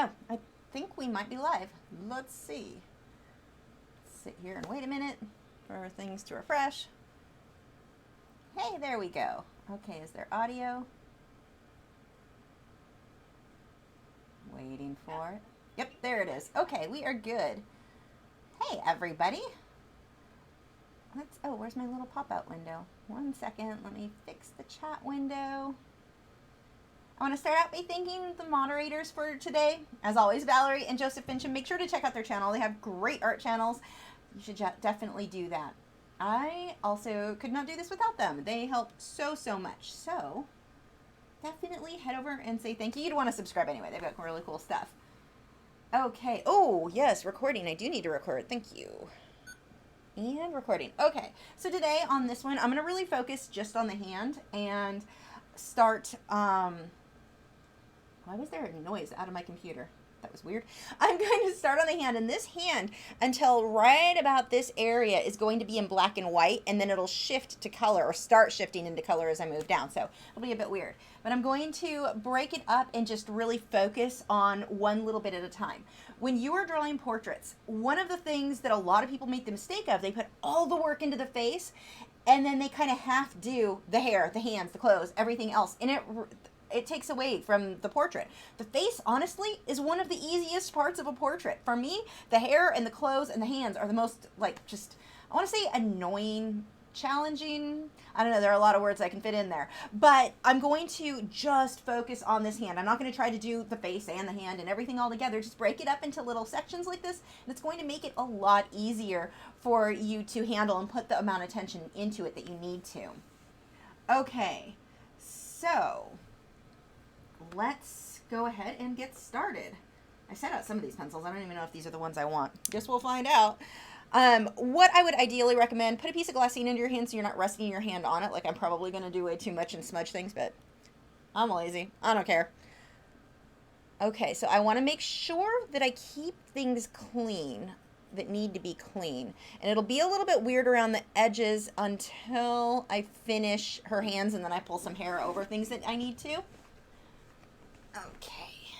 Oh, I think we might be live. Let's see. Sit here and wait a minute for things to refresh. Hey, there we go. Okay, is there audio? Waiting for it. Yep, there it is. Okay, we are good. Hey, everybody. Oh, where's my little pop-out window? 1 second, let me fix the chat window. I want to start out by thanking the moderators for today. As always, Valerie and Joseph Fincham. Make sure to check out their channel. They have great art channels. You should definitely do that. I also could not do this without them. They helped so much. So definitely head over and say thank you. You'd want to subscribe anyway. They've got really cool stuff. Okay. Oh, yes, recording. I do need to record. Thank you. And recording. Okay. So today on this one, I'm going to really focus just on the hand and start... Why was there a noise out of my computer? That was weird. I'm going to start on the hand, and this hand until right about this area is going to be in black and white, and then it'll shift to color or start shifting into color as I move down. So it'll be a bit weird, but I'm going to break it up and just really focus on one little bit at a time. When you are drawing portraits, one of the things that a lot of people make the mistake of, they put all the work into the face, and then they kind of half do the hair, the hands, the clothes, everything else. And it takes away from the portrait. The face, honestly, is one of the easiest parts of a portrait. For me, the hair and the clothes and the hands are the most, like, just, I want to say annoying, challenging. I don't know, there are a lot of words I can fit in there. But I'm going to just focus on this hand. I'm not going to try to do the face and the hand and everything all together. Just break it up into little sections like this, and it's going to make it a lot easier for you to handle and put the amount of attention into it that you need to. Okay, so... let's go ahead and get started. I set out some of these pencils. I don't even know if these are the ones I want. Guess we'll find out. What I would ideally recommend, put a piece of glassine into your hand so you're not resting your hand on it. Like I'm probably going to do way too much and smudge things, but I'm lazy. I don't care. Okay, so I want to make sure that I keep things clean that need to be clean. And it'll be a little bit weird around the edges until I finish her hands and then I pull some hair over things that I need to. Okay,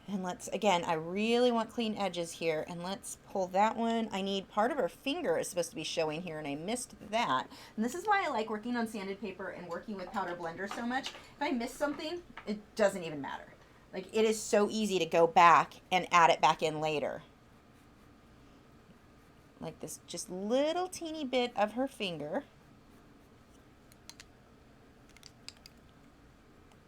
and let's, again, I really want clean edges here, and let's pull that one. I need part of her finger is supposed to be showing here, and I missed that. And this is why I like working on sanded paper and working with powder blender so much. If I miss something, it doesn't even matter. Like, it is so easy to go back and add it back in later. Like this just little teeny bit of her finger.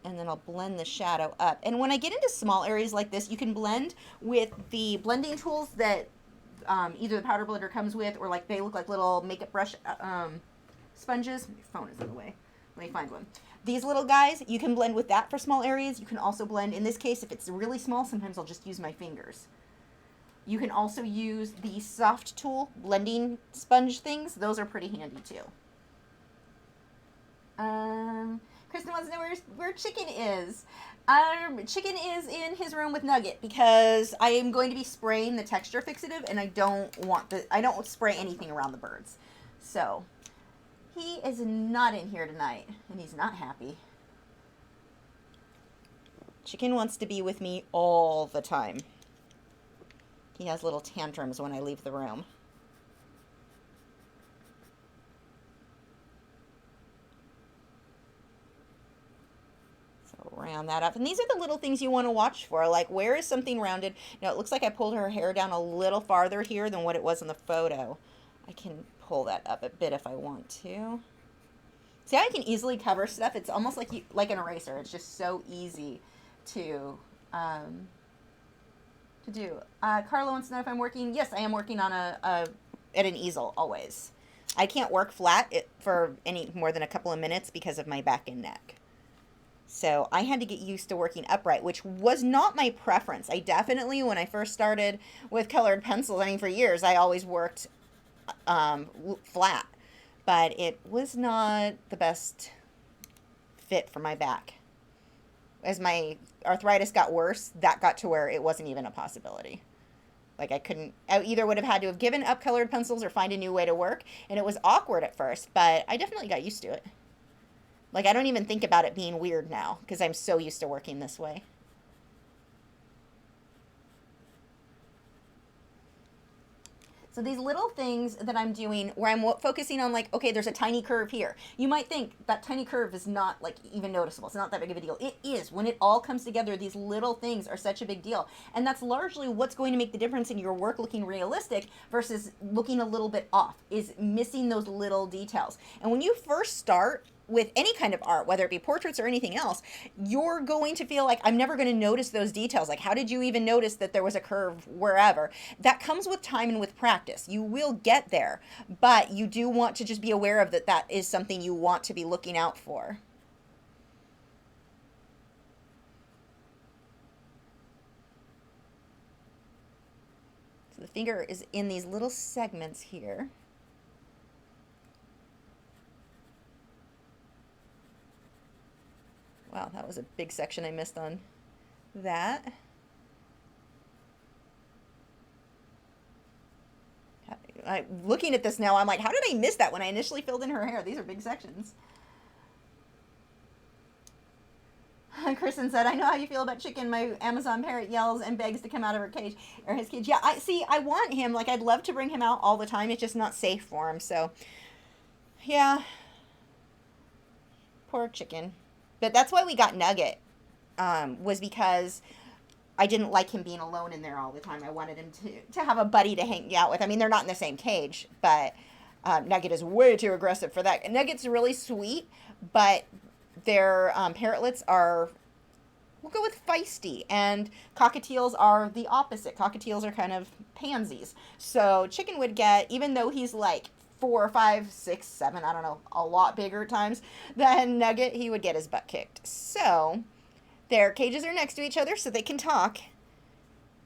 And then I'll blend the shadow up. And when I get into small areas like this, you can blend with the blending tools that either the powder blender comes with, or like they look like little makeup brush sponges. My phone is in the way. Let me find one. These little guys, you can blend with that for small areas. You can also blend, in this case, if it's really small, sometimes I'll just use my fingers. You can also use the soft tool blending sponge things. Those are pretty handy too. Kristen wants to know where Chicken is. Chicken is in his room with Nugget because I am going to be spraying the texture fixative, and I don't spray anything around the birds. So he is not in here tonight, and he's not happy. Chicken wants to be with me all the time. He has little tantrums when I leave the room. Round that up. And these are the little things you want to watch for. Like, where is something rounded? Now, it looks like I pulled her hair down a little farther here than what it was in the photo. I can pull that up a bit if I want to. See how I can easily cover stuff? It's almost like an eraser. It's just so easy to do. Carla wants to know if I'm working. Yes, I am working on at an easel always. I can't work flat for any more than a couple of minutes because of my back and neck. So I had to get used to working upright, which was not my preference. I definitely, when I first started with colored pencils, I mean, for years, I always worked flat. But it was not the best fit for my back. As my arthritis got worse, that got to where it wasn't even a possibility. Like I either would have had to have given up colored pencils or find a new way to work. And it was awkward at first, but I definitely got used to it. Like, I don't even think about it being weird now because I'm so used to working this way. So these little things that I'm doing where I'm focusing on like, okay, there's a tiny curve here. You might think that tiny curve is not like even noticeable. It's not that big of a deal. It is. When it all comes together, these little things are such a big deal. And that's largely what's going to make the difference in your work looking realistic versus looking a little bit off, is missing those little details. And when you first start with any kind of art, whether it be portraits or anything else, you're going to feel like, I'm never going to notice those details. Like, how did you even notice that there was a curve wherever? That comes with time and with practice. You will get there, but you do want to just be aware of that. That is something you want to be looking out for. So the finger is in these little segments here. Wow, that was a big section I missed on that. Looking at this now, I'm like, how did I miss that when I initially filled in her hair? These are big sections. Kristen said, I know how you feel about Chicken. My Amazon parrot yells and begs to come out of her cage, or his cage. Yeah, I want him. Like, I'd love to bring him out all the time. It's just not safe for him. So, yeah. Poor Chicken. But that's why we got Nugget, was because I didn't like him being alone in there all the time. I wanted him to have a buddy to hang out with. I mean, they're not in the same cage, but Nugget is way too aggressive for that. Nugget's really sweet, but their parrotlets are, we'll go with feisty, and cockatiels are the opposite. Cockatiels are kind of pansies. So Chicken would get, even though he's like 4, 5, 6, 7, I don't know, a lot bigger at times than Nugget, he would get his butt kicked. So their cages are next to each other so they can talk,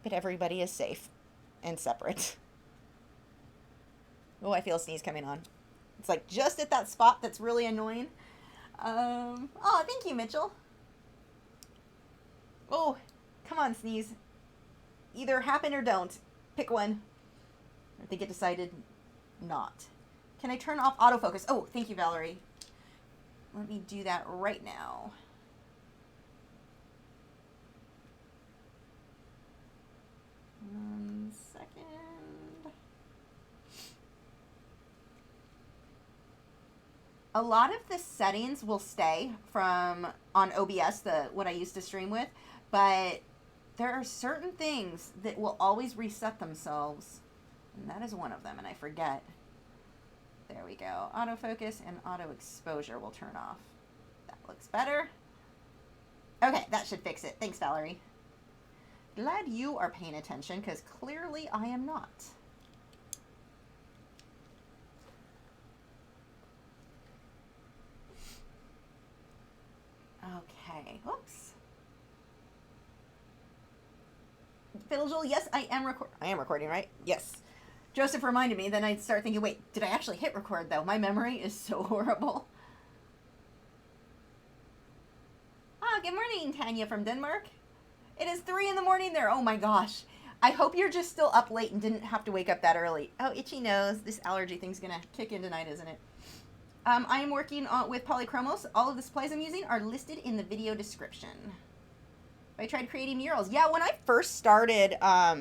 but everybody is safe and separate. Oh, I feel a sneeze coming on. It's like just at that spot that's really annoying. Oh, thank you, Mitchell. Oh, come on, sneeze. Either happen or don't. Pick one. I think it decided not. Can I turn off autofocus? Oh, thank you, Valerie. Let me do that right now. One second. A lot of the settings will stay from on OBS, what I used to stream with, but there are certain things that will always reset themselves, and that is one of them, and I forget. There we go. Autofocus and auto exposure will turn off. That looks better. Okay, that should fix it. Thanks, Valerie. Glad you are paying attention, because clearly I am not. Okay, whoops. Fiddle, yes, I am recording, right? Yes. Joseph reminded me, then I'd start thinking, wait, did I actually hit record, though? My memory is so horrible. Ah, good morning, Tanya from Denmark. It is 3 in the morning there. Oh, my gosh. I hope you're just still up late and didn't have to wake up that early. Oh, itchy nose. This allergy thing's going to kick in tonight, isn't it? I am working with polychromos. All of the supplies I'm using are listed in the video description. I tried creating murals. Yeah, when I first started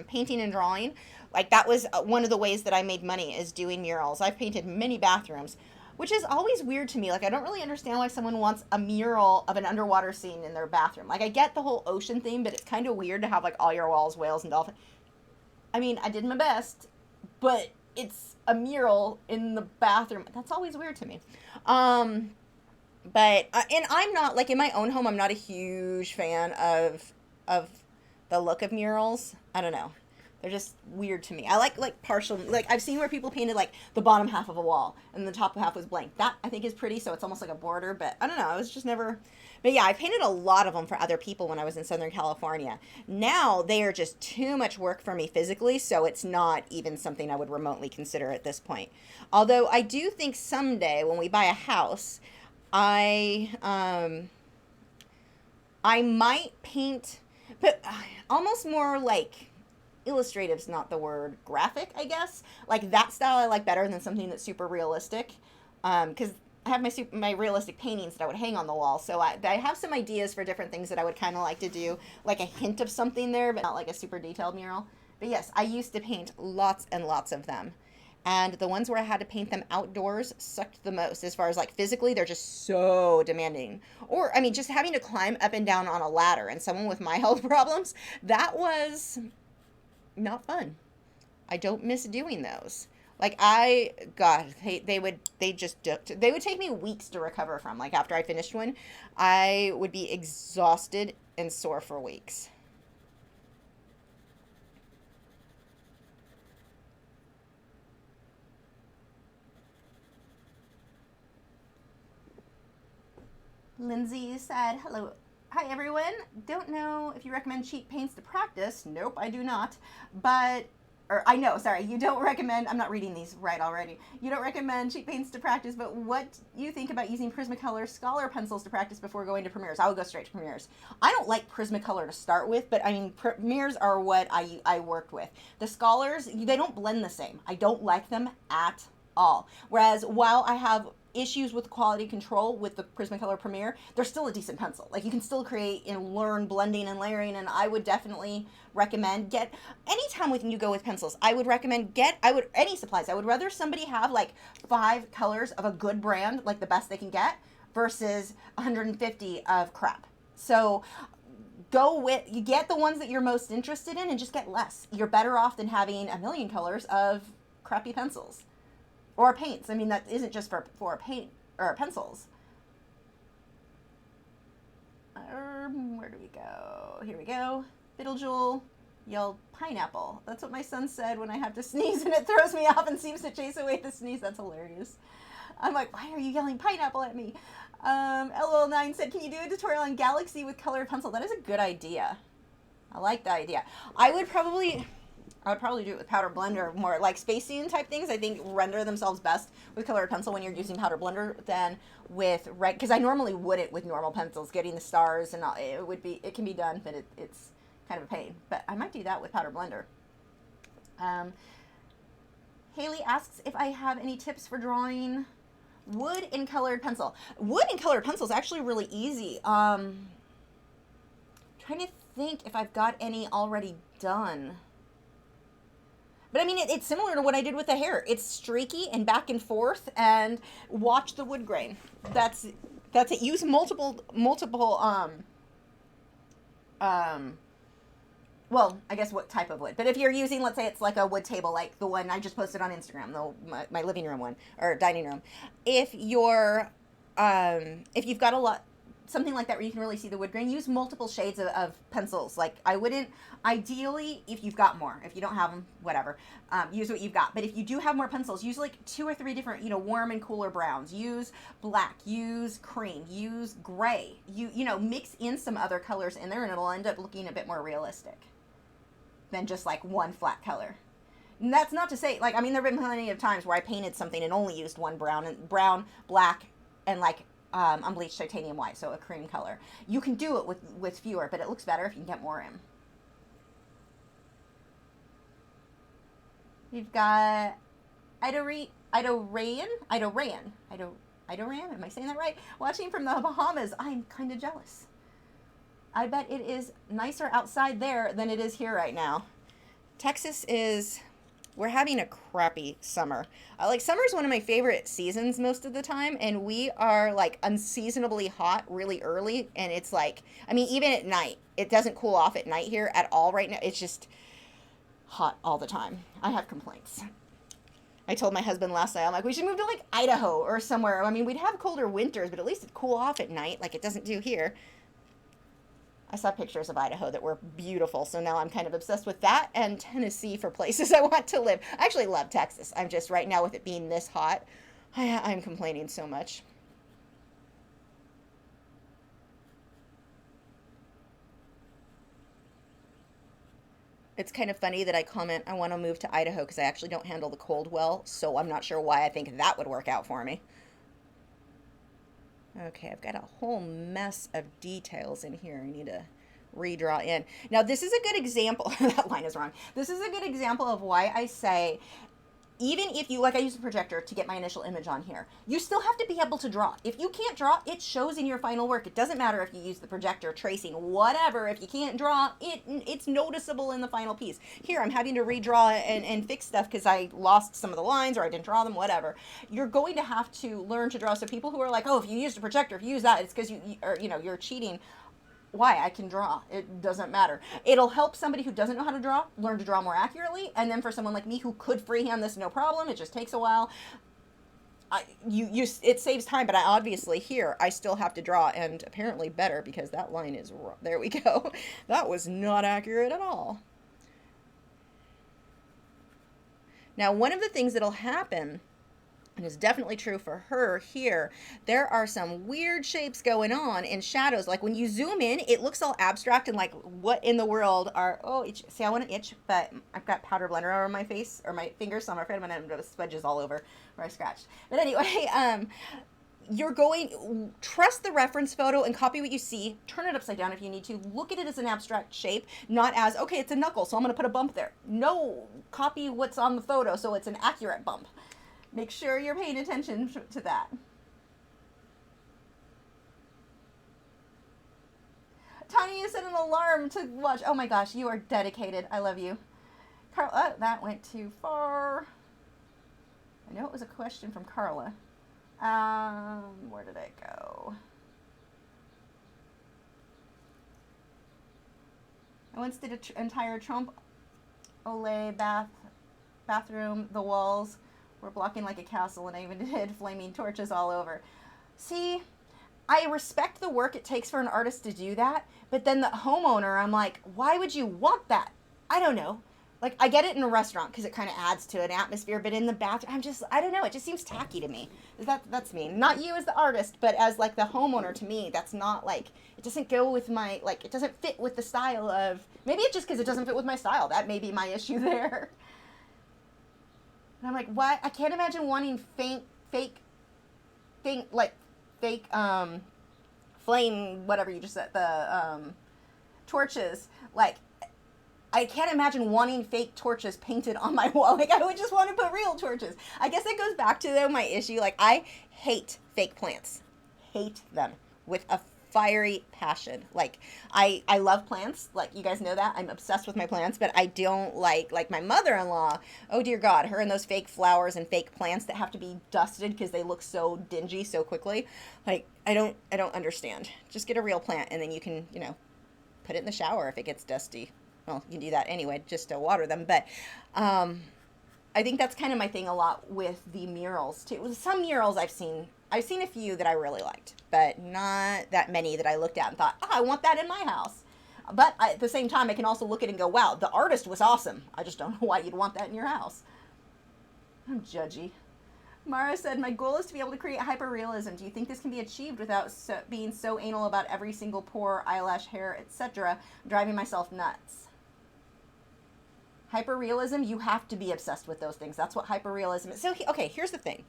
painting and drawing, like that was one of the ways that I made money, is doing murals. I've painted many bathrooms, which is always weird to me. Like, I don't really understand why someone wants a mural of an underwater scene in their bathroom. Like, I get the whole ocean theme, but it's kind of weird to have like all your walls whales and dolphins. I mean, I did my best, but it's a mural in the bathroom. That's always weird to me. But and I'm not, like, in my own home, I'm not a huge fan of the look of murals. I don't know. They're just weird to me. I like partial, like I've seen where people painted like the bottom half of a wall and the top half was blank. That I think is pretty, so it's almost like a border, but I don't know. I was just never, but yeah, I painted a lot of them for other people when I was in Southern California. Now they are just too much work for me physically, so it's not even something I would remotely consider at this point. Although I do think someday when we buy a house, I might paint, but almost more like illustrative's not the word, graphic, I guess. Like that style I like better than something that's super realistic. Because I have my realistic paintings that I would hang on the wall. So I have some ideas for different things that I would kind of like to do, like a hint of something there, but not like a super detailed mural. But yes, I used to paint lots and lots of them. And the ones where I had to paint them outdoors sucked the most as far as like physically, they're just so demanding. Or, I mean, just having to climb up and down on a ladder and someone with my health problems, that was not fun. I don't miss doing those. Like God, they would take me weeks to recover from. Like after I finished one, I would be exhausted and sore for weeks. Lindsay said, hello. Hi, everyone. Don't know if you recommend cheap paints to practice. Nope, I do not. But, or I know, sorry, you don't recommend, I'm not reading these right already. You don't recommend cheap paints to practice, but what do you think about using Prismacolor Scholar pencils to practice before going to Premieres? I would go straight to Premieres. I don't like Prismacolor to start with, but I mean, Premieres are what I worked with. The Scholars, they don't blend the same. I don't like them at all. Whereas while I have issues with quality control with the Prismacolor Premier, they're still a decent pencil. Like you can still create and learn blending and layering, and I would definitely recommend anytime when you go with pencils, I would recommend any supplies. I would rather somebody have like 5 colors of a good brand, like the best they can get, versus 150 of crap. So you get the ones that you're most interested in and just get less. You're better off than having a million colors of crappy pencils. Or paints. I mean, that isn't just for paint or pencils. Where do we go? Here we go. Fiddlejewel yelled pineapple. That's what my son said when I have to sneeze and it throws me off and seems to chase away the sneeze. That's hilarious. I'm like, why are you yelling pineapple at me? LOL9 said, can you do a tutorial on Galaxy with colored pencil? That is a good idea. I like the idea. I would probably do it with powder blender more. Like spacing type things, I think render themselves best with colored pencil when you're using powder blender than with red, because I normally would it with normal pencils, getting the stars and all. It can be done, but it's kind of a pain. But I might do that with powder blender. Haley asks if I have any tips for drawing wood in colored pencil. Wood in colored pencil is actually really easy. Trying to think if I've got any already done. But I mean, it's similar to what I did with the hair. It's streaky and back and forth, and watch the wood grain. That's it. Use multiple. Well, I guess what type of wood. But if you're using, let's say it's like a wood table, like the one I just posted on Instagram, my living room one or dining room. If you've got something like that where you can really see the wood grain, use multiple shades of pencils. Like I wouldn't, ideally, if you've got more. If you don't have them, whatever, use what you've got. But if you do have more pencils, use like 2 or 3 different, warm and cooler browns. Use black, use cream, use gray. Mix in some other colors in there, and it'll end up looking a bit more realistic than just like one flat color. And that's not to say, like, I mean, there have been plenty of times where I painted something and only used one brown, black, and like unbleached titanium white, so a cream color. You can do it with fewer, but it looks better if you can get more in. You've got Idoran, am I saying that right? Watching from the Bahamas. I'm kind of jealous. I bet it is nicer outside there than it is here right now. Texas we're having a crappy summer. Summer is one of my favorite seasons most of the time, and we are like unseasonably hot really early, and it's like, I mean, even at night, it doesn't cool off at night here at all right now. It's just hot all the time. I have complaints. I told my husband last night, I'm like, we should move to like Idaho or somewhere. I mean, we'd have colder winters, but at least it'd cool off at night like it doesn't do here. I saw pictures of Idaho that were beautiful, so now I'm kind of obsessed with that and Tennessee for places I want to live. I actually love Texas. I'm just, right now with it being this hot, I'm complaining so much. It's kind of funny that I comment I want to move to Idaho because I actually don't handle the cold well, so I'm not sure why I think that would work out for me. Okay, I've got a whole mess of details in here I need to redraw in. Now, this is a good example. That line is wrong. This is a good example of why I say even if you, like I use a projector to get my initial image on here, you still have to be able to draw. If you can't draw, it shows in your final work. It doesn't matter if you use the projector, tracing, whatever. If you can't draw, it's noticeable in the final piece. Here, I'm having to redraw and fix stuff because I lost some of the lines or I didn't draw them, whatever. You're going to have to learn to draw. So people who are like, oh, if you used a projector, if you use that, it's because you're cheating. Why? I can draw. It doesn't matter. It'll help somebody who doesn't know how to draw learn to draw more accurately. And then for someone like me who could freehand this no problem, it just takes a while. It saves time, but obviously here I still have to draw, and apparently better because that line is, there we go. That was not accurate at all. Now, one of the things that'll happen, and it's definitely true for her here, there are some weird shapes going on in shadows. Like when you zoom in, it looks all abstract and like, what in the world are, oh, see, I want to itch, but I've got powder blender over my face or my fingers, so I'm afraid I'm going to end up with smudges all over where I scratched. But anyway, trust the reference photo and copy what you see, turn it upside down if you need to, look at it as an abstract shape, not as, okay, it's a knuckle, so I'm going to put a bump there. No, copy what's on the photo so it's an accurate bump. Make sure you're paying attention to that. Tanya, you set an alarm to watch. Oh my gosh, you are dedicated. I love you. Carla, that went too far. I know it was a question from Carla. Where did it go? I once did an entire Trompe Olay bathroom. The walls were blocking like a castle, and I even did flaming torches all over. See, I respect the work it takes for an artist to do that, but then the homeowner, I'm like, why would you want that? I don't know. Like, I get it in a restaurant because it kind of adds to an atmosphere, but in the bathroom, I don't know. It just seems tacky to me. That's me. Not you as the artist, but as, like, the homeowner, to me, that's not, like, it doesn't go with my, like, it doesn't fit with the style of, maybe it's just because it doesn't fit with my style. That may be my issue there. And I'm like, why? I can't imagine wanting fake flame, whatever you just said, the torches. Like, I can't imagine wanting fake torches painted on my wall. Like, I would just want to put real torches. I guess it goes back to, though, my issue. Like, I hate fake plants. Hate them with a fiery passion. Like, I love plants. Like, you guys know that. I'm obsessed with my plants, but I don't like my mother-in-law. Oh, dear God. Her and those fake flowers and fake plants that have to be dusted because they look so dingy so quickly. Like, I don't understand. Just get a real plant, and then you can, put it in the shower if it gets dusty. Well, you can do that anyway, just to water them. But I think that's kind of my thing a lot with the murals, too. Some murals I've seen a few that I really liked, but not that many that I looked at and thought, oh, I want that in my house. But at the same time, I can also look at it and go, wow, the artist was awesome. I just don't know why you'd want that in your house. I'm judgy. Mara said, my goal is to be able to create hyperrealism. Do you think this can be achieved without being so anal about every single pore, eyelash, hair, etc., driving myself nuts? Hyperrealism, you have to be obsessed with those things. That's what hyperrealism is. So, okay, here's the thing.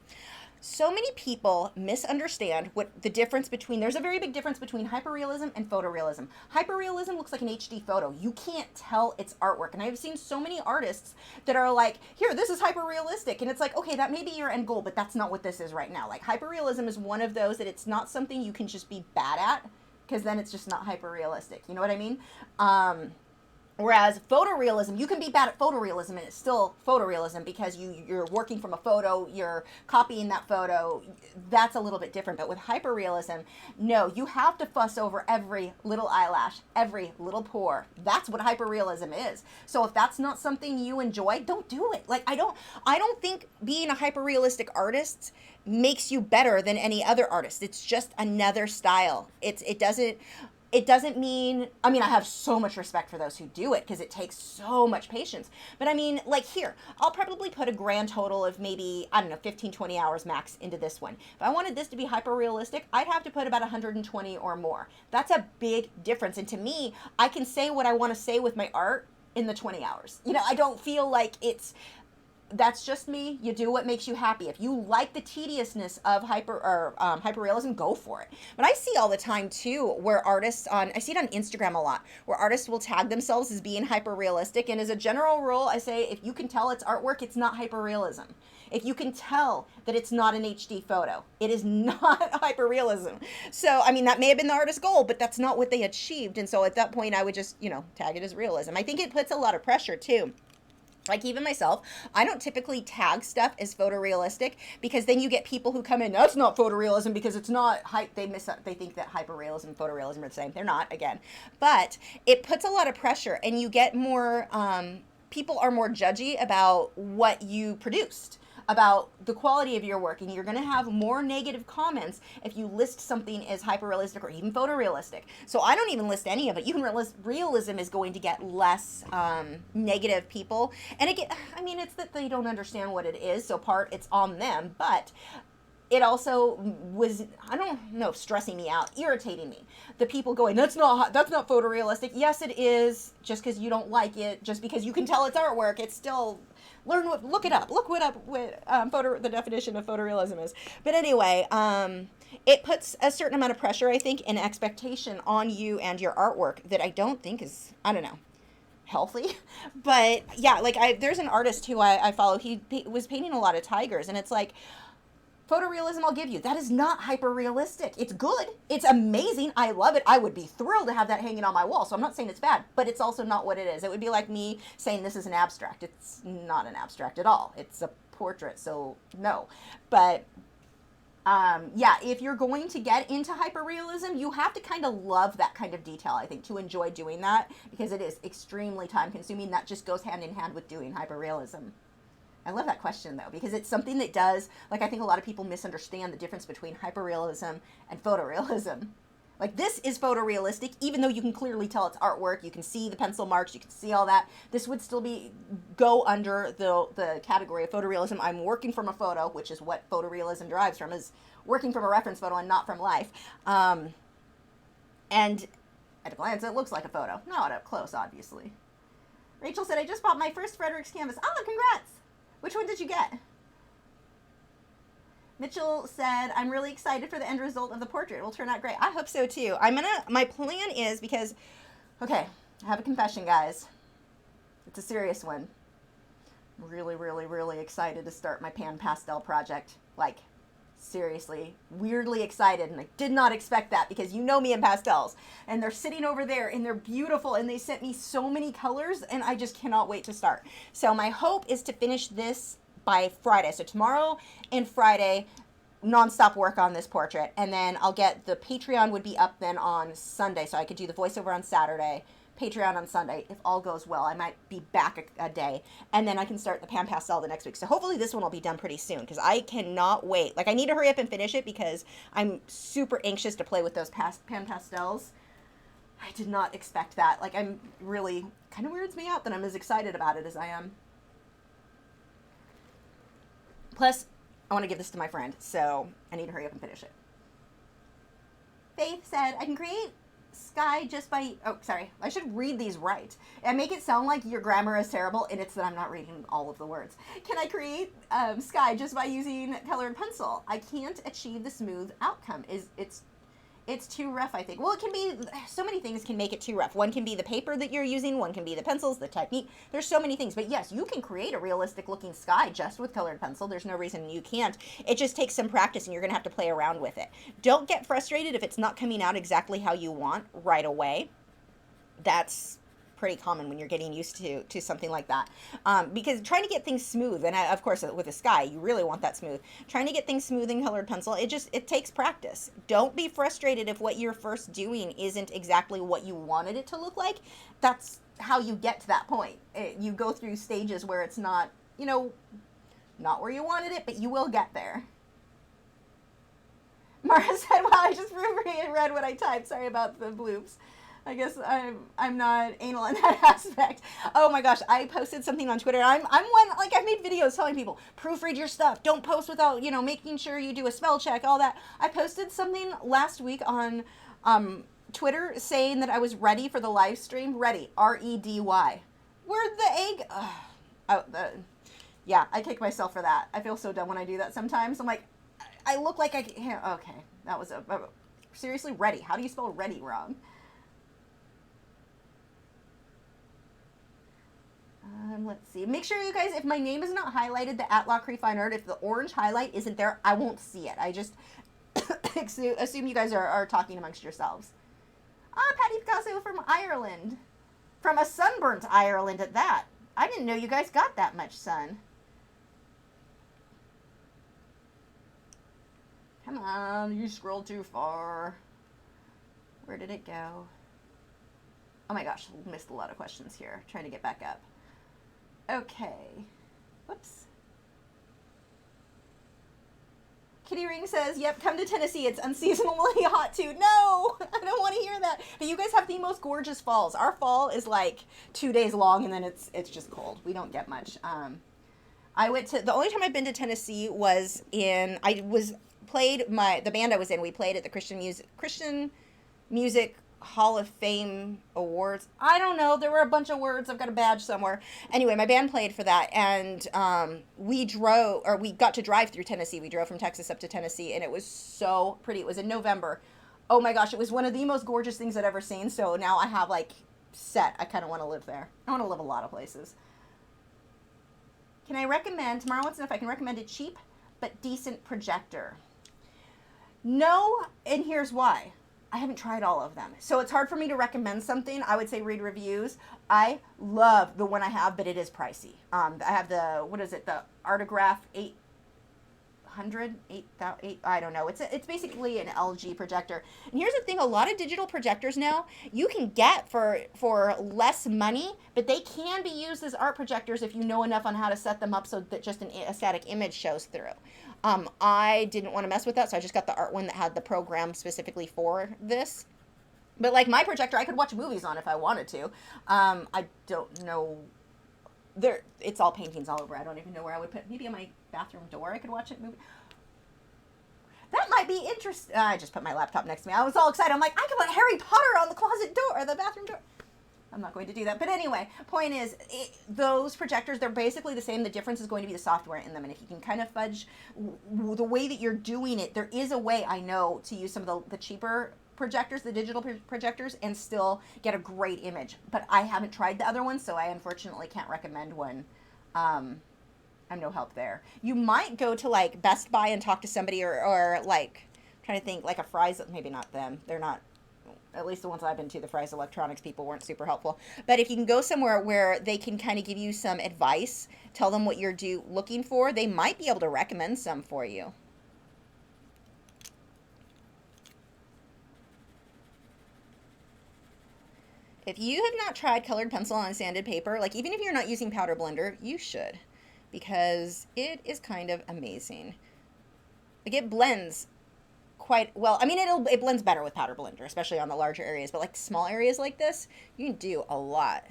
So many people misunderstand what the difference between, there's a very big difference between hyperrealism and photorealism. Hyperrealism looks like an HD photo. You can't tell it's artwork. And I've seen so many artists that are like, here, this is hyperrealistic. And it's like, okay, that may be your end goal, but that's not what this is right now. Like, hyperrealism is one of those that it's not something you can just be bad at, because then it's just not hyperrealistic. You know what I mean? Whereas photorealism, you can be bad at photorealism and it's still photorealism because you're working from a photo, you're copying that photo. That's a little bit different. But with hyperrealism, no, you have to fuss over every little eyelash, every little pore. That's what hyperrealism is. So if that's not something you enjoy, don't do it. Like, I don't think being a hyperrealistic artist makes you better than any other artist. It's just another style. It doesn't mean, I have so much respect for those who do it because it takes so much patience. But like here, I'll probably put a grand total of maybe, 15, 20 hours max into this one. If I wanted this to be hyper realistic, I'd have to put about 120 or more. That's a big difference. And to me, I can say what I want to say with my art in the 20 hours. I don't feel like that's just me. You do what makes you happy. If you like the tediousness of hyperrealism, go for it. But I see all the time too where artists I see it on Instagram a lot, where artists will tag themselves as being hyperrealistic. And as a general rule, I say if you can tell it's artwork, it's not hyperrealism. If you can tell that it's not an HD photo, it is not hyperrealism. So, I mean, that may have been the artist's goal, but that's not what they achieved. And so at that point, I would just, tag it as realism. I think it puts a lot of pressure too. Like even myself, I don't typically tag stuff as photorealistic because then you get people who come in, that's not photorealism because it's not they think that hyperrealism and photorealism are the same. They're not, again. But it puts a lot of pressure and you get more, people are more judgy about what you produced, about the quality of your work, and you're going to have more negative comments if you list something as hyperrealistic or even photorealistic. So I don't even list any of it. You can list realism is going to get less negative people, and it's that they don't understand what it is. So it's on them, but it also was, I don't know, stressing me out, irritating me. The people going, that's not photorealistic. Yes, it is. Just because you don't like it, just because you can tell it's artwork, it's still. Look it up. Look what the definition of photorealism is. But anyway, it puts a certain amount of pressure, I think, and expectation on you and your artwork that I don't think is, healthy. But yeah, there's an artist who I follow. He was painting a lot of tigers, and it's like, photorealism, I'll give you. That is not hyper-realistic. It's good. It's amazing. I love it. I would be thrilled to have that hanging on my wall. So I'm not saying it's bad, but it's also not what it is. It would be like me saying this is an abstract. It's not an abstract at all. It's a portrait, so no. But if you're going to get into hyperrealism, you have to kind of love that kind of detail, I think, to enjoy doing that, because it is extremely time-consuming. That just goes hand in hand with doing hyperrealism. I love that question, though, because it's something that does, I think a lot of people misunderstand the difference between hyperrealism and photorealism. This is photorealistic, even though you can clearly tell it's artwork. You can see the pencil marks. You can see all that. This would still go under the category of photorealism. I'm working from a photo, which is what photorealism derives from, is working from a reference photo and not from life. And at a glance, it looks like a photo. Not up close, obviously. Rachel said, I just bought my first Frederick's canvas. Oh, congrats! Which one did you get? Mitchell said, I'm really excited for the end result of the portrait. It will turn out great. I hope so too. My plan is I have a confession, guys. It's a serious one. I'm really, really, really excited to start my pan pastel project. Seriously, weirdly excited, and I did not expect that because you know me and pastels, and they're sitting over there and they're beautiful, and they sent me so many colors, and I just cannot wait to start. So my hope is to finish this by Friday. So tomorrow and Friday, nonstop work on this portrait, and then I'll get the Patreon would be up then on Sunday, so I could do the voiceover on Saturday, Patreon on Sunday. If all goes well, I might be back a day, and then I can start the pan pastel the next week. So hopefully this one will be done pretty soon, because I cannot wait. I need to hurry up and finish it because I'm super anxious to play with those pan pastels. I did not expect that. I'm really, kind of weirds me out that I'm as excited about it as I am. Plus, I want to give this to my friend, so I need to hurry up and finish it. Faith said, I can create sky just by, I should read these right and make it sound like your grammar is terrible, and it's that I'm not reading all of the words. Can I create sky just by using colored pencil? I can't achieve the smooth outcome. It's too rough, I think. Well, it can be, so many things can make it too rough. One can be the paper that you're using, one can be the pencils, the technique. There's so many things. But yes, you can create a realistic looking sky just with colored pencil. There's no reason you can't. It just takes some practice, and you're going to have to play around with it. Don't get frustrated if it's not coming out exactly how you want right away. That's pretty common when you're getting used to something like that, because trying to get things smooth, and of course with a sky you really want that smooth, trying to get things smooth in colored pencil, it takes practice. Don't be frustrated if what you're first doing isn't exactly what you wanted it to look like. That's how you get to that point. You go through stages where it's not not where you wanted it, but you will get there. Mara said, well, I just read what I typed. Sorry about the bloops. I guess I'm not anal in that aspect. Oh my gosh, I posted something on Twitter. I'm one, I've made videos telling people, proofread your stuff. Don't post without, making sure you do a spell check, all that. I posted something last week on Twitter saying that I was ready for the live stream. Ready, R-E-D-Y. Where'd the egg? Yeah, I kick myself for that. I feel so dumb when I do that sometimes. I'm like, I look like I can't. Okay, that was seriously, ready. How do you spell ready wrong? Let's see. Make sure you guys, if my name is not highlighted, the @Lachri Fine Art, if the orange highlight isn't there, I won't see it. I just assume you guys are talking amongst yourselves. Ah, Patty Picasso from Ireland. From a sunburnt Ireland at that. I didn't know you guys got that much sun. Come on, you scrolled too far. Where did it go? Oh my gosh, missed a lot of questions here. Trying to get back up. Okay. Whoops. Kitty Ring says, yep, come to Tennessee. It's unseasonably hot too. No, I don't want to hear that. But you guys have the most gorgeous falls. Our fall is like 2 days long and then it's just cold. We don't get much. I went to, the only time I've been to Tennessee was the band I was in, we played at the Christian Music Hall of Fame Awards. I don't know. There were a bunch of words. I've got a badge somewhere. Anyway, my band played for that, and we got to drive through Tennessee. We drove from Texas up to Tennessee, and it was so pretty. It was in November. Oh my gosh, it was one of the most gorgeous things I'd ever seen. So now I have I kind of want to live there. I want to live a lot of places. Can I recommend, tomorrow wants to know if I can recommend a cheap but decent projector. No, and here's why. I haven't tried all of them. So it's hard for me to recommend something. I would say read reviews. I love the one I have, but it is pricey. I have the Artograph 800, I don't know. It's basically an LG projector. And here's the thing, a lot of digital projectors now, you can get for less money, but they can be used as art projectors if you know enough on how to set them up so that just a static image shows through. I didn't want to mess with that, so I just got the art one that had the program specifically for this. But like my projector, I could watch movies on if I wanted to. I don't know. It's all paintings all over. I don't even know where I would put. Maybe on my bathroom door I could watch it. Movie. That might be interesting. I just put my laptop next to me. I was all excited. I'm like, I could put Harry Potter on the closet door or the bathroom door. I'm not going to do that. But anyway, point is, those projectors, they're basically the same. The difference is going to be the software in them. And if you can kind of fudge the way that you're doing it, there is a way, I know, to use some of the cheaper projectors, the digital projectors, and still get a great image. But I haven't tried the other ones, so I unfortunately can't recommend one. I'm no help there. You might go to like Best Buy and talk to somebody or like, I'm trying to think, like a Fry's, maybe not them. They're not. At least the ones I've been to, the Fry's Electronics people weren't super helpful. But if you can go somewhere where they can kind of give you some advice, tell them what you're looking for, they might be able to recommend some for you. If you have not tried colored pencil on sanded paper, like even if you're not using powder blender, you should, because it is kind of amazing. Like it blends quite well. I mean, it blends better with powder blender, especially on the larger areas, but like small areas like this, you can do a lot.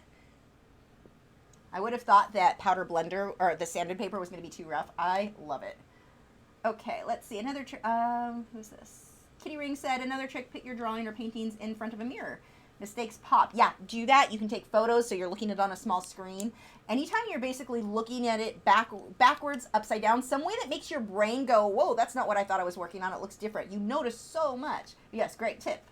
I would have thought that powder blender or the sanded paper was going to be too rough. I love it. Okay, let's see. Another trick. Who's this? Kitty Ring said, another trick, put your drawing or paintings in front of a mirror. Mistakes pop. Yeah, do that. You can take photos so you're looking at it on a small screen. Anytime you're basically looking at it backwards, upside down, some way that makes your brain go, whoa, that's not what I thought I was working on. It looks different. You notice so much. Yes, great tip.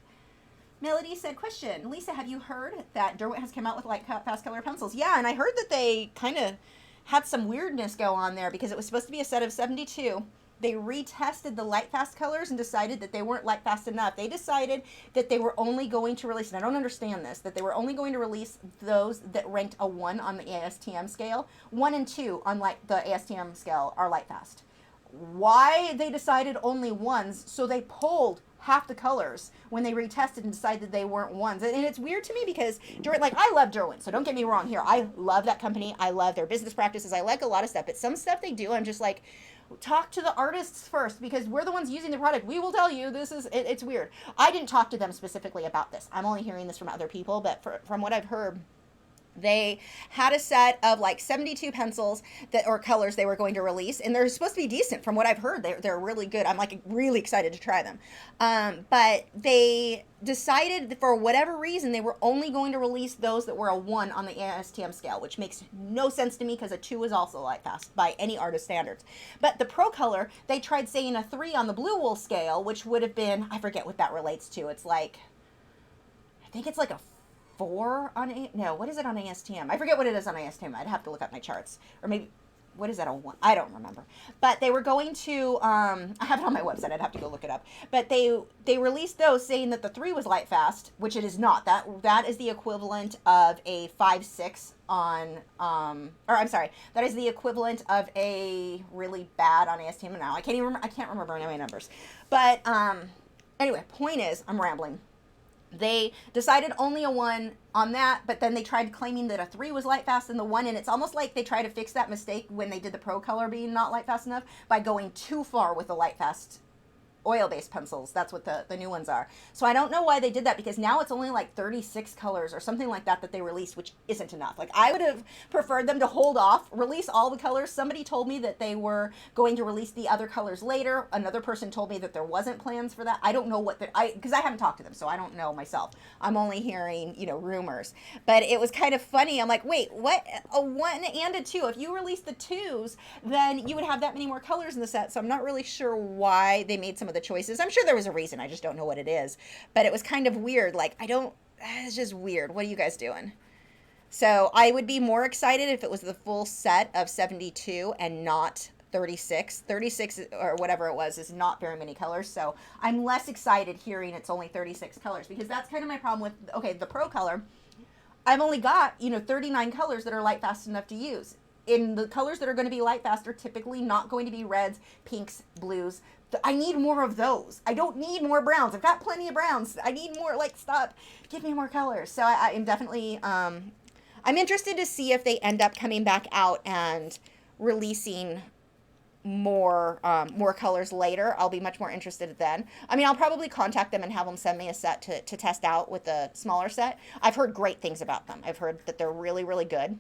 Melody said, question, Lisa, have you heard that Derwent has come out with like fast color pencils? Yeah, and I heard that they kind of had some weirdness go on there because it was supposed to be a set of 72. They retested the light fast colors and decided that they weren't light fast enough. They decided that they were only going to release, and I don't understand this, that they were only going to release those that ranked a 1 on the ASTM scale. 1 and 2 on like the ASTM scale are light fast. Why they decided only 1s, so they pulled half the colors when they retested and decided they weren't 1s. And it's weird to me because Derwent, like I love Derwent, so don't get me wrong here. I love that company. I love their business practices. I like a lot of stuff, but some stuff they do, I'm just like, talk to the artists first because we're the ones using the product. We will tell you this is, it's weird. I didn't talk to them specifically about this. I'm only hearing this from other people, but from what I've heard, They had a set of like 72 pencils that or colors they were going to release, and they're supposed to be decent from what I've heard. They're really good. I'm like really excited to try them. But they decided for whatever reason they were only going to release those that were a 1 on the ASTM scale, which makes no sense to me because a 2 is also light fast by any artist standards. But the Pro Color, they tried saying a 3 on the blue wool scale, which would have been, I forget what that relates to. It's like, I think it's like a 4 on no, what is it on ASTM? I forget what it is on ASTM. I'd have to look up my charts. Or maybe, what is that on 1? I don't remember. But they were going to, I have it on my website. I'd have to go look it up. But they released those saying that the 3 was light fast, which it is not. That is the equivalent of a 5.6 on, or I'm sorry, that is the equivalent of a really bad on ASTM now. I can't remember any numbers. But anyway, point is, I'm rambling. They decided only a 1 on that, but then they tried claiming that a 3 was light fast in the 1, and it's almost like they tried to fix that mistake when they did the Pro Color being not light fast enough by going too far with the light fast oil-based pencils. That's what the new ones are. So I don't know why they did that, because now it's only like 36 colors or something like that they released, which isn't enough. Like, I would have preferred them to hold off, release all the colors. Somebody told me that they were going to release the other colors later. Another person told me that there wasn't plans for that. I don't know what because I haven't talked to them, so I don't know myself. I'm only hearing, rumors. But it was kind of funny. I'm like, wait, what? A 1 and a 2. If you release the 2s, then you would have that many more colors in the set. So I'm not really sure why they made some of the choices. I'm sure there was a reason. I just don't know what it is. But it was kind of weird. Like, it's just weird. What are you guys doing? So I would be more excited if it was the full set of 72 and not 36. 36 or whatever it was is not very many colors. So I'm less excited hearing it's only 36 colors, because that's kind of my problem with, okay, the Pro Color. I've only got, 39 colors that are light fast enough to use. In the colors that are going to be light fast are typically not going to be reds, pinks, blues. I need more of those. I don't need more browns. I've got plenty of browns. I need more, stop. Give me more colors. So I am definitely, I'm interested to see if they end up coming back out and releasing more colors later. I'll be much more interested then. I mean, I'll probably contact them and have them send me a set to test out with the smaller set. I've heard great things about them. I've heard that they're really, really good.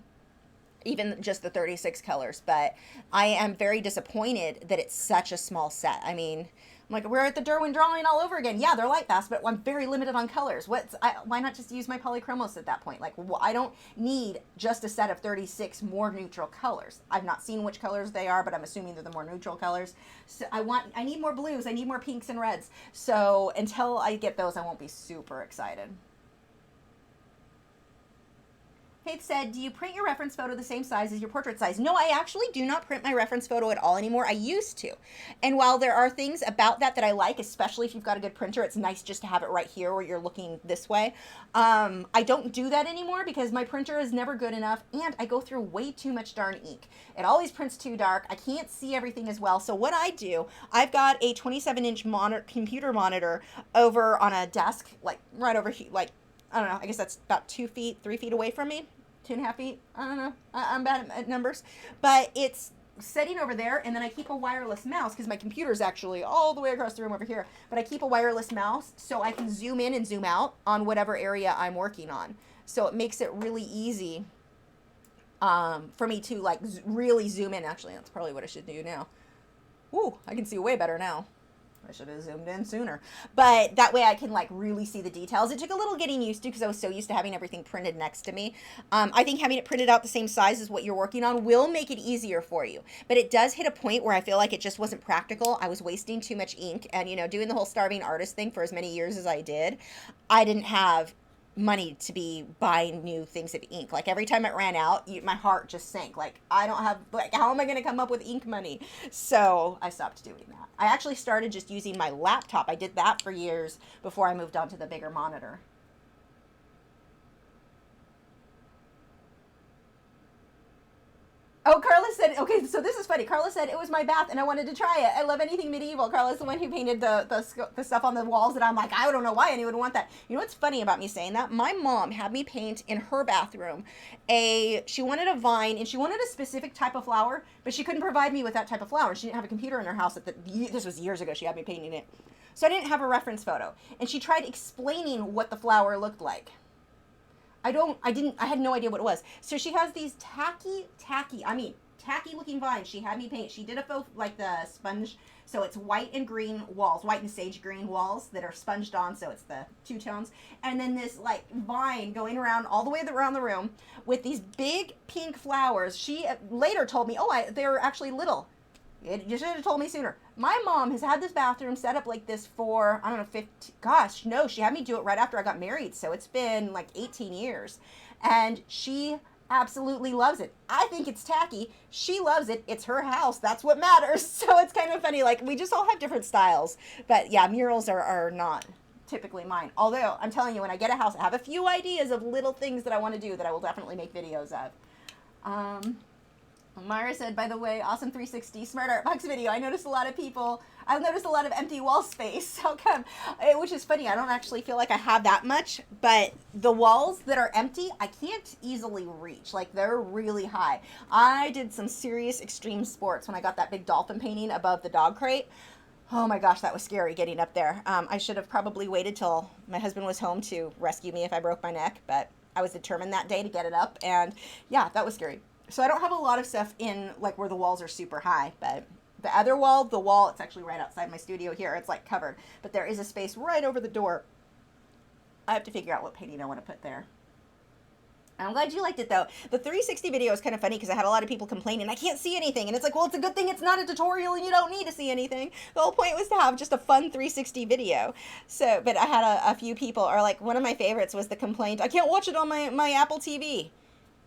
Even just the 36 colors, but I am very disappointed that it's such a small set. I mean, I'm like, we're at the Derwent drawing all over again. Yeah, they're light fast, but I'm very limited on colors. Why not just use my polychromos at that point? Like, I don't need just a set of 36 more neutral colors. I've not seen which colors they are, but I'm assuming they're the more neutral colors. So I need more blues. I need more pinks and reds. So until I get those, I won't be super excited. Faith said, do you print your reference photo the same size as your portrait size? No, I actually do not print my reference photo at all anymore. I used to. And while there are things about that I like, especially if you've got a good printer, it's nice just to have it right here where you're looking this way. I don't do that anymore because my printer is never good enough, and I go through way too much darn ink. It always prints too dark. I can't see everything as well. So what I do, I've got a 27-inch computer monitor over on a desk, right over here, I don't know, I guess that's about 3 feet away from me. 2.5 feet. I don't know. I'm bad at numbers. But it's sitting over there, and then I keep a wireless mouse because my computer is actually all the way across the room over here. But I keep a wireless mouse so I can zoom in and zoom out on whatever area I'm working on. So it makes it really easy for me to really zoom in. Actually, that's probably what I should do now. Ooh, I can see way better now. I should have zoomed in sooner. But that way I can really see the details. It took a little getting used to because I was so used to having everything printed next to me. I think having it printed out the same size as what you're working on will make it easier for you. But it does hit a point where I feel like it just wasn't practical. I was wasting too much ink. And, doing the whole starving artist thing for as many years as I did, I didn't have money to be buying new things of ink. Every time it ran out, my heart just sank. I don't have, how am I going to come up with ink money? So I stopped doing that. I actually started just using my laptop. I did that for years before I moved on to the bigger monitor. Oh, Carla said, okay, so this is funny. Carla said, it was my bath and I wanted to try it. I love anything medieval. Carla's the one who painted the stuff on the walls that I'm like, I don't know why anyone would want that. You know what's funny about me saying that? My mom had me paint in her bathroom she wanted a vine and she wanted a specific type of flower, but she couldn't provide me with that type of flower. She didn't have a computer in her house. This was years ago. She had me painting it. So I didn't have a reference photo. And she tried explaining what the flower looked like. I had no idea what it was. So she has these tacky looking vines she had me paint. She did a faux, like the sponge, so it's white and green walls, white and sage green walls that are sponged on, so it's the two tones. And then this like vine going around all the way around the room with these big pink flowers. She later told me, oh, they're actually little. You should have told me sooner. My mom has had this bathroom set up like this for, I don't know, 15, gosh, no, she had me do it right after I got married. So it's been like 18 years. And she absolutely loves it. I think it's tacky. She loves it. It's her house. That's what matters. So it's kind of funny. Like, we just all have different styles. But yeah, murals are not typically mine. Although, I'm telling you, when I get a house, I have a few ideas of little things that I want to do that I will definitely make videos of. Myra said, by the way, awesome 360 Smart Art Box video. I've noticed a lot of empty wall space. How come? Which is funny. I don't actually feel like I have that much, but the walls that are empty, I can't easily reach. Like, they're really high. I did some serious extreme sports when I got that big dolphin painting above the dog crate. Oh my gosh, that was scary getting up there. I should have probably waited till my husband was home to rescue me if I broke my neck, but I was determined that day to get it up, and yeah, that was scary. So I don't have a lot of stuff in like where the walls are super high, but the other wall, it's actually right outside my studio here. It's like covered, but there is a space right over the door. I have to figure out what painting I want to put there. I'm glad you liked it though. The 360 video is kind of funny because I had a lot of people complaining, I can't see anything. And it's like, well, it's a good thing it's not a tutorial and you don't need to see anything. The whole point was to have just a fun 360 video. So, but I had a few people, or like one of my favorites was the complaint, I can't watch it on my Apple TV.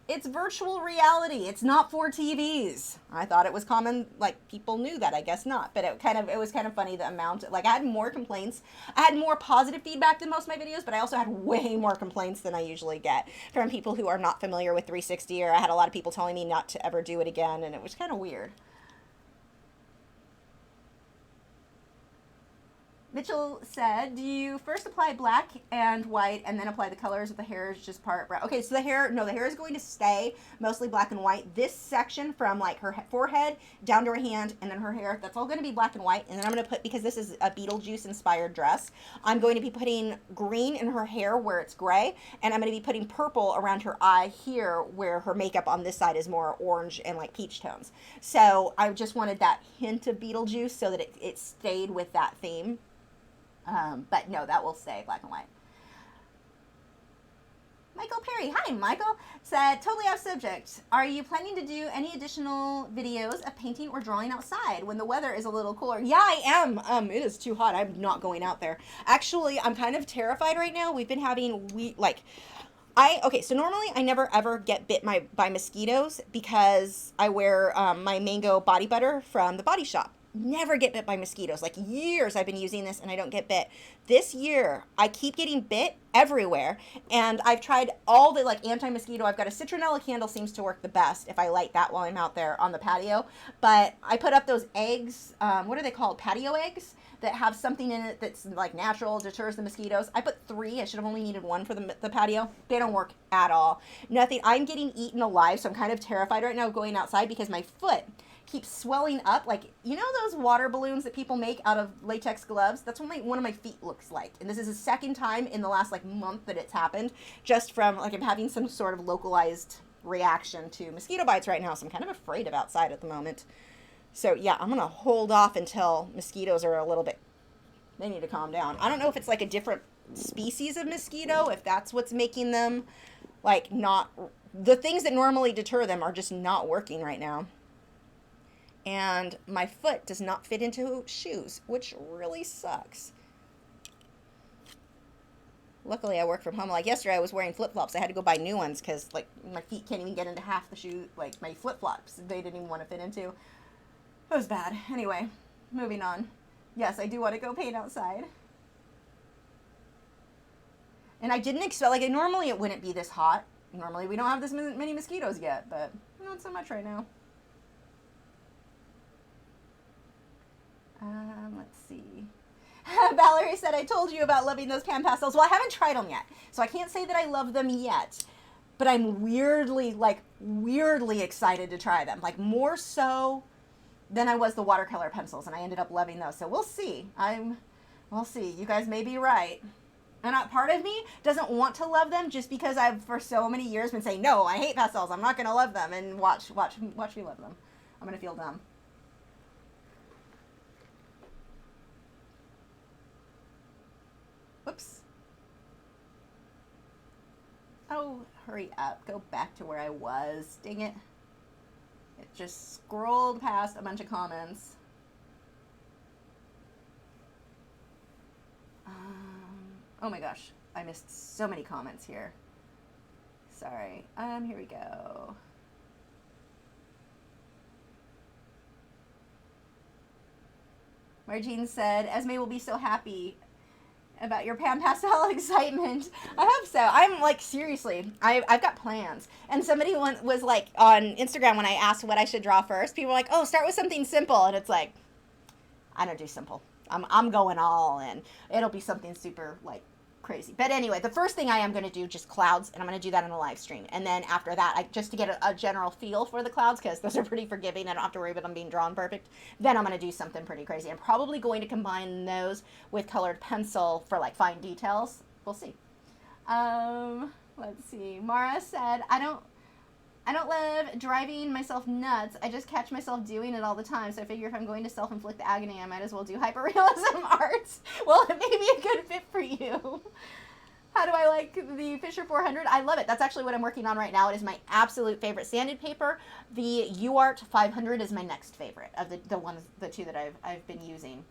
It's virtual reality. It's not for TVs. I thought it was common, like people knew that, I guess not. But it was kind of funny the amount, like I had more complaints. I had more positive feedback than most of my videos, but I also had way more complaints than I usually get from people who are not familiar with 360, or I had a lot of people telling me not to ever do it again, and it was kind of weird. Mitchell said, do you first apply black and white and then apply the colors if the hair is just part brown? Okay, so the hair is going to stay mostly black and white. This section from like her forehead down to her hand and then her hair, that's all going to be black and white. And then I'm going to put, because this is a Beetlejuice inspired dress, I'm going to be putting green in her hair where it's gray. And I'm going to be putting purple around her eye here where her makeup on this side is more orange and like peach tones. So I just wanted that hint of Beetlejuice so that it stayed with that theme. But no, that will stay black and white. Michael Perry, hi Michael, said, totally off subject. Are you planning to do any additional videos of painting or drawing outside when the weather is a little cooler? Yeah, I am. It is too hot. I'm not going out there. Actually, I'm kind of terrified right now. We've been having, okay, so normally I never ever get bit by mosquitoes because I wear my mango body butter from the Body Shop. Never get bit by mosquitoes. Like years I've been using this and I don't get bit. This year I keep getting bit everywhere, and I've tried all the like anti-mosquito. I've got a citronella candle, seems to work the best if I light that while I'm out there on the patio. But I put up those eggs, what are they called? Patio eggs that have something in it that's like natural, deters the mosquitoes. I put 3. I should have only needed 1 for the patio. They don't work at all. Nothing. I'm getting eaten alive, so I'm kind of terrified right now going outside because my foot keeps swelling up. Like, you know those water balloons that people make out of latex gloves? That's what one of my feet looks like. And this is the second time in the last like month that it's happened, just from like I'm having some sort of localized reaction to mosquito bites right now. So I'm kind of afraid of outside at the moment. So yeah, I'm going to hold off until mosquitoes are a little bit, they need to calm down. I don't know if it's like a different species of mosquito, if that's what's making them like not, the things that normally deter them are just not working right now. And my foot does not fit into shoes, which really sucks. Luckily, I work from home. Like yesterday, I was wearing flip-flops. I had to go buy new ones because like my feet can't even get into half the shoe, like my flip-flops. They didn't even want to fit into. It was bad. Anyway, moving on. Yes, I do want to go paint outside. And I didn't expect, like normally it wouldn't be this hot. Normally we don't have this many mosquitoes yet, but not so much right now. Let's see. Valerie said, I told you about loving those pan pastels. Well, I haven't tried them yet, so I can't say that I love them yet, but I'm weirdly excited to try them. Like more so than I was the watercolor pencils, and I ended up loving those. So we'll see. We'll see. You guys may be right. And part of me doesn't want to love them just because I've for so many years been saying, no, I hate pastels, I'm not going to love them. And watch me love them. I'm going to feel dumb. Whoops. Oh, hurry up. Go back to where I was. Dang it. It just scrolled past a bunch of comments. Oh my gosh. I missed so many comments here. Sorry. Here we go. Marjean said, Esme will be so happy about your pan pastel excitement. I hope so. I'm like, seriously, I've got plans. And somebody was like on Instagram when I asked what I should draw first, people were like, oh, start with something simple. And it's like, I don't do simple. I'm going all in. It'll be something super like crazy. But anyway, the first thing I am going to do just clouds, and I'm going to do that in a live stream. And then after that, just to get a general feel for the clouds, because those are pretty forgiving. I don't have to worry about them being drawn perfect. Then I'm going to do something pretty crazy. I'm probably going to combine those with colored pencil for like fine details. We'll see. Let's see. Mara said, I don't love driving myself nuts. I just catch myself doing it all the time. So I figure if I'm going to self-inflict the agony, I might as well do hyperrealism art. Well, it may be a good fit for you. How do I like the Fisher400? I love it. That's actually what I'm working on right now. It is my absolute favorite sanded paper. The UArt 500 is my next favorite of the two that I've been using.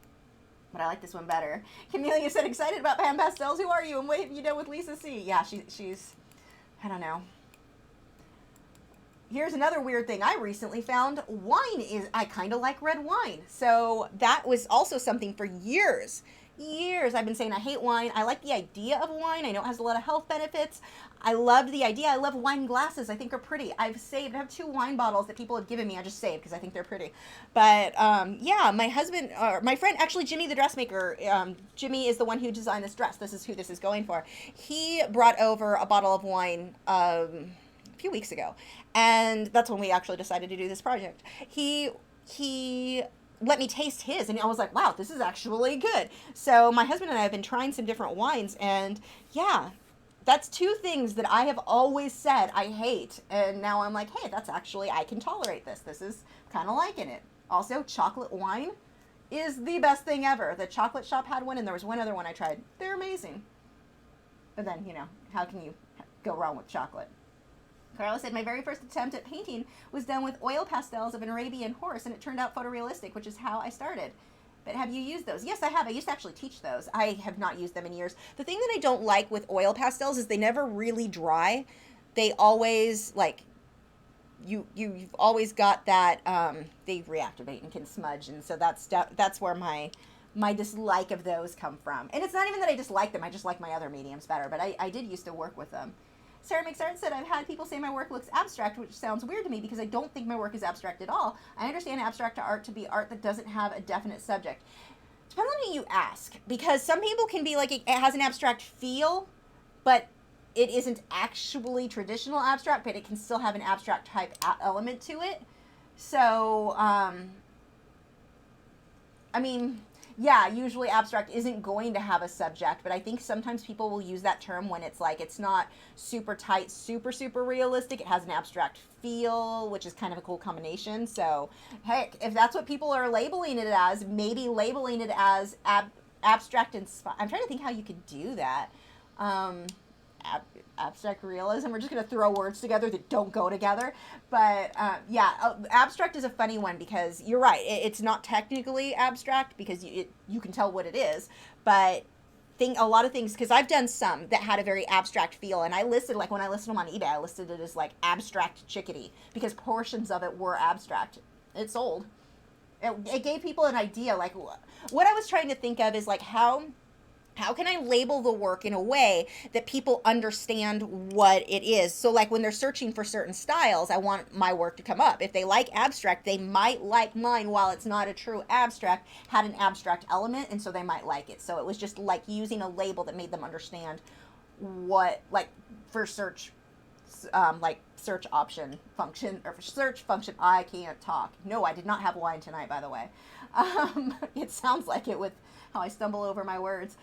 But I like this one better. Camelia said, excited about pan pastels. Who are you? And what have you done with Lisa C? Yeah, she's, I don't know. Here's another weird thing I recently found. I kind of like red wine. So that was also something for years. I've been saying I hate wine. I like the idea of wine. I know it has a lot of health benefits. I loved the idea. I love wine glasses. I think they're pretty. I have 2 wine bottles that people have given me. I just saved because I think they're pretty. But yeah, my friend, actually Jimmy the dressmaker, Jimmy is the one who designed this dress. This is who this is going for. He brought over a bottle of wine a few weeks ago. And that's when we actually decided to do this project. He let me taste his, and I was like, wow, this is actually good. So my husband and I have been trying some different wines, and yeah, that's 2 things that I have always said I hate. And now I'm like, hey, that's actually, I can tolerate this. This is kind of liking it. Also, chocolate wine is the best thing ever. The chocolate shop had one, and there was one other one I tried. They're amazing. But then, how can you go wrong with chocolate? Carla said, my very first attempt at painting was done with oil pastels of an Arabian horse, and it turned out photorealistic, which is how I started. But have you used those? Yes, I have. I used to actually teach those. I have not used them in years. The thing that I don't like with oil pastels is they never really dry. They always, like, you've always got that, they reactivate and can smudge, and so that's where my dislike of those come from. And it's not even that I dislike them. I just like my other mediums better, but I did used to work with them. Sarah McSart said, I've had people say my work looks abstract, which sounds weird to me because I don't think my work is abstract at all. I understand abstract art to be art that doesn't have a definite subject. Depends on who you ask, because some people can be like, it has an abstract feel, but it isn't actually traditional abstract, but it can still have an abstract type element to it. So, I mean, yeah, usually abstract isn't going to have a subject, but I think sometimes people will use that term when it's like, it's not super tight, super realistic. It has an abstract feel, which is kind of a cool combination. So, heck, if that's what people are labeling it as, maybe labeling it as abstract I'm trying to think how you could do that. Abstract realism. We're just going to throw words together that don't go together. But yeah, abstract is a funny one because you're right. It's not technically abstract because you can tell what it is. But a lot of things, because I've done some that had a very abstract feel. And I listed, like when I listed them on eBay, I listed it as like abstract chickadee because portions of it were abstract. It sold. It gave people an idea. Like what I was trying to think of is like how can I label the work in a way that people understand what it is? So like when they're searching for certain styles, I want my work to come up. If they like abstract, they might like mine while it's not a true abstract, had an abstract element, and so they might like it. So it was just like using a label that made them understand what, like for search, like search option function, or for search function, I can't talk. No, I did not have wine tonight, by the way. It sounds like it with how I stumble over my words.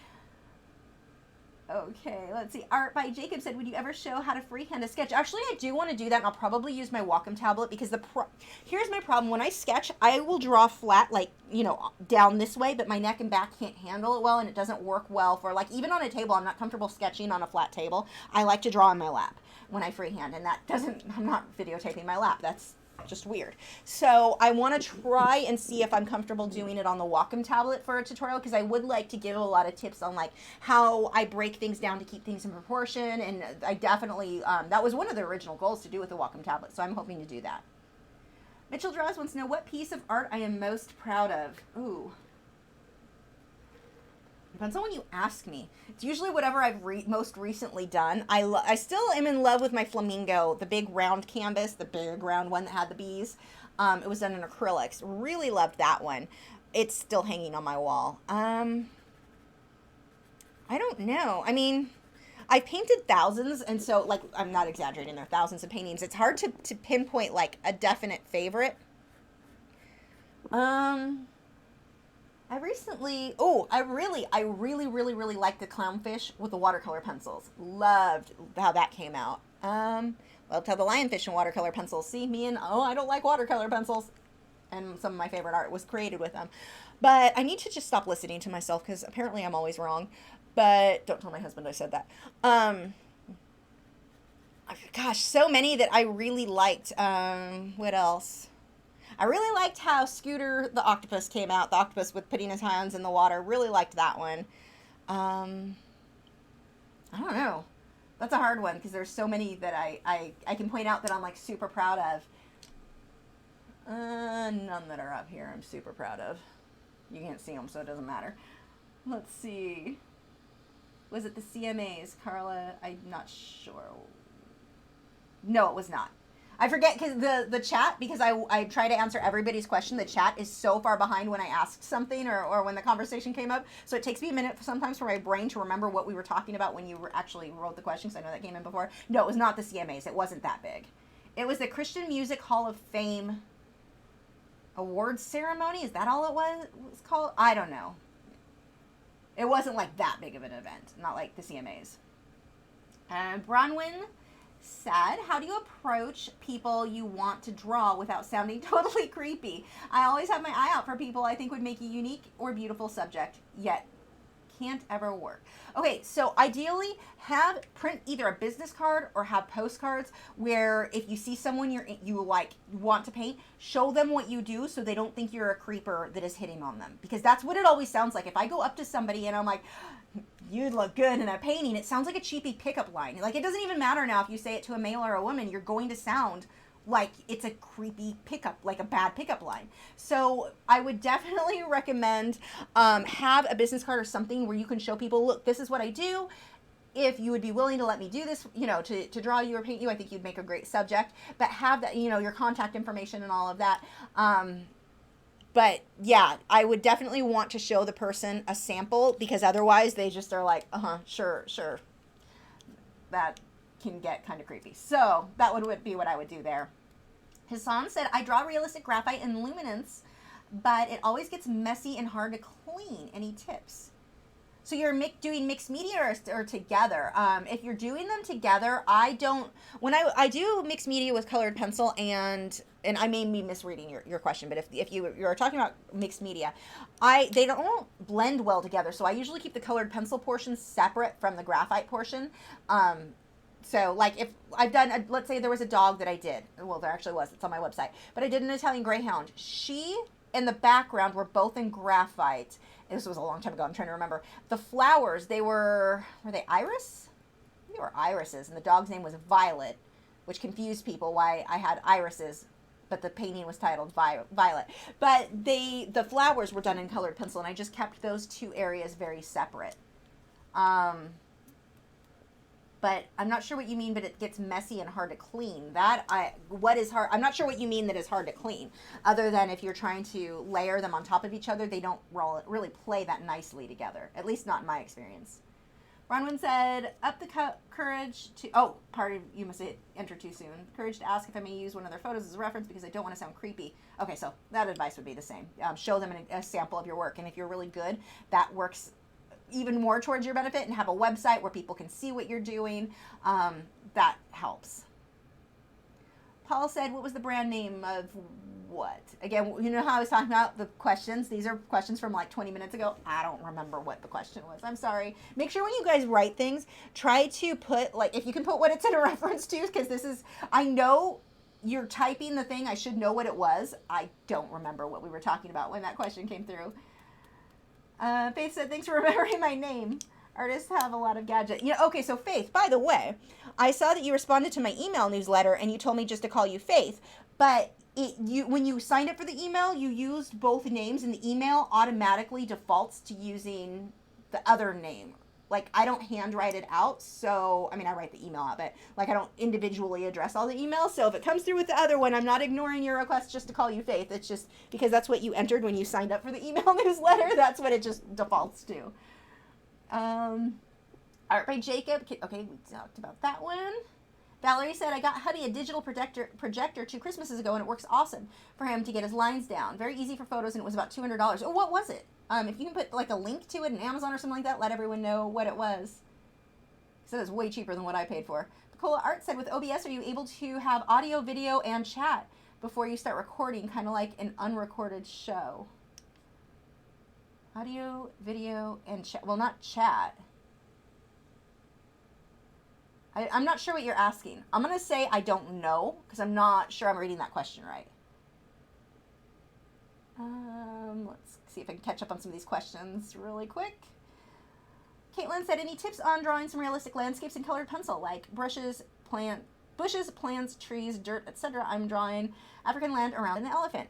Okay, let's see. Art by Jacob said, would you ever show how to freehand a sketch? Actually, I do want to do that, and I'll probably use my Wacom tablet, because here's my problem. When I sketch, I will draw flat, like, you know, down this way, but my neck and back can't handle it well, and it doesn't work well for, like, even on a table. I'm not comfortable sketching on a flat table. I like to draw on my lap when I freehand, and I'm not videotaping my lap. That's just weird. So I want to try and see if I'm comfortable doing it on the Wacom tablet for a tutorial, because I would like to give a lot of tips on like how I break things down to keep things in proportion, and I definitely that was one of the original goals to do with the Wacom tablet, so I'm hoping to do that. Mitchell Draws wants to know what piece of art I am most proud of. Ooh. Depends on when you ask me. It's usually whatever I've most recently done. I still am in love with my flamingo, the big round canvas, the big round one that had the bees. It was done in acrylics. Really loved that one. It's still hanging on my wall. I don't know. I mean, I painted thousands, and so, like, I'm not exaggerating, there are thousands of paintings. It's hard to pinpoint, like, a definite favorite. I really liked the clownfish with the watercolor pencils. Loved how that came out. Loved how the lionfish and watercolor pencils. See, I don't like watercolor pencils. And some of my favorite art was created with them. But I need to just stop listening to myself, because apparently I'm always wrong. But don't tell my husband I said that. Gosh, so many that I really liked. What else? I really liked how Scooter the octopus came out. The octopus with putting his hands in the water. Really liked that one. I don't know. That's a hard one, because there's so many that I can point out that I'm like super proud of. None that are up here I'm super proud of. You can't see them, so it doesn't matter. Let's see. Was it the CMAs, Carla? I'm not sure. No, it was not. I forget, because the chat, because I try to answer everybody's question, the chat is so far behind when I ask something or when the conversation came up. So it takes me a minute sometimes for my brain to remember what we were talking about when you actually wrote the question, because I know that came in before. No, it was not the CMAs. It wasn't that big. It was the Christian Music Hall of Fame awards ceremony. Is that all it was called? I don't know. It wasn't like that big of an event. Not like the CMAs. Bronwyn said, how do you approach people you want to draw without sounding totally creepy? I always have my eye out for people I think would make a unique or beautiful subject, yet can't ever work. Okay, so ideally print either a business card or have postcards where if you see someone you want to paint, show them what you do so they don't think you're a creeper that is hitting on them. Because that's what it always sounds like. If I go up to somebody and I'm like, you look good in a painting, it sounds like a cheapy pickup line. Like, it doesn't even matter now if you say it to a male or a woman, you're going to sound like it's a creepy pickup, like a bad pickup line. So I would definitely recommend have a business card or something where you can show people, look, this is what I do. If you would be willing to let me do this, to draw you or paint you, I think you'd make a great subject. But have that, your contact information and all of that. But yeah, I would definitely want to show the person a sample, because otherwise they just are like, sure. That can get kind of creepy. So that would be what I would do there. Hassan said, I draw realistic graphite and luminance, but it always gets messy and hard to clean. Any tips? So you're doing mixed media or together? If you're doing them together, when I do mixed media with colored pencil, and I may be misreading your question, but if you're talking about mixed media, they don't blend well together. So I usually keep the colored pencil portion separate from the graphite portion. So like if I've done, let's say there was a dog that I did, well, there actually was, it's on my website, but I did an Italian Greyhound. She and the background were both in graphite. This was a long time ago, I'm trying to remember. The flowers, were they iris? I think they were irises, and the dog's name was Violet, which confused people why I had irises, but the painting was titled Violet. But the flowers were done in colored pencil, and I just kept those two areas very separate. But I'm not sure what you mean, but it gets messy and hard to clean. What is hard? I'm not sure what you mean that is hard to clean, other than if you're trying to layer them on top of each other, they don't really play that nicely together, at least not in my experience. Bronwyn said, up the courage to, you must have entered too soon. Courage to ask if I may use one of their photos as a reference because I don't want to sound creepy. Okay, so that advice would be the same. Show them a sample of your work, and if you're really good, that works even more towards your benefit and have a website where people can see what you're doing, that helps. Paul said, what was the brand name of what? Again, you know how I was talking about the questions? These are questions from like 20 minutes ago. I don't remember what the question was. I'm sorry. Make sure when you guys write things, try to put, like, if you can put what it's in a reference to, because this is, I know you're typing the thing. I should know what it was. I don't remember what we were talking about when that question came through. Faith said, thanks for remembering my name. Artists have a lot of gadgets. You know, okay, so Faith, by the way, I saw that you responded to my email newsletter and you told me just to call you Faith, but when you signed up for the email, you used both names and the email automatically defaults to using the other name. Like, I don't handwrite it out, so, I mean, I write the email out, but, like, I don't individually address all the emails, so if it comes through with the other one, I'm not ignoring your request just to call you Faith. It's just because that's what you entered when you signed up for the email newsletter. That's what it just defaults to. Art by Jacob. Okay, we talked about that one. Valerie said, I got hubby a digital projector 2 Christmases ago, and it works awesome for him to get his lines down. Very easy for photos, and it was about $200. Oh, what was it? If you can put like a link to it in Amazon or something like that, let everyone know what it was. So it's way cheaper than what I paid for. Nicola Art said, with OBS, are you able to have audio, video, and chat before you start recording, kind of like an unrecorded show? Audio, video, and chat. Well, not chat. I'm not sure what you're asking. I'm going to say I don't know, because I'm not sure I'm reading that question right. Let's see if I can catch up on some of these questions really quick. Caitlin said, any tips on drawing some realistic landscapes in colored pencil, like bushes, plants, trees, dirt, etc.? I'm drawing African land around an elephant.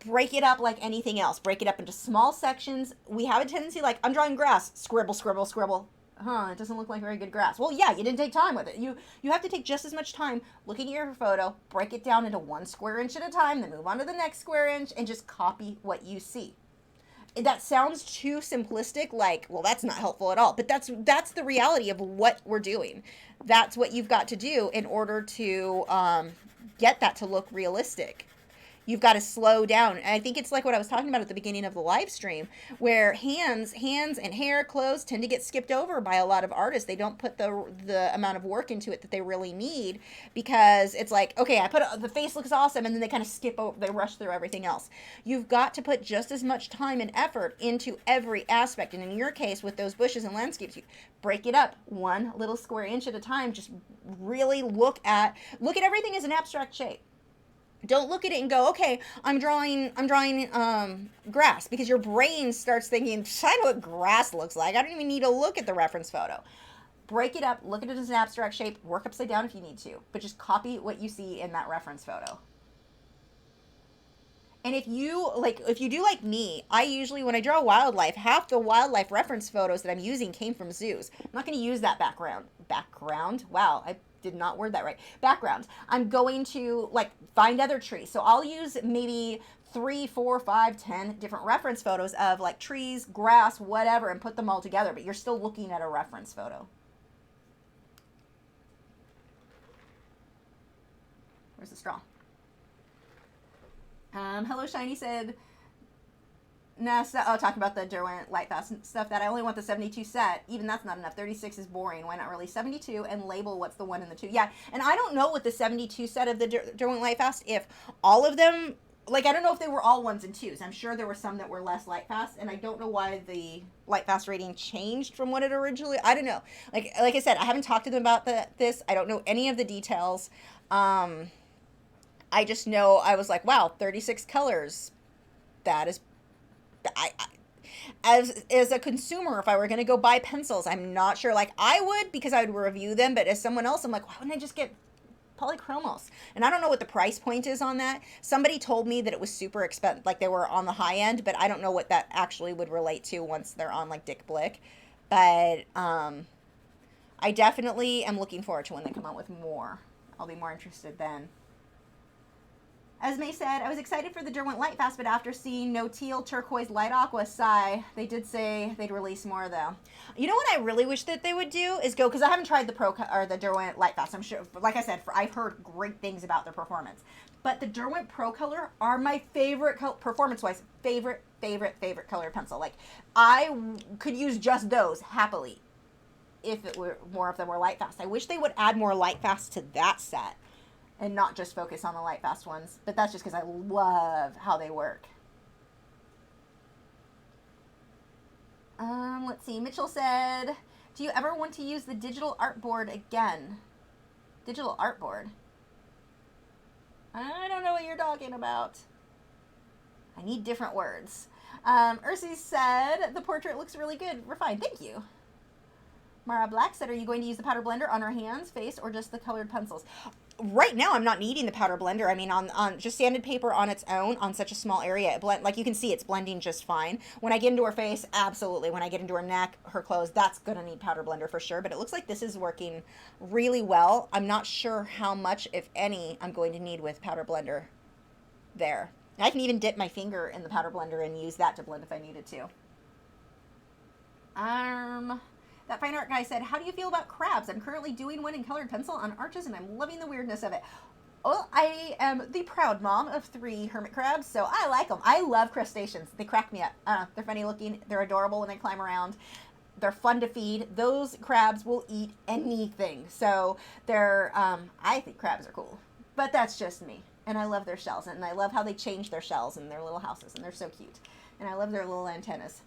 Break it up like anything else. Break it up into small sections. We have a tendency, like, I'm drawing grass. Scribble, scribble, scribble. It doesn't look like very good grass. Well, yeah, you didn't take time with it. You have to take just as much time looking at your photo, break it down into 1 square inch at a time, then move on to the next square inch, and just copy what you see. That sounds too simplistic, like, well, that's not helpful at all. But that's the reality of what we're doing. That's what you've got to do in order to get that to look realistic. You've got to slow down. And I think it's like what I was talking about at the beginning of the live stream, where hands and hair, clothes tend to get skipped over by a lot of artists. They don't put the amount of work into it that they really need, because it's like, okay, the face looks awesome, and then they kind of skip over, they rush through everything else. You've got to put just as much time and effort into every aspect. And in your case, with those bushes and landscapes, you break it up 1 little square inch at a time. Just really look at everything as an abstract shape. Don't look at it and go, okay, I'm drawing grass, because your brain starts thinking, I know what grass looks like. I don't even need to look at the reference photo. Break it up, look at it as an abstract shape, work upside down if you need to, but just copy what you see in that reference photo. And if you do like me, I usually, when I draw wildlife, half the wildlife reference photos that I'm using came from zoos. I'm not going to use that background. Wow, I did not word that right. Background. I'm going to find other trees. So I'll use maybe 3, 4, 5, 10 different reference photos of like trees, grass, whatever, and put them all together. But you're still looking at a reference photo. Where's the straw? Hello Shiny said, talking about the Derwent Lightfast stuff, that I only want the 72 set. Even that's not enough. 36 is boring. Why not release 72 and label what's the 1 and the 2? Yeah, and I don't know with the 72 set of the Derwent Lightfast if all of them, I don't know if they were all 1s and 2s. I'm sure there were some that were less Lightfast, and I don't know why the Lightfast rating changed from what it originally, I don't know. Like I said, I haven't talked to them about this. I don't know any of the details. I just know I was like, wow, 36 colors. That is, as a consumer, if I were going to go buy pencils, I'm not sure. I would, because I would review them, but as someone else, I'm like, why wouldn't I just get polychromos? And I don't know what the price point is on that. Somebody told me that it was super expensive, they were on the high end, but I don't know what that actually would relate to once they're on Dick Blick. But I definitely am looking forward to when they come out with more. I'll be more interested then. Esme said, I was excited for the Derwent Light Fast, but after seeing no teal, turquoise, light aqua, sigh. They did say they'd release more, though. You know what I really wish that they would do is go, because I haven't tried the Derwent Light Fast. I'm sure, like I said, I've heard great things about their performance. But the Derwent Pro Color are my favorite, performance-wise, favorite colored pencil. Like, I could use just those happily if it were more of them were light fast. I wish they would add more light fast to that set and not just focus on the light fast ones. But that's just because I love how they work. Let's see. Mitchell said, do you ever want to use the digital artboard again? Digital artboard? I don't know what you're talking about. I need different words. Ursi said, the portrait looks really good. Refined. Thank you. Mara Black said, are you going to use the powder blender on her hands, face, or just the colored pencils? Right now, I'm not needing the powder blender. I mean, on just sanded paper on its own, on such a small area, like you can see, it's blending just fine. When I get into her face, absolutely. When I get into her neck, her clothes, that's going to need powder blender for sure. But it looks like this is working really well. I'm not sure how much, if any, I'm going to need with powder blender there. And I can even dip my finger in the powder blender and use that to blend if I needed to. That fine art guy said, how do you feel about crabs? I'm currently doing one in colored pencil on arches, and I'm loving the weirdness of it. Well, I am the proud mom of 3 hermit crabs, so I like them. I love crustaceans. They crack me up. They're funny looking. They're adorable when they climb around. They're fun to feed. Those crabs will eat anything. So they're, I think crabs are cool. But that's just me. And I love their shells, and I love how they change their shells in their little houses, and they're so cute. And I love their little antennas.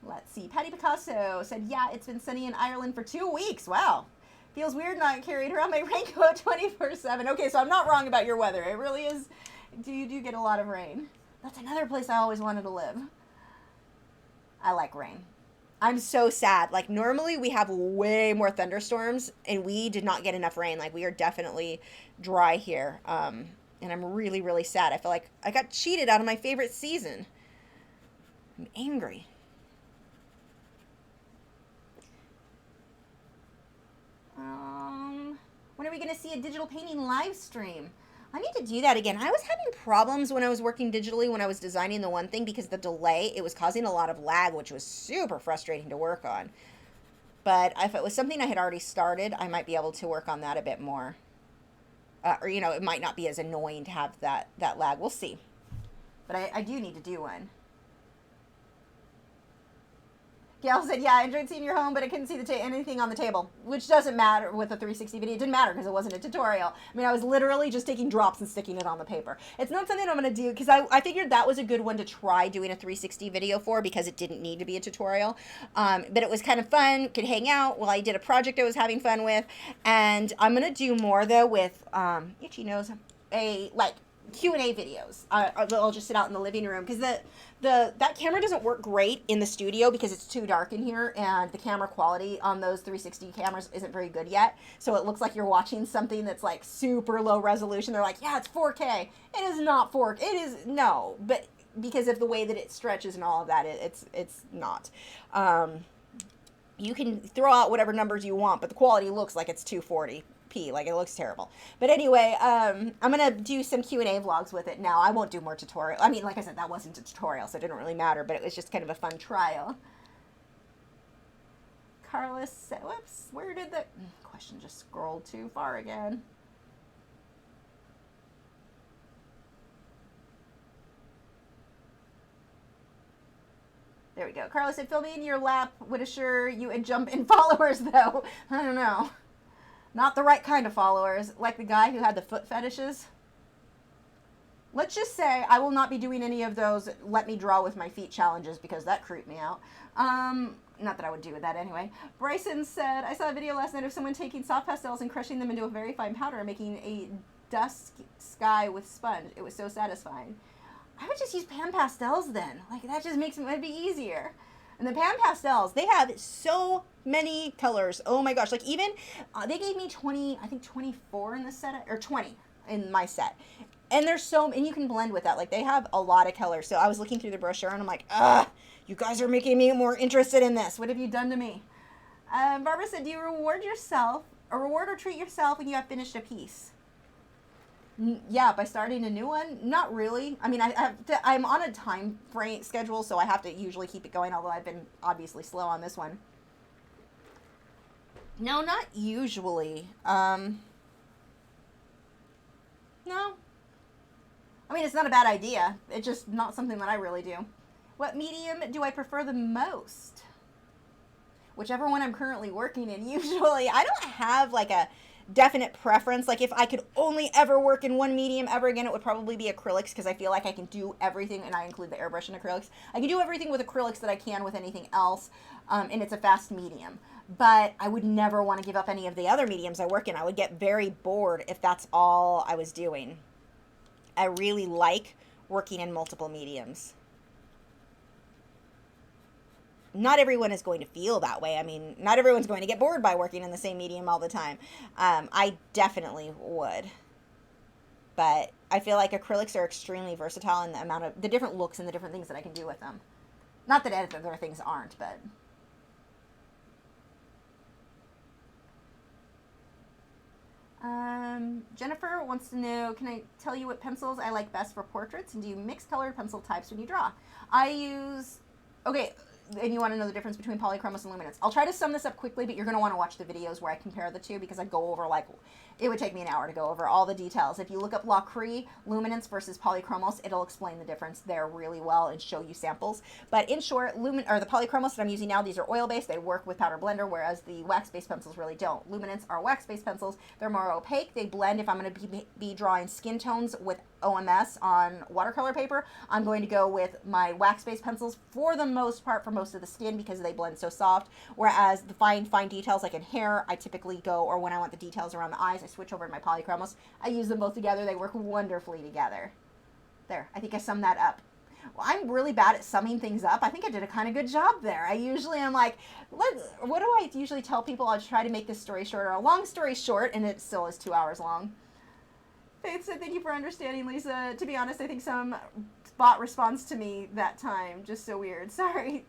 Let's see. Patty Picasso said, yeah, it's been sunny in Ireland for 2 weeks. Wow. Feels weird not carrying around my raincoat 24/7. Okay, so I'm not wrong about your weather. It really is. You do get a lot of rain. That's another place I always wanted to live. I like rain. I'm so sad. Like, normally we have way more thunderstorms, and we did not get enough rain. Like, we are definitely dry here. And I'm really, really sad. I feel like I got cheated out of my favorite season. I'm angry. When are we going to see a digital painting live stream? I need to do that again. I was having problems when I was working digitally when I was designing the one thing because the delay, it was causing a lot of lag, which was super frustrating to work on. But if it was something I had already started, I might be able to work on that a bit more. Or, you know, it might not be as annoying to have that lag. We'll see. But I do need to do one. Gail said, yeah, I enjoyed seeing your home, but I couldn't see anything on the table, which doesn't matter with the 360 video. It didn't matter because it wasn't a tutorial. I mean, I was literally just taking drops and sticking it on the paper. It's not something I'm going to do because I figured that was a good one to try doing a 360 video for because it didn't need to be a tutorial. But it was kind of fun, could hang out while I did a project I was having fun with. And I'm going to do more, though, with, Itchy Nose, Q&A videos. I'll just sit out in the living room because that camera doesn't work great in the studio because it's too dark in here, and the camera quality on those 360 cameras isn't very good yet. So it looks like you're watching something that's like super low resolution. They're like, yeah, it's 4K. It is not 4K. It is no, but because of the way that it stretches and all of that, it's not. You can throw out whatever numbers you want, but the quality looks like it's 240p. Like, it looks terrible. But anyway, I'm going to do some Q&A vlogs with it now. I won't do more tutorial. I mean, like I said, that wasn't a tutorial, so it didn't really matter, but it was just kind of a fun trial. Carlos said, whoops, where did the question just scrolled too far again? There we go. Carlos said, filming in your lap would assure you a jump in followers, though. I don't know. Not the right kind of followers, like the guy who had the foot fetishes. Let's just say I will not be doing any of those let me draw with my feet challenges because that creeped me out. Not that I would do that anyway. Bryson said, I saw a video last night of someone taking soft pastels and crushing them into a very fine powder and making a dusk sky with sponge. It was so satisfying. I would just use pan pastels then. Like, that just makes it be easier. And the pan pastels, they have so many colors. Oh my gosh. Like, even, they gave me 20, I think 24 in the set, or 20 in my set. And there's and you can blend with that. Like, they have a lot of colors. So I was looking through the brochure and I'm like, you guys are making me more interested in this. What have you done to me? Barbara said, do you reward yourself, or reward or treat yourself when you have finished a piece? Yeah, by starting a new one, not really. I mean, I'm on a time frame schedule, so I have to usually keep it going, although I've been obviously slow on this one. No, not usually. No. I mean, it's not a bad idea. It's just not something that I really do. What medium do I prefer the most? Whichever one I'm currently working in, usually. I don't have like a definite preference. Like if I could only ever work in one medium ever again, it would probably be acrylics, because I feel like I can do everything, and I include the airbrush in acrylics. I can do everything with acrylics that I can with anything else, and it's a fast medium. But I would never want to give up any of the other mediums I work in. I would get very bored if that's all I was doing. I really like working in multiple mediums. Not everyone is going to feel that way. I mean, not everyone's going to get bored by working in the same medium all the time. I definitely would. But I feel like acrylics are extremely versatile in the amount of the different looks and the different things that I can do with them. Not that other things aren't, but... Jennifer wants to know, can I tell you what pencils I like best for portraits? And do you mix colored pencil types when you draw? I use... Okay, and you want to know the difference between polychromos and luminance. I'll try to sum this up quickly, but you're going to want to watch the videos where I compare the two, because I go over, like, it would take me an hour to go over all the details. If you look up Lachri, luminance versus polychromos, it'll explain the difference there really well and show you samples. But in short, the polychromos that I'm using now, these are oil-based. They work with powder blender, whereas the wax-based pencils really don't. Luminance are wax-based pencils. They're more opaque. They blend. If I'm going to be drawing skin tones with OMS on watercolor paper, I'm going to go with my wax-based pencils for the most part for most of the skin, because they blend so soft. Whereas the fine details like in hair, I typically go, or when I want the details around the eyes, I switch over to my polychromos. I use them both together. They work wonderfully together. There, I think I summed that up. Well, I'm really bad at summing things up. I think I did a kind of good job there. I usually am like, what do I usually tell people? I'll try to make this story short, or a long story short, and it still is 2 hours long. Faith said, thank you for understanding, Lisa. To be honest, I think some bot responds to me that time. Just so weird. Sorry.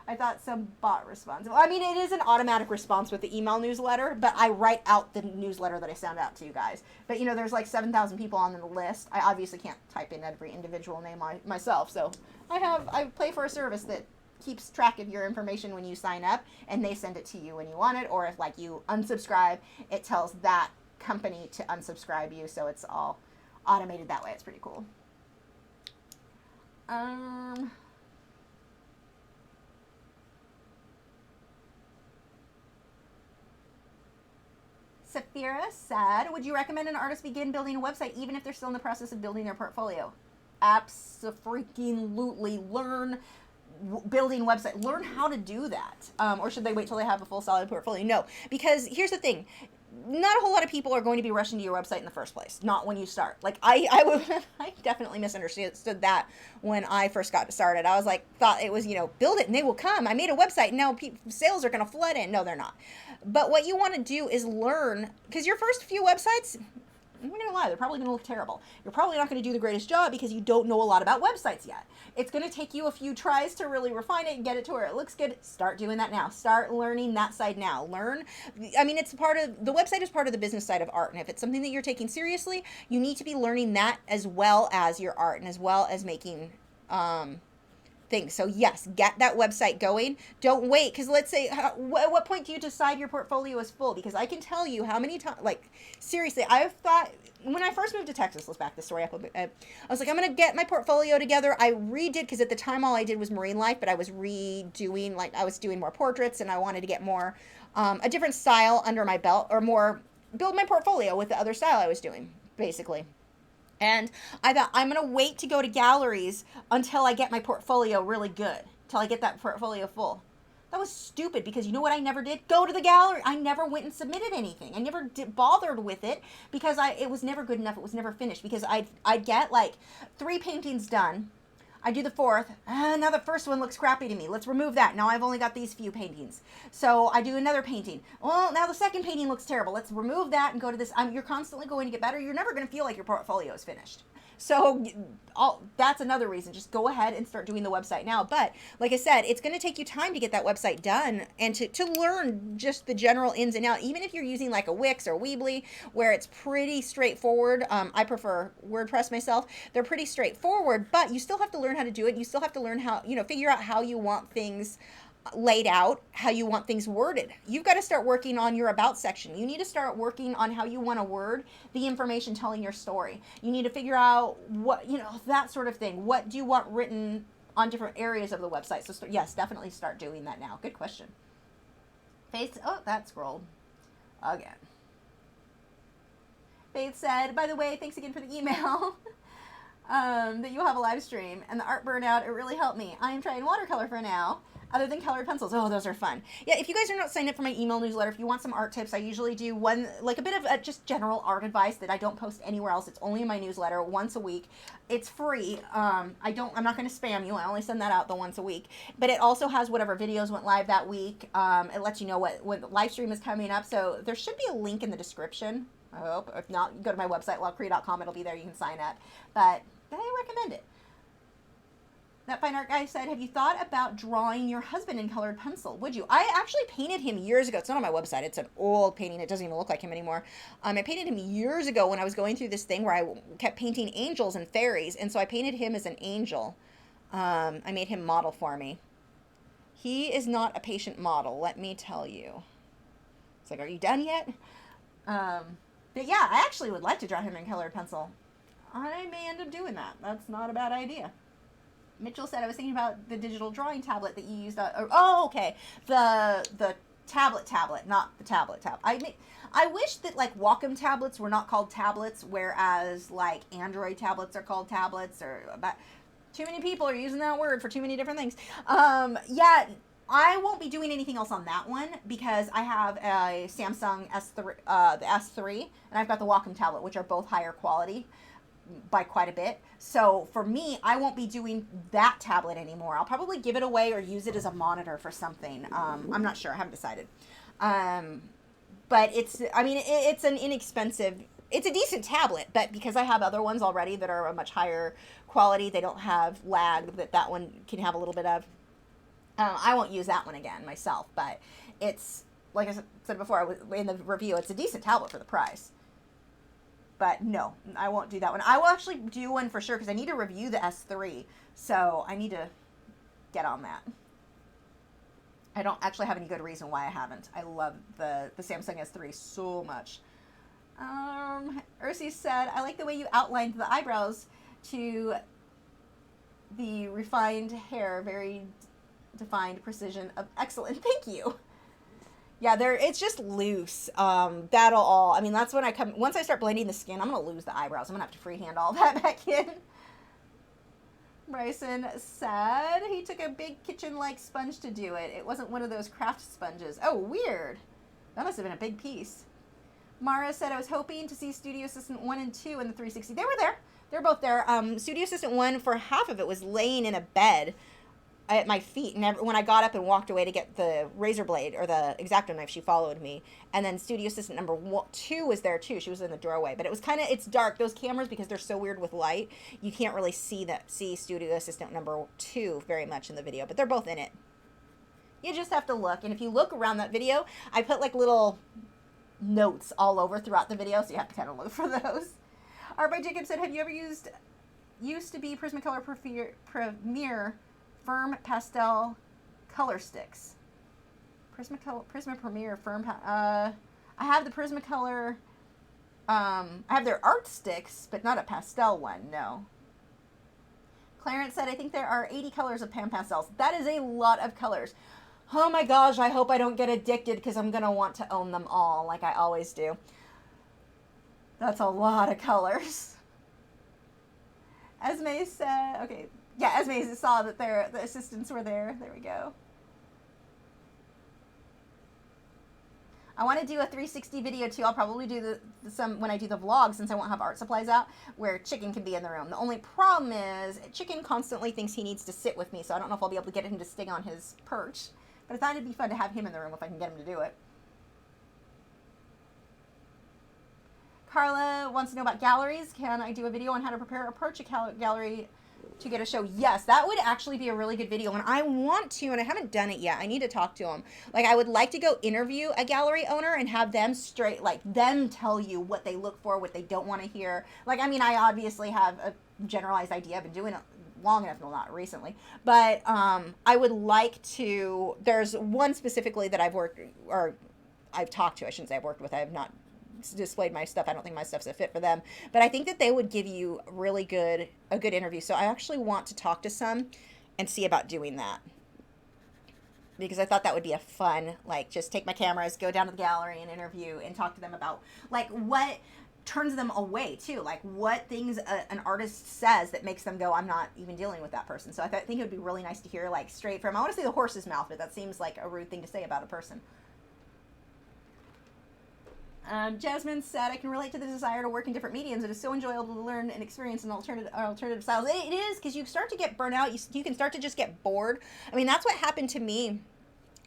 I thought some bot responds. Well, I mean, it is an automatic response with the email newsletter, but I write out the newsletter that I send out to you guys. But, you know, there's like 7,000 people on the list. I obviously can't type in every individual name myself, so I pay for a service that keeps track of your information when you sign up, and they send it to you when you want it, or if, like, you unsubscribe, it tells that company to unsubscribe you, so it's all automated that way. It's pretty cool. Safira said, would you recommend an artist begin building a website even if they're still in the process of building their portfolio? Absolutely. Learn building website. Learn how to do that. Or should they wait till they have a full solid portfolio? No, because here's the thing. Not a whole lot of people are going to be rushing to your website in the first place. Not when you start. Like, I definitely misunderstood that when I first got started. I was like, thought it was, you know, build it and they will come. I made a website and now sales are going to flood in. No, they're not. But what you want to do is learn, because your first few websites, I'm not going to lie, they're probably going to look terrible. You're probably not going to do the greatest job because you don't know a lot about websites yet. It's going to take you a few tries to really refine it and get it to where it looks good. Start doing that now. Start learning that side now. Learn. I mean, the website is part of the business side of art. And if it's something that you're taking seriously, you need to be learning that as well as your art and as well as making things. So yes, get that website going. Don't wait, because let's say, at what point do you decide your portfolio is full? Because I can tell you how many times, like, seriously, I've thought, when I first moved to Texas, let's back this story up a bit, I was like, I'm going to get my portfolio together. I redid, because at the time all I did was marine life, but I was redoing, like, I was doing more portraits, and I wanted to get more, a different style under my belt, or more, build my portfolio with the other style I was doing, basically. And I thought, I'm going to wait to go to galleries until I get my portfolio really good, till I get that portfolio full. That was stupid, because you know what I never did? Go to the gallery. I never went and submitted anything. I never bothered with it, because it was never good enough. It was never finished, because I'd get like 3 paintings done. I do the fourth. Now the first one looks crappy to me. Let's remove that. Now I've only got these few paintings. So I do another painting. Well, now the second painting looks terrible. Let's remove that and go to this. You're constantly going to get better. You're never going to feel like your portfolio is finished. So that's another reason. Just go ahead and start doing the website now. But like I said, it's going to take you time to get that website done and to learn just the general ins and outs. Even if you're using like a Wix or Weebly, where it's pretty straightforward. I prefer WordPress myself. They're pretty straightforward, but you still have to learn how to do it. You still have to learn how, figure out how you want things laid out, how you want things worded. You've got to start working on your about section. You need to start working on how you want to word the information telling your story. You need to figure out what, that sort of thing. What do you want written on different areas of the website? So yes, definitely start doing that now. Good question. Faith, that scrolled again. Faith said, by the way, thanks again for the email. That you have a live stream and the art burnout, it really helped me. I am trying watercolor for now. Other than colored pencils. Oh, those are fun. Yeah, if you guys are not signed up for my email newsletter, if you want some art tips, I usually do one, like a bit of just general art advice that I don't post anywhere else. It's only in my newsletter once a week. It's free. I'm not going to spam you. I only send that out the once a week. But it also has whatever videos went live that week. It lets you know when the live stream is coming up. So there should be a link in the description. I hope. If not, you go to my website, lachri.com. It'll be there. You can sign up. But I recommend it. That fine art guy said, have you thought about drawing your husband in colored pencil? Would you? I actually painted him years ago. It's not on my website. It's an old painting. It doesn't even look like him anymore. I painted him years ago when I was going through this thing where I kept painting angels and fairies. And so I painted him as an angel. I made him model for me. He is not a patient model, let me tell you. It's like, are you done yet? But yeah, I actually would like to draw him in colored pencil. I may end up doing that. That's not a bad idea. Mitchell said, I was thinking about the digital drawing tablet that you used. Okay. The tablet, not the tablet. I wish that like Wacom tablets were not called tablets, whereas like Android tablets are called tablets, but too many people are using that word for too many different things. Yeah, I won't be doing anything else on that one because I have a Samsung S3, the S3, and I've got the Wacom tablet, which are both higher quality by quite a bit. So for me, I won't be doing that tablet anymore. I'll probably give it away or use it as a monitor for something. I'm not sure. I haven't decided. But it's an inexpensive, it's a decent tablet, but because I have other ones already that are a much higher quality, they don't have lag that one can have a little bit of. I won't use that one again myself, but it's, like I said before in the review, it's a decent tablet for the price. But no, I won't do that one. I will actually do one for sure because I need to review the S3. So I need to get on that. I don't actually have any good reason why I haven't. I love the Samsung S3 so much. Ursi said, I like the way you outlined the eyebrows to the refined hair. Very defined precision of excellent. Thank you. Yeah, it's just loose. That'll all, that's when once I start blending the skin, I'm going to lose the eyebrows. I'm going to have to freehand all that back in. Bryson said he took a big kitchen-like sponge to do it. It wasn't one of those craft sponges. Oh, weird. That must have been a big piece. Mara said, I was hoping to see Studio Assistant 1 and 2 in the 360. They were there. They're both there. Studio Assistant 1, for half of it, was laying in a bed at my feet, and when I got up and walked away to get the razor blade or the X-Acto knife, she followed me. And then Studio Assistant number 2 was there too. She was in the doorway, but it was it's dark. Those cameras, because they're so weird with light, you can't really see Studio Assistant number 2 very much in the video, but they're both in it. You just have to look, and if you look around that video, I put like little notes all over throughout the video, so you have to kind of look for those. Art by Jacob said, have you ever used to be Prismacolor Premier Firm Pastel Color Sticks? Prisma Premier Firm, I have the Prismacolor, I have their art sticks, but not a pastel one, no. Clarence said, I think there are 80 colors of pan pastels. That is a lot of colors. Oh my gosh, I hope I don't get addicted because I'm going to want to own them all like I always do. That's a lot of colors. Esme said, okay, yeah, Esme saw that the assistants were there. There we go. I want to do a 360 video too. I'll probably do some when I do the vlog, since I won't have art supplies out, where Chicken can be in the room. The only problem is Chicken constantly thinks he needs to sit with me, so I don't know if I'll be able to get him to stay on his perch. But I thought it'd be fun to have him in the room if I can get him to do it. Carla wants to know about galleries. Can I do a video on how to prepare approach a gallery to get a show? Yes, that would actually be a really good video, and I want to, and I haven't done it yet. I need to talk to them. Like, I would like to go interview a gallery owner and have them them tell you what they look for, what they don't want to hear. Like, I mean, I obviously have a generalized idea. I've been doing it long enough, well, not recently, but I would like to. There's one specifically that I've talked to. I shouldn't say I've worked with. I have not displayed my stuff. I don't think my stuff's a fit for them, but I think that they would give you a good interview. So I actually want to talk to some and see about doing that, because I thought that would be a fun, like, just take my cameras, go down to the gallery and interview and talk to them about, like, what turns them away too, like what things an artist says that makes them go, I'm not even dealing with that person. So I think it would be really nice to hear, like, straight from, I want to say the horse's mouth, but that seems like a rude thing to say about a person. Jasmine said, I can relate to the desire to work in different mediums. It is so enjoyable to learn and experience an alternative styles. It is, because you start to get burnt out. You can start to just get bored. I mean, that's what happened to me.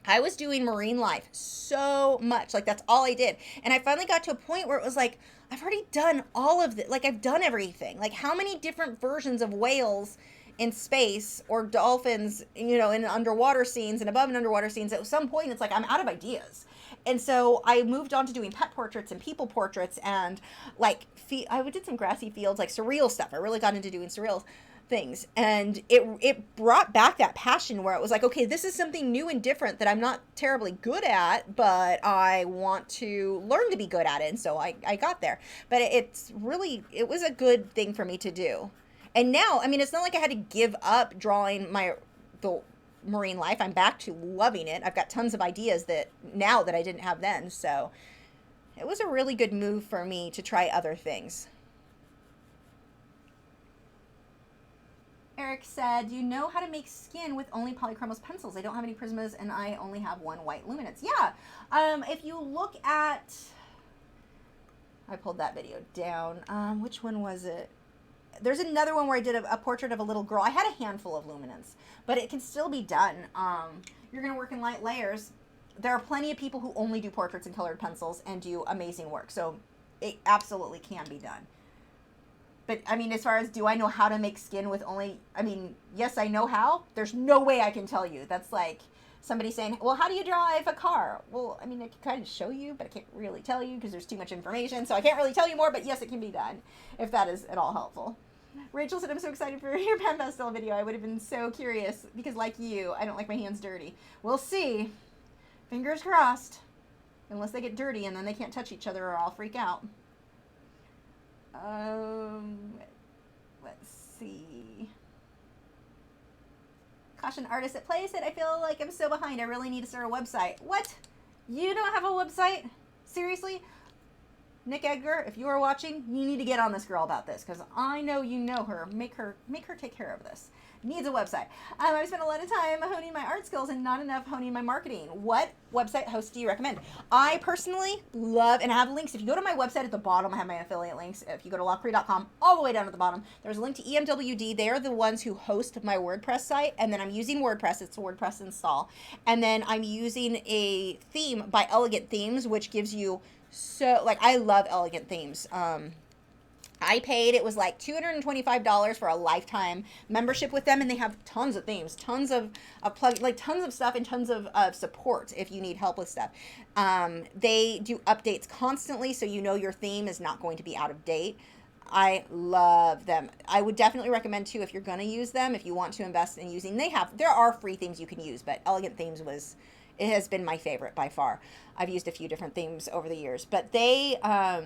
I was doing marine life so much. Like, that's all I did. And I finally got to a point where it was like, I've already done all of it. Like, I've done everything. Like, how many different versions of whales in space, or dolphins, you know, in underwater scenes and above and underwater scenes? At some point, it's like, I'm out of ideas. And so I moved on to doing pet portraits and people portraits, and like I did some grassy fields, like surreal stuff. I really got into doing surreal things, and it brought back that passion where it was like, okay, this is something new and different that I'm not terribly good at, but I want to learn to be good at it. And so I got there. But it was a good thing for me to do. And now, I mean, it's not like I had to give up drawing the marine life. I'm back to loving it. I've got tons of ideas that I didn't have then. So it was a really good move for me to try other things. Eric said, do you know how to make skin with only polychromos pencils? I don't have any Prismas, and I only have one white luminance. Yeah. If you look at, I pulled that video down. Which one was it? There's another one where I did a portrait of a little girl. I had a handful of luminance, but it can still be done. You're going to work in light layers. There are plenty of people who only do portraits in colored pencils and do amazing work. So it absolutely can be done. But, I mean, as far as do I know how to make skin with only, I mean, yes, I know how. There's no way I can tell you. That's like somebody saying, well, how do you drive a car? Well, I mean, I can kind of show you, but I can't really tell you because there's too much information. So I can't really tell you more, but yes, it can be done, if that is at all helpful. Rachel said, I'm so excited for your pen pastel video. I would have been so curious because, like you, I don't like my hands dirty. We'll see. Fingers crossed. Unless they get dirty and then they can't touch each other or I'll freak out. Let's see. Caution artists that place it. I feel like I'm so behind. I really need to start a website. What? You don't have a website? Seriously? Nick Edgar, if you are watching, you need to get on this girl about this, because I know you know her. Make her take care of this. Needs a website. I've spent a lot of time honing my art skills and not enough honing my marketing. What website host do you recommend? I personally love, and I have links. If you go to my website at the bottom, I have my affiliate links. If you go to lachri.com, all the way down at the bottom, there's a link to EMWD. They are the ones who host my WordPress site, and then I'm using WordPress. It's a WordPress install. And then I'm using a theme by Elegant Themes, which gives you I love Elegant Themes. I paid, it was like $225 for a lifetime membership with them, and they have tons of themes, tons of tons of stuff, and tons of support if you need help with stuff. They do updates constantly, so you know your theme is not going to be out of date. I love them. I would definitely recommend too, if you're going to use them, if you want to invest in using, there are free themes you can use, but Elegant Themes it has been my favorite by far. I've used a few different themes over the years, but they, I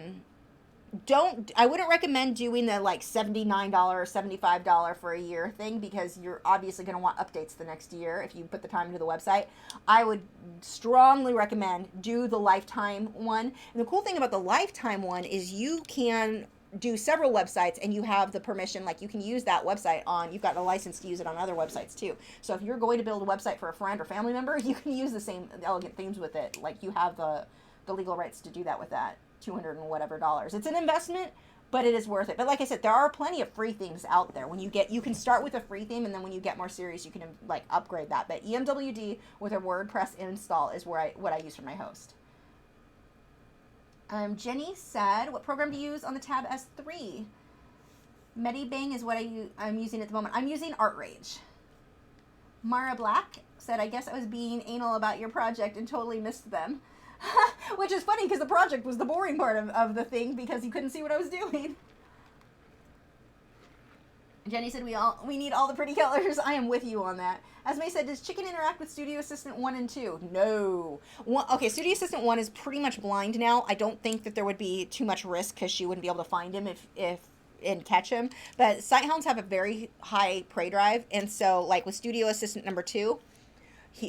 wouldn't recommend doing the like $79, $75 for a year thing, because you're obviously going to want updates the next year if you put the time into the website. I would strongly recommend do the lifetime one. And the cool thing about the lifetime one is you can do several websites, and you have the permission, like you can use that website you've got a license to use it on other websites too. So if you're going to build a website for a friend or family member, you can use the Elegant Themes with it. Like you have the the legal rights to do that with that 200 and whatever dollars. It's an investment, but it is worth it. But like I said, there are plenty of free themes out there. When you can start with a free theme, and then when you get more serious, you can like upgrade that. But EMWD with a WordPress install is what I use for my host. Jenny said, what program to use on the Tab S3? Medibang is what I'm using at the moment. I'm using Art Rage. Mara Black said, I guess I was being anal about your project and totally missed them. Which is funny because the project was the boring part of the thing because you couldn't see what I was doing. Jenny said, we need all the pretty colors. I am with you on that. Esme said, does Chicken interact with Studio Assistant 1 and 2? No. Okay, Studio Assistant 1 is pretty much blind now. I don't think that there would be too much risk because she wouldn't be able to find him and catch him. But Sighthounds have a very high prey drive. And so, like with Studio Assistant number 2,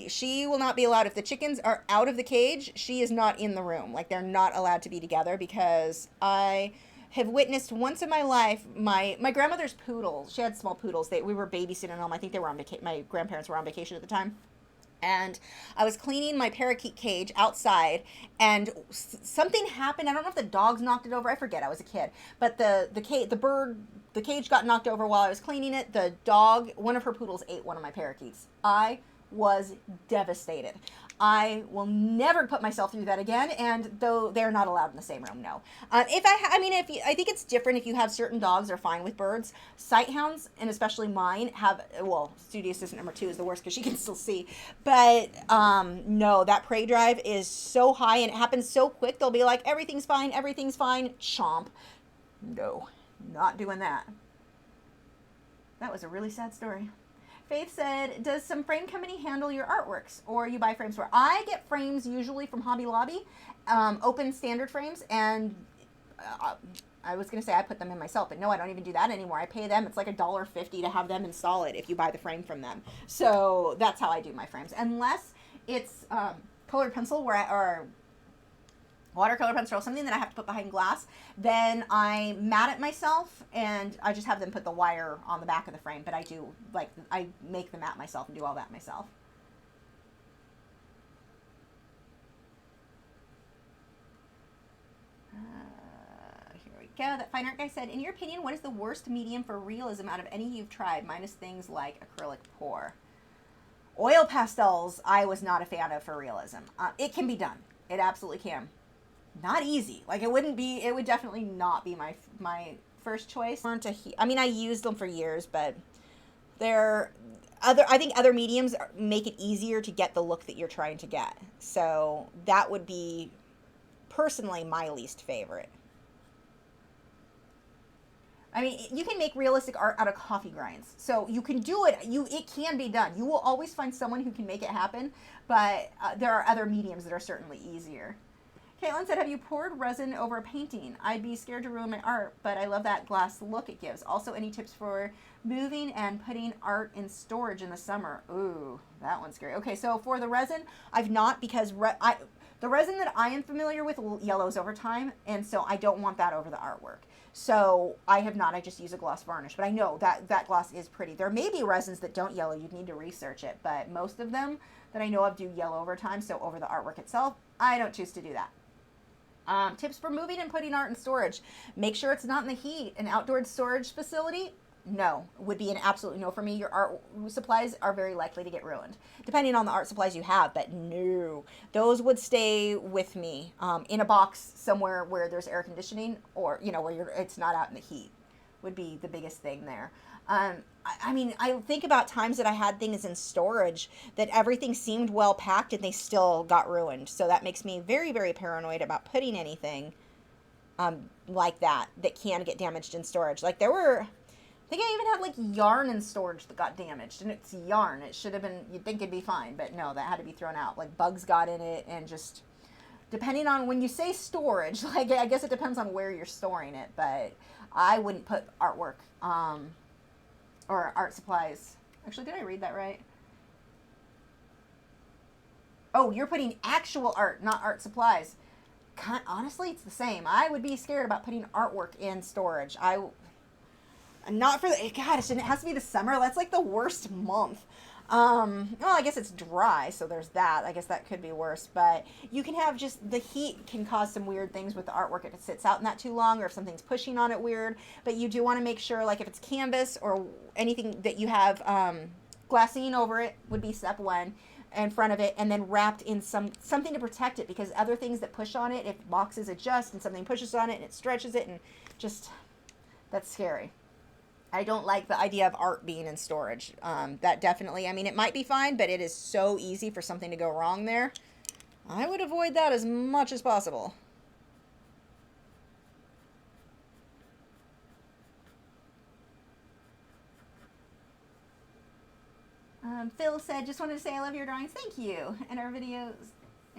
she will not be allowed. If the chickens are out of the cage, she is not in the room. Like, they're not allowed to be together because I have witnessed once in my life, my grandmother's poodles. She had small poodles. We were babysitting them. I think they were on vacation. My grandparents were on vacation at the time. And I was cleaning my parakeet cage outside, and something happened. I don't know if the dogs knocked it over. I forget. I was a kid. But the cage got knocked over while I was cleaning it. The dog, one of her poodles, ate one of my parakeets. I was devastated. I will never put myself through that again, and though they're not allowed in the same room, no. I think it's different if you have certain dogs are fine with birds. Sighthounds, and especially mine, have, well, Studio Assistant number 2 is the worst because she can still see, but no, that prey drive is so high, and it happens so quick. They'll be like, everything's fine, chomp. No, not doing that. That was a really sad story. Faith said, does some frame company handle your artworks, or you buy frames where? I get frames usually from Hobby Lobby, open standard frames, and I was going to say I put them in myself, but no, I don't even do that anymore. I pay them. It's like $1.50 to have them install it if you buy the frame from them. So that's how I do my frames. Unless it's colored pencil or watercolor pencil or something that I have to put behind glass, then I mat it myself, and I just have them put the wire on the back of the frame. But I make the mat myself and do all that myself. Here we go. That fine art guy said, in your opinion, what is the worst medium for realism out of any you've tried, minus things like acrylic pour? Oil pastels, I was not a fan of for realism. It can be done. It absolutely can. Not easy. Like, it would definitely not be my first choice. I mean, I used them for years, but I think other mediums make it easier to get the look that you're trying to get. So that would be personally my least favorite. I mean, you can make realistic art out of coffee grinds. So you can do it. It can be done. You will always find someone who can make it happen, but there are other mediums that are certainly easier. Caitlin said, have you poured resin over a painting? I'd be scared to ruin my art, but I love that glass look it gives. Also, any tips for moving and putting art in storage in the summer? Ooh, that one's scary. Okay, so for the resin, I've not, because the resin that I am familiar with yellows over time, and so I don't want that over the artwork. So I have not. I just use a gloss varnish, but I know that gloss is pretty. There may be resins that don't yellow. You'd need to research it, but most of them that I know of do yellow over time, so over the artwork itself, I don't choose to do that. Tips for moving and putting art in storage. Make sure it's not in the heat. An outdoor storage facility, no, would be an absolute no for me. Your art supplies are very likely to get ruined, depending on the art supplies you have, but no. Those would stay with me in a box somewhere where there's air conditioning, or, where it's not out in the heat would be the biggest thing there. I mean, I think about times that I had things in storage that everything seemed well packed and they still got ruined. So that makes me very, very paranoid about putting anything like that can get damaged in storage. Like I think I even had like yarn in storage that got damaged, and it's yarn. It should have been, you'd think it'd be fine, but no, that had to be thrown out. Like bugs got in it, and just depending on when you say storage, like I guess it depends on where you're storing it, but I wouldn't put artwork, or art supplies. Actually, did I read that right? Oh, you're putting actual art, not art supplies. Honestly, it's the same. I would be scared about putting artwork in storage. Not for the, God, it has to be the summer. That's like the worst month. Well, I guess it's dry, so there's that. I guess that could be worse. But you can have just the heat can cause some weird things with the artwork if it sits out not too long or if something's pushing on it weird. But you do want to make sure, like if it's canvas or anything, that you have glassine over it would be step one in front of it, and then wrapped in something to protect it, because other things that push on it, if boxes adjust and something pushes on it and it stretches it, and just, that's scary. I don't like the idea of art being in storage. That definitely, I mean, it might be fine, but it is so easy for something to go wrong there. I would avoid that as much as possible. Phil said, just wanted to say I love your drawings. Thank you. And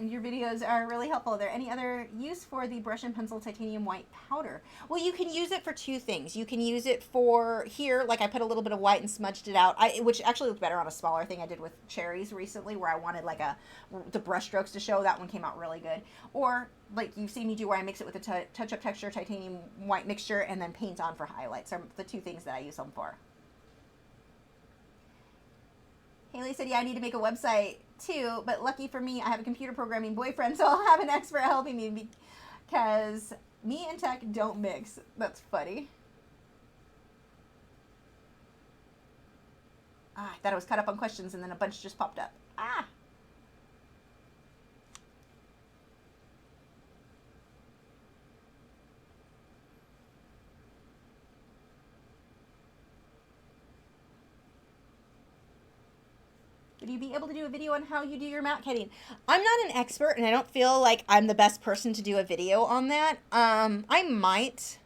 your videos are really helpful. Are there any other use for the brush and pencil titanium white powder? Well, you can use it for two things. You can use it for here, like I put a little bit of white and smudged it out, which actually looked better on a smaller thing I did with cherries recently, where I wanted like the brush strokes to show. That one came out really good. Or like you've seen me do, where I mix it with a touch-up texture titanium white mixture and then paint on for highlights. Are the two things that I use them for. Haley said, yeah, I need to make a website too, but lucky for me, I have a computer programming boyfriend, so I'll have an expert helping me, because me and tech don't mix. That's funny. I thought I was caught up on questions, and then a bunch just popped up. Would you be able to do a video on how you do your matte cutting? I'm not an expert, and I don't feel like I'm the best person to do a video on that. I might.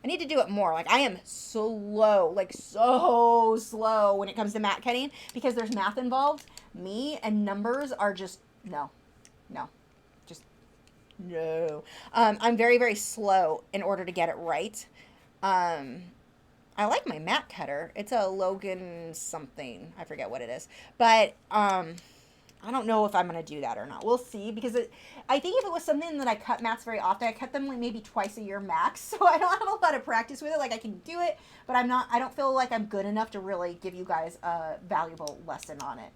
I need to do it more. Like, I am slow, like so slow when it comes to matte cutting, because there's math involved. Me and numbers are just, no, just no. I'm very, very slow in order to get it right. I like my matte cutter. It's a Logan something. I forget what it is. But I don't know if I'm going to do that or not. We'll see, because I think if it was something that I cut mattes very often, I cut them like maybe twice a year max. So I don't have a lot of practice with it. Like, I can do it, but I don't feel like I'm good enough to really give you guys a valuable lesson on it.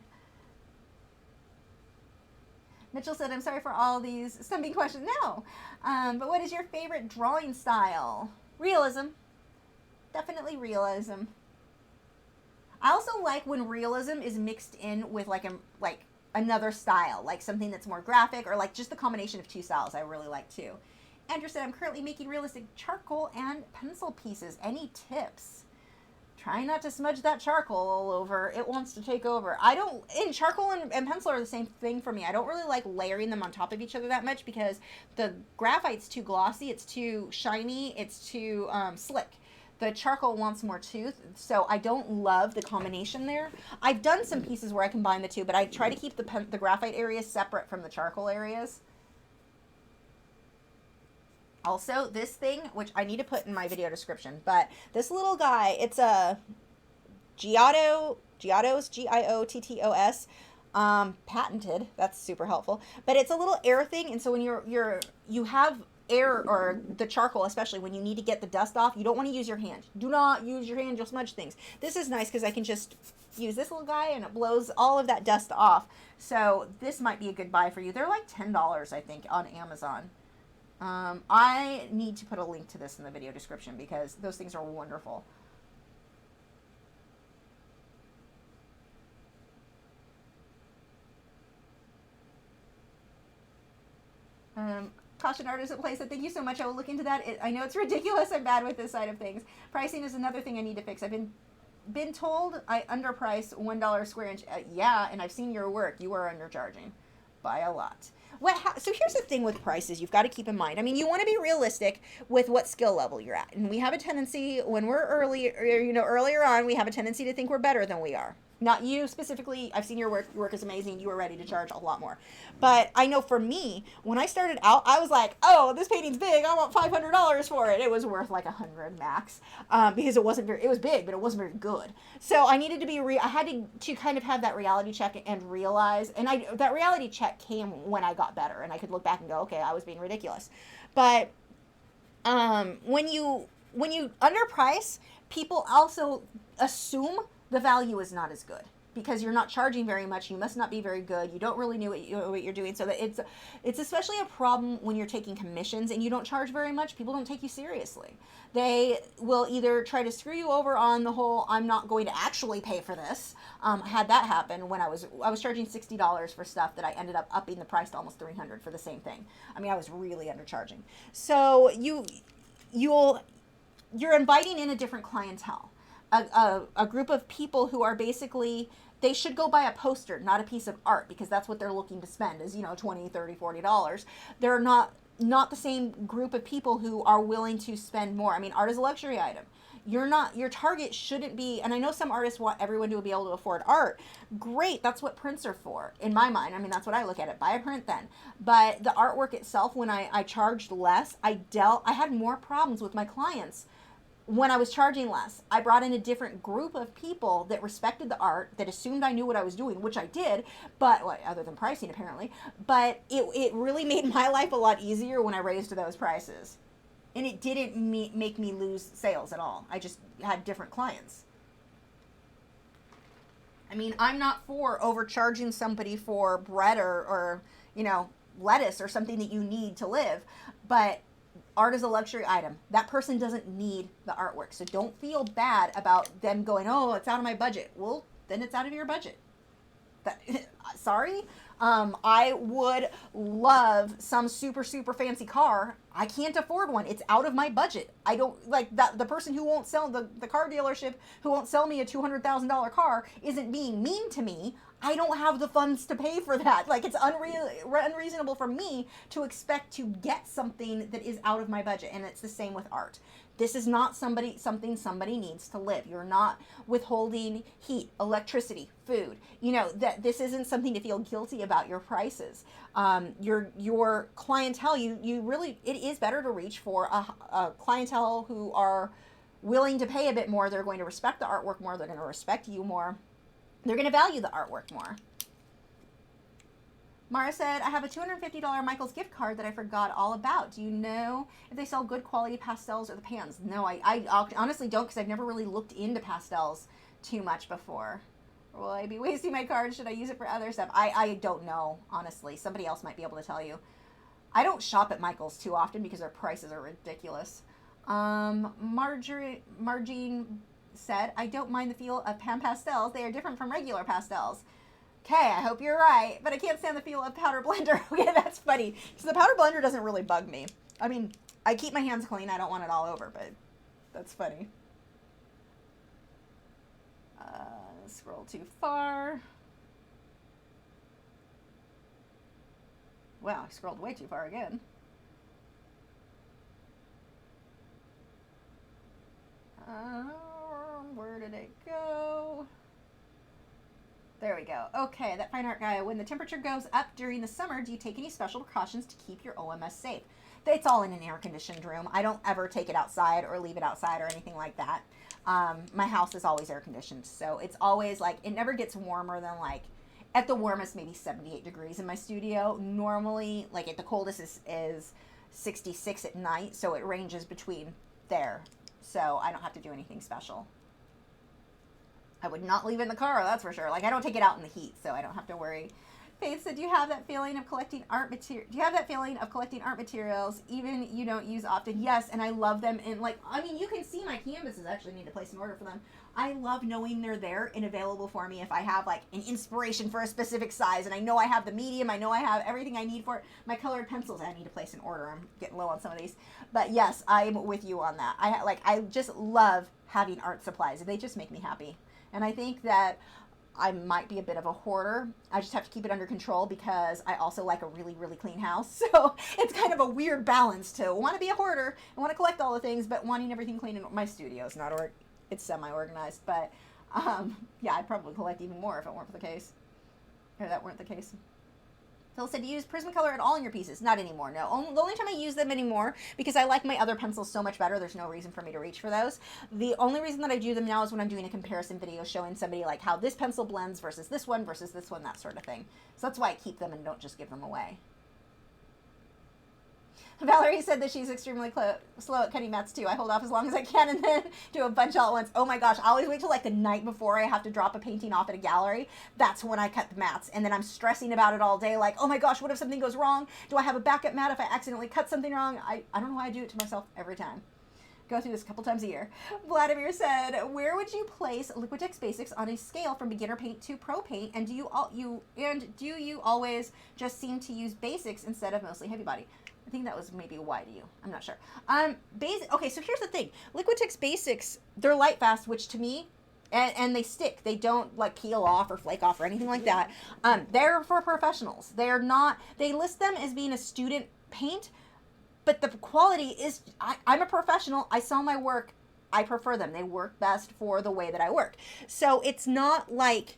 Mitchell said, I'm sorry for all these stumping questions. No. But what is your favorite drawing style? Realism. Definitely realism. I also like when realism is mixed in with like another style, like something that's more graphic, or like just the combination of two styles I really like too. Andrew said, I'm currently making realistic charcoal and pencil pieces. Any tips? Try not to smudge that charcoal all over. It wants to take over. Charcoal and pencil are the same thing for me. I don't really like layering them on top of each other that much, because the graphite's too glossy, it's too shiny, it's too slick. The charcoal wants more tooth, so I don't love the combination there. I've done some pieces where I combine the two, but I try to keep the graphite areas separate from the charcoal areas. Also, this thing, which I need to put in my video description, but this little guy, it's a Giottos, Giottos, patented. That's super helpful. But it's a little air thing, and so when you have air, or the charcoal, especially when you need to get the dust off, you don't want to use your hand. Do not use your hand, you'll smudge things. This is nice because I can just use this little guy and it blows all of that dust off. So this might be a good buy for you. They're like $10, I think, on Amazon. I need to put a link to this in the video description, because those things are wonderful. Caution Art isn't place. Thank you so much. I will look into that. I know it's ridiculous. I'm bad with this side of things. Pricing is another thing I need to fix. I've been told I underprice $1 square inch. Yeah, and I've seen your work. You are undercharging by a lot. So here's the thing with prices you've got to keep in mind. I mean, you want to be realistic with what skill level you're at. And we have a tendency, when we're earlier on, we have a tendency to think we're better than we are. Not you specifically. I've seen your work. Your work is amazing. You are ready to charge a lot more. But I know for me, when I started out, I was like, oh, this painting's big. I want $500 for it. It was worth like $100 max, because it was big, but it wasn't very good. So I needed to I had to kind of have that reality check and realize, and that reality check came when I got better, and I could look back and go, okay, I was being ridiculous. But when you underprice, people also assume the value is not as good. because you're not charging very much. You must not be very good. You don't really know what you're doing. So that it's especially a problem when you're taking commissions and you don't charge very much. People don't take you seriously. They will either try to screw you over on the whole, I'm not going to actually pay for this. I had that happen when I was charging $60 for stuff that I ended up upping the price to almost $300 for the same thing. I mean, I was really undercharging. So you're inviting in a different clientele. A group of people who are basically, they should go buy a poster, not a piece of art, because that's what they're looking to spend is, $20, $30, $40. They're not the same group of people who are willing to spend more. I mean, art is a luxury item. Your target shouldn't be, and I know some artists want everyone to be able to afford art. Great, that's what prints are for, in my mind. I mean, that's what I look at it. Buy a print then. But the artwork itself, when I charged less, I had more problems with my clients when I was charging less. I brought in a different group of people that respected the art, that assumed I knew what I was doing, which I did, but, well, other than pricing apparently, but it really made my life a lot easier when I raised those prices. And it didn't make me lose sales at all. I just had different clients. I mean, I'm not for overcharging somebody for bread or lettuce or something that you need to live, but art is a luxury item. That person doesn't need the artwork. So don't feel bad about them going, oh, it's out of my budget. Well, then it's out of your budget. Sorry. I would love some super, super fancy car. I can't afford one. It's out of my budget. I don't like that. The person who won't sell the car dealership who won't sell me a $200,000 car isn't being mean to me. I don't have the funds to pay for that. Like, it's unreasonable for me to expect to get something that is out of my budget. And it's the same with art. This is not something somebody needs to live. You're not withholding heat, electricity, food. That this isn't something to feel guilty about your prices. Your clientele, you really, it is better to reach for a clientele who are willing to pay a bit more. They're going to respect the artwork more. They're going to respect you more. They're going to value the artwork more. Mara said, I have a $250 Michael's gift card that I forgot all about. Do you know if they sell good quality pastels or the pans? No, I honestly don't, because I've never really looked into pastels too much before. Will I be wasting my card? Should I use it for other stuff? I don't know, honestly. Somebody else might be able to tell you. I don't shop at Michael's too often because their prices are ridiculous. Margine said, I don't mind the feel of pan pastels. They are different from regular pastels. Okay, I hope you're right, but I can't stand the feel of powder blender. Okay, that's funny. So the powder blender doesn't really bug me. I mean, I keep my hands clean. I don't want it all over, but that's funny. Scroll too far. Wow, I scrolled way too far again. Where did it go? There we go. Okay, that fine art guy. When the temperature goes up during the summer, do you take any special precautions to keep your OMS safe? It's all in an air-conditioned room. I don't ever take it outside or leave it outside or anything like that. My house is always air-conditioned, so it's always like, it never gets warmer than like, at the warmest, maybe 78 degrees in my studio. Normally, like at the coldest is 66 at night, so it ranges between there. So I don't have to do anything special. I would not leave it in the car, that's for sure. Like, I don't take it out in the heat, so I don't have to worry. Faith said, do you have that feeling of collecting art material? Do you have that feeling of collecting art materials, even you don't use often? Yes, and I love them. And like, I mean, you can see my canvases. Actually, need to place an order for them. I love knowing they're there and available for me if I have like an inspiration for a specific size, and I know I have the medium. I know I have everything I need for it. My colored pencils, I need to place an order. I'm getting low on some of these, but yes, I'm with you on that. I just love having art supplies. They just make me happy. And I think that I might be a bit of a hoarder. I just have to keep it under control because I also like a really, really clean house. So it's kind of a weird balance to want to be a hoarder and want to collect all the things, but wanting everything clean. In my studio is not it's semi-organized, but yeah, I'd probably collect even more if it weren't for the case. Or that weren't the case. Phil said, do you use Prismacolor at all in your pieces? Not anymore, no. The only time I use them anymore, because I like my other pencils so much better, there's no reason for me to reach for those. The only reason that I do them now is when I'm doing a comparison video showing somebody like how this pencil blends versus this one, that sort of thing. So that's why I keep them and don't just give them away. Valerie said that she's extremely slow at cutting mats too. I hold off as long as I can and then do a bunch all at once. Oh my gosh, I always wait till like the night before I have to drop a painting off at a gallery. That's when I cut the mats. And then I'm stressing about it all day. Like, oh my gosh, what if something goes wrong? Do I have a backup mat if I accidentally cut something wrong? I don't know why I do it to myself every time. Go through this a couple times a year. Vladimir said, where would you place Liquitex Basics on a scale from beginner paint to pro paint? And do you always just seem to use basics instead of mostly heavy body? I think that was maybe why to you. I'm not sure. Okay, so here's the thing. Liquitex Basics, they're light fast, which to me, and they stick. They don't like peel off or flake off or anything like that. They're for professionals. They're not, they list them as being a student paint, but the quality is, I'm a professional. I sell my work. I prefer them. They work best for the way that I work. So it's not like,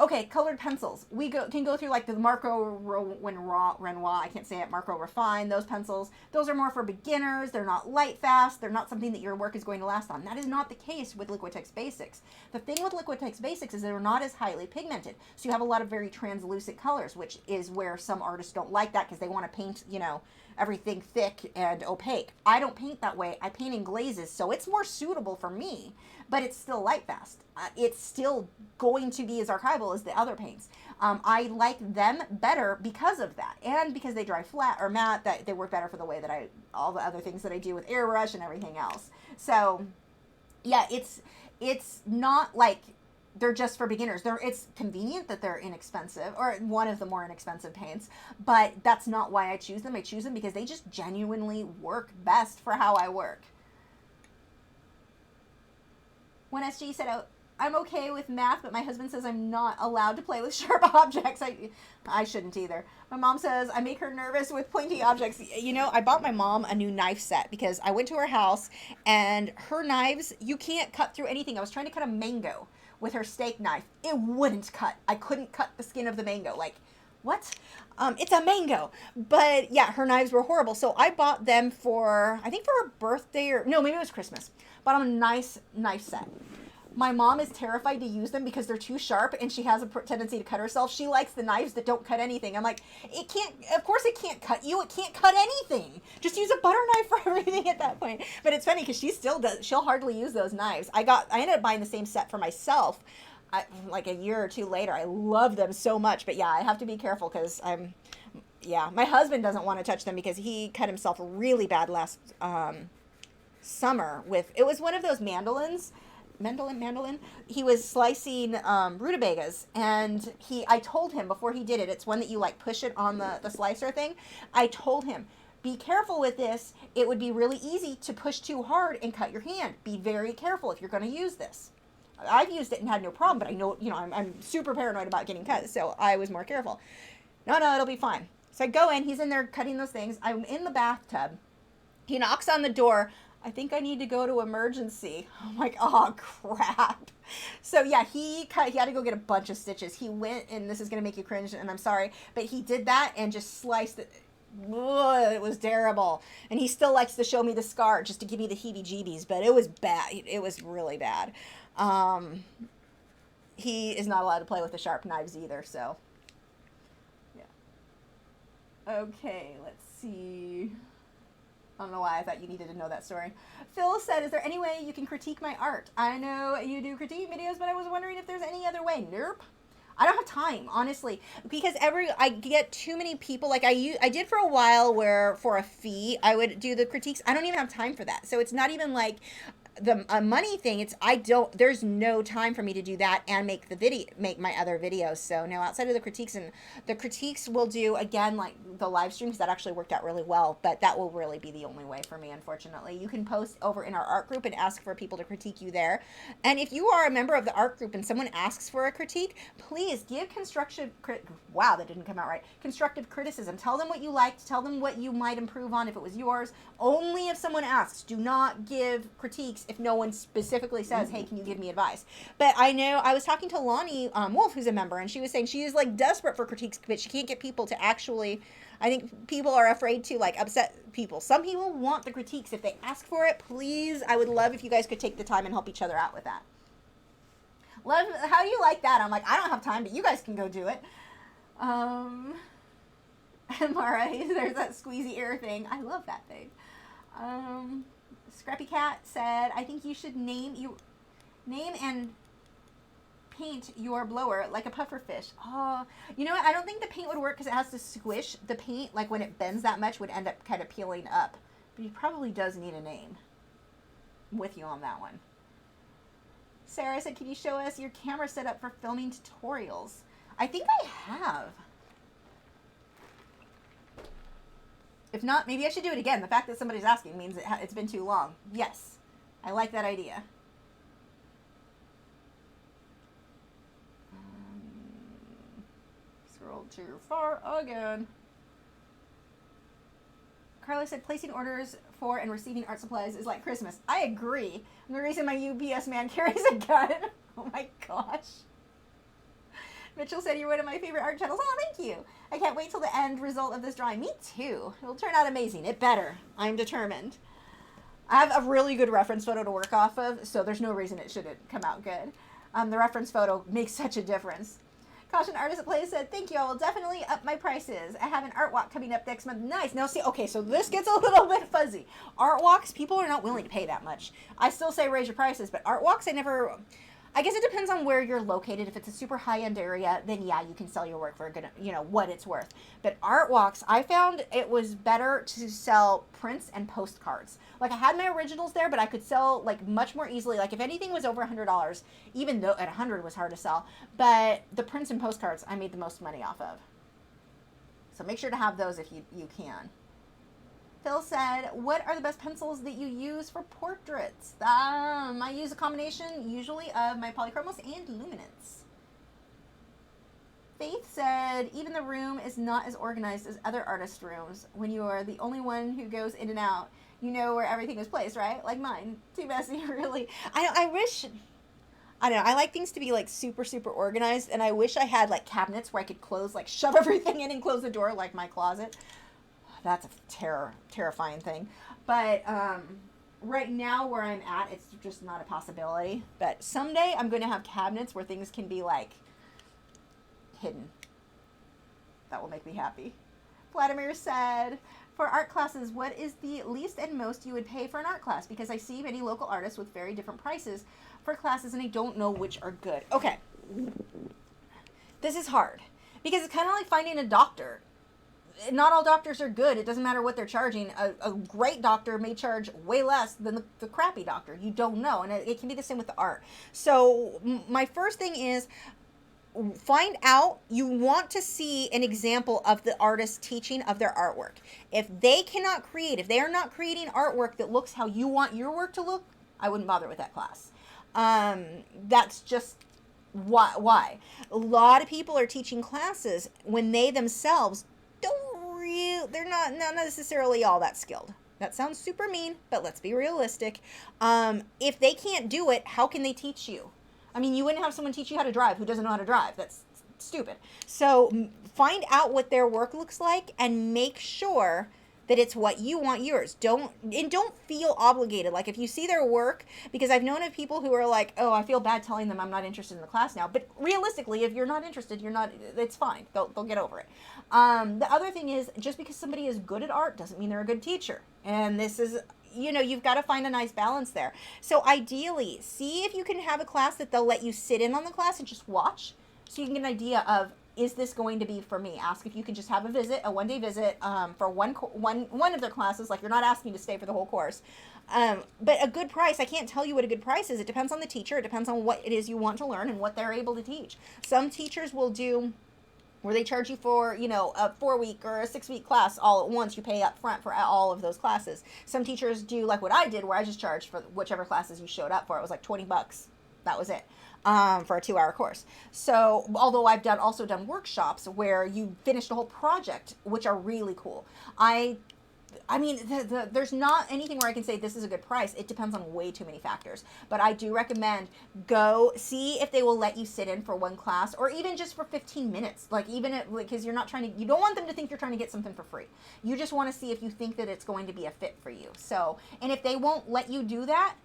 okay, colored pencils. We can go through like the Marco Renoir, I can't say it, Marco Refine, those pencils. Those are more for beginners. They're not light fast. They're not something that your work is going to last on. That is not the case with Liquitex Basics. The thing with Liquitex Basics is they're not as highly pigmented. So you have a lot of very translucent colors, which is where some artists don't like that because they want to paint, you know, everything thick and opaque. I don't paint that way. I paint in glazes, so it's more suitable for me, but it's still light fast. It's still going to be as archival as the other paints. I like them better because of that, and because they dry flat or matte, that they work better for the way that all the other things that I do with airbrush and everything else. So yeah, it's not like they're just for beginners. It's convenient that they're inexpensive, or one of the more inexpensive paints, but that's not why I choose them. I choose them because they just genuinely work best for how I work. When SG said, I'm okay with math, but my husband says I'm not allowed to play with sharp objects. I shouldn't either. My mom says I make her nervous with pointy objects. You know, I bought my mom a new knife set because I went to her house and her knives, you can't cut through anything. I was trying to cut a mango with her steak knife. It wouldn't cut. I couldn't cut the skin of the mango. Like, what? It's a mango. But yeah, her knives were horrible. So I bought them for, I think for her birthday, or no, maybe it was Christmas. Bought them a nice knife set. My mom is terrified to use them because they're too sharp and she has a tendency to cut herself. She likes the knives that don't cut anything. I'm like, it can't, of course it can't cut you. It can't cut anything. Just use a butter knife for everything at that point. But it's funny because she still does, she'll hardly use those knives. I ended up buying the same set for myself like a year or two later. I love them so much. But yeah, I have to be careful because my husband doesn't want to touch them because he cut himself really bad last summer with, it was one of those mandolin. He was slicing rutabagas, and I told him before he did it, it's one that you like push it on the slicer thing. I told him, be careful with this. It would be really easy to push too hard and cut your hand. Be very careful if you're going to use this. I've used it and had no problem, but I know, you know, I'm super paranoid about getting cut, so I was more careful. No, it'll be fine. So I go in, he's in there cutting those things. I'm in the bathtub. He knocks on the door. I think I need to go to emergency. I'm like, oh crap. So yeah, he had to go get a bunch of stitches. He went, and this is going to make you cringe, and I'm sorry, but he did that and just sliced it. Ugh, it was terrible. And he still likes to show me the scar just to give me the heebie-jeebies, but it was bad. It was really bad. He is not allowed to play with the sharp knives either, so yeah. Okay, let's see. I don't know why I thought you needed to know that story. Phil said, is there any way you can critique my art? I know you do critique videos, but I was wondering if there's any other way. Nope. I don't have time, honestly, because I get too many people. Like I did for a while where for a fee, I would do the critiques. I don't even have time for that. So it's not even like a money thing. There's no time for me to do that and make my other videos. So no, outside of the critiques, and the critiques will do again, like the live streams, that actually worked out really well, but that will really be the only way for me, unfortunately. You can post over in our art group and ask for people to critique you there. And if you are a member of the art group and someone asks for a critique, please give constructive criticism. Tell them what you liked, tell them what you might improve on if it was yours. Only if someone asks. Do not give critiques if no one specifically says, hey, can you give me advice? But I know I was talking to Lonnie Wolf, who's a member, and she was saying she is like desperate for critiques, but she can't get people to actually, I think people are afraid to like upset people. Some people want the critiques. If they ask for it, please, I would love if you guys could take the time and help each other out with that. Love, how do you like that? I'm like, I don't have time, but you guys can go do it. Mara, there's that squeezy air thing. I love that thing. Scrappy Cat said, I think you should name and paint your blower like a puffer fish. Oh, you know what? I don't think the paint would work because it has to squish. The paint, like when it bends that much, would end up kind of peeling up. But he probably does need a name. I'm with you on that one. Sarah said, can you show us your camera setup for filming tutorials? I think I have. If not, maybe I should do it again. The fact that somebody's asking means it's been too long. Yes, I like that idea. Scroll too far again. Carla said, placing orders for and receiving art supplies is like Christmas. I agree. And the reason my UPS man carries a gun. Oh my gosh. Mitchell said, you're one of my favorite art channels. Oh, thank you. I can't wait till the end result of this drawing. Me too. It'll turn out amazing. It better. I'm determined. I have a really good reference photo to work off of, so there's no reason it shouldn't come out good. The reference photo makes such a difference. Caution Artist at Play said, thank you. I will definitely up my prices. I have an art walk coming up next month. Nice. Now see, okay, so this gets a little bit fuzzy. Art walks, people are not willing to pay that much. I still say raise your prices, but art walks, I guess it depends on where you're located. If it's a super high-end area, then yeah, you can sell your work for a good, what it's worth. But art walks, I found it was better to sell prints and postcards. Like I had my originals there, but I could sell like much more easily. Like if anything was over $100, even though at $100 was hard to sell, but the prints and postcards I made the most money off of. So make sure to have those if you can. Phil said, what are the best pencils that you use for portraits? I use a combination usually of my polychromos and luminance. Faith said, even the room is not as organized as other artist rooms. When you are the only one who goes in and out, you know where everything is placed, right? Like mine. Too messy, really. I don't know. I like things to be like super, super organized. And I wish I had like cabinets where I could close, like shove everything in and close the door like my closet. That's a terrifying thing. But right now where I'm at, it's just not a possibility. But someday I'm going to have cabinets where things can be like hidden. That will make me happy. Vladimir said, for art classes, what is the least and most you would pay for an art class? Because I see many local artists with very different prices for classes and I don't know which are good. Okay. This is hard because it's kind of like finding a doctor. Not all doctors are good. It doesn't matter what they're charging. A great doctor may charge way less than the crappy doctor. You don't know. And it can be the same with the art. So my first thing is find out, you want to see an example of the artist teaching of their artwork. If they cannot create, if they are not creating artwork that looks how you want your work to look, I wouldn't bother with that class. That's just why. A lot of people are teaching classes when they themselves they're not necessarily all that skilled. That sounds super mean, but let's be realistic. If they can't do it, how can they teach you? I mean, you wouldn't have someone teach you how to drive who doesn't know how to drive. That's stupid. So find out what their work looks like and make sure that it's what you want yours. Don't feel obligated. Like if you see their work, because I've known of people who are like, oh, I feel bad telling them I'm not interested in the class now. But realistically, if you're not interested, it's fine. They'll get over it. The other thing is, just because somebody is good at art doesn't mean they're a good teacher. And this is, you've got to find a nice balance there. So ideally, see if you can have a class that they'll let you sit in on the class and just watch, so you can get an idea of, is this going to be for me? Ask if you can just have a one-day visit for one of their classes. Like, you're not asking to stay for the whole course. But a good price, I can't tell you what a good price is. It depends on the teacher. It depends on what it is you want to learn and what they're able to teach. Some teachers will do where they charge you for, a 4-week or a 6-week class all at once. You pay up front for all of those classes. Some teachers do like what I did, where I just charged for whichever classes you showed up for. It was like $20. That was it. For a 2-hour course. So, although I've also done workshops where you finish the whole project, which are really cool. I mean, there's not anything where I can say this is a good price. It depends on way too many factors. But I do recommend go see if they will let you sit in for one class, or even just for 15 minutes. Like, even because you don't want them to think you're trying to get something for free. You just want to see if you think that it's going to be a fit for you. So, and if they won't let you do that,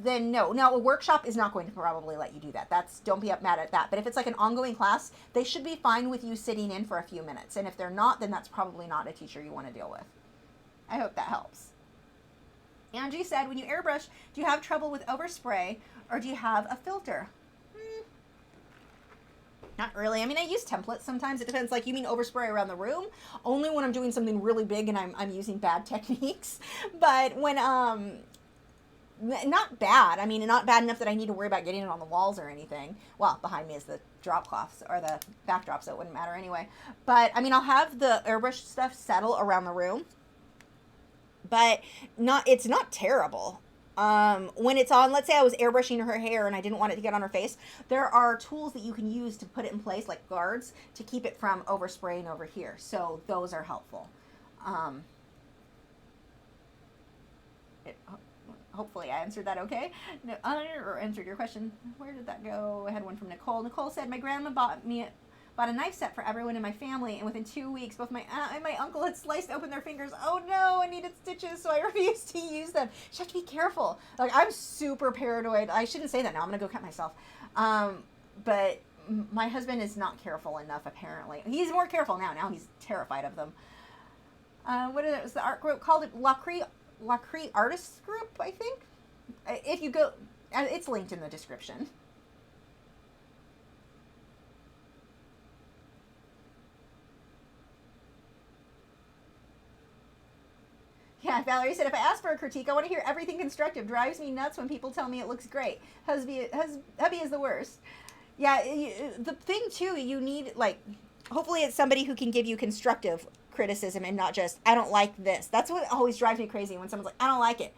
then no. Now, a workshop is not going to probably let you do that. Don't be mad at that. But if it's like an ongoing class, they should be fine with you sitting in for a few minutes. And if they're not, then that's probably not a teacher you want to deal with. I hope that helps. Angie said, when you airbrush, do you have trouble with overspray or do you have a filter? Not really. I mean, I use templates sometimes. It depends. Like, you mean overspray around the room? Only when I'm doing something really big and I'm using bad techniques. But when, not bad. I mean, not bad enough that I need to worry about getting it on the walls or anything. Well, behind me is the drop cloths or the backdrop, so it wouldn't matter anyway. But, I mean, I'll have the airbrush stuff settle around the room. But it's not terrible. When it's on, let's say I was airbrushing her hair and I didn't want it to get on her face, there are tools that you can use to put it in place, like guards, to keep it from overspraying over here. So those are helpful. Hopefully I answered that okay. No, or answered your question. Where did that go? I had one from Nicole. Nicole said, my grandma bought a knife set for everyone in my family, and within 2 weeks, both my aunt and my uncle had sliced open their fingers. Oh no, I needed stitches, so I refused to use them. You have to be careful. Like, I'm super paranoid. I shouldn't say that now. I'm going to go cut myself. But my husband is not careful enough, apparently. He's more careful now. Now he's terrified of them. What was the art group called? It Lachri Artists Group, I think. If you go, it's linked in the description. Yeah, Valerie said, if I ask for a critique, I want to hear everything constructive. Drives me nuts when people tell me it looks great. Hubby is the worst. Yeah, the thing, too, you need, like, hopefully it's somebody who can give you constructive criticism and not just, I don't like this. That's what always drives me crazy when someone's like, I don't like it.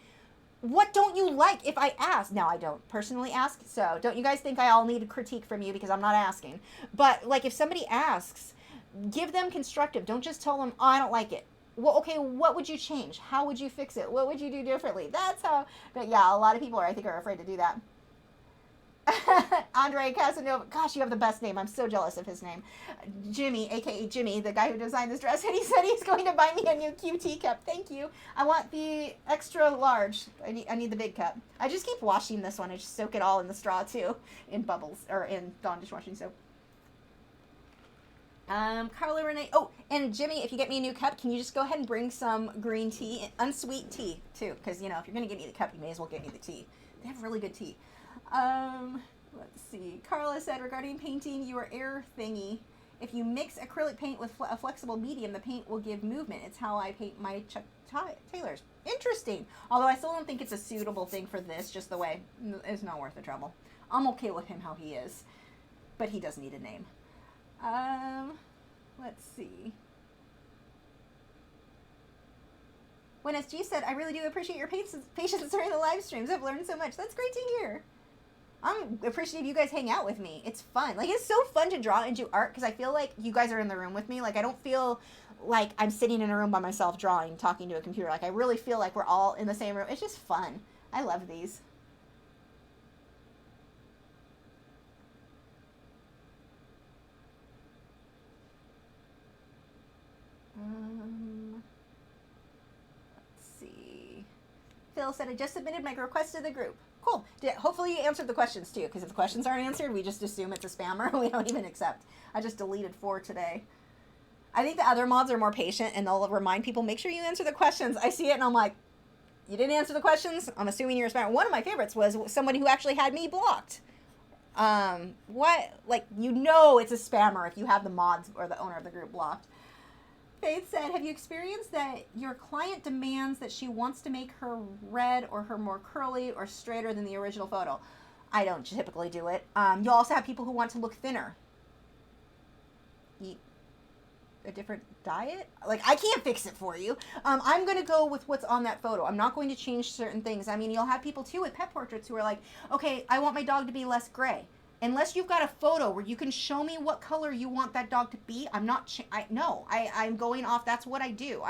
What don't you like if I ask? Now, I don't personally ask, so don't you guys think I all need a critique from you because I'm not asking. But, like, if somebody asks, give them constructive. Don't just tell them, oh, I don't like it. Well, okay, what would you change? How would you fix it? What would you do differently? That's how, but yeah, a lot of people I think are afraid to do that. Andre Casanova, gosh, you have the best name. I'm so jealous of his name. Jimmy, aka Jimmy, the guy who designed this dress, and he said he's going to buy me a new QT cup. Thank you. I want the extra large. I need the big cup. I just keep washing this one. I just soak it all in the straw too, in bubbles, or in Dawn dishwashing soap. Carla Renee. Oh, and Jimmy, if you get me a new cup, can you just go ahead and bring some green tea, unsweet tea, too? Because, you know, if you're going to get me the cup, you may as well get me the tea. They have really good tea. Let's see. Carla said, regarding painting your air thingy, if you mix acrylic paint with a flexible medium, the paint will give movement. It's how I paint my Chuck Taylors. Interesting. Although I still don't think it's a suitable thing for this, just the way. It's not worth the trouble. I'm okay with him how he is. But he does need a name. Let's see. When SG said, I really do appreciate your patience during the live streams. I've learned so much. That's great to hear. I'm appreciative you guys hang out with me. It's fun. Like, it's so fun to draw and do art because I feel like you guys are in the room with me. Like, I don't feel like I'm sitting in a room by myself drawing, talking to a computer. Like, I really feel like we're all in the same room. It's just fun. I love these. Let's see. Phil said, I just submitted my request to the group. Cool. Hopefully you answered the questions too, because if the questions aren't answered, we just assume it's a spammer. We don't even accept. I just deleted 4 today. I think the other mods are more patient and they'll remind people, make sure you answer the questions. I see it and I'm like, you didn't answer the questions? I'm assuming you're a spammer. One of my favorites was somebody who actually had me blocked. What? Like, you know it's a spammer if you have the mods or the owner of the group blocked. Faith said, have you experienced that your client demands that she wants to make her red or her more curly or straighter than the original photo? I don't typically do it. You'll also have people who want to look thinner. Eat a different diet? Like, I can't fix it for you. I'm going to go with what's on that photo. I'm not going to change certain things. I mean, you'll have people too with pet portraits who are like, okay, I want my dog to be less gray. Unless you've got a photo where you can show me what color you want that dog to be, I'm not, I'm going off, that's what I do.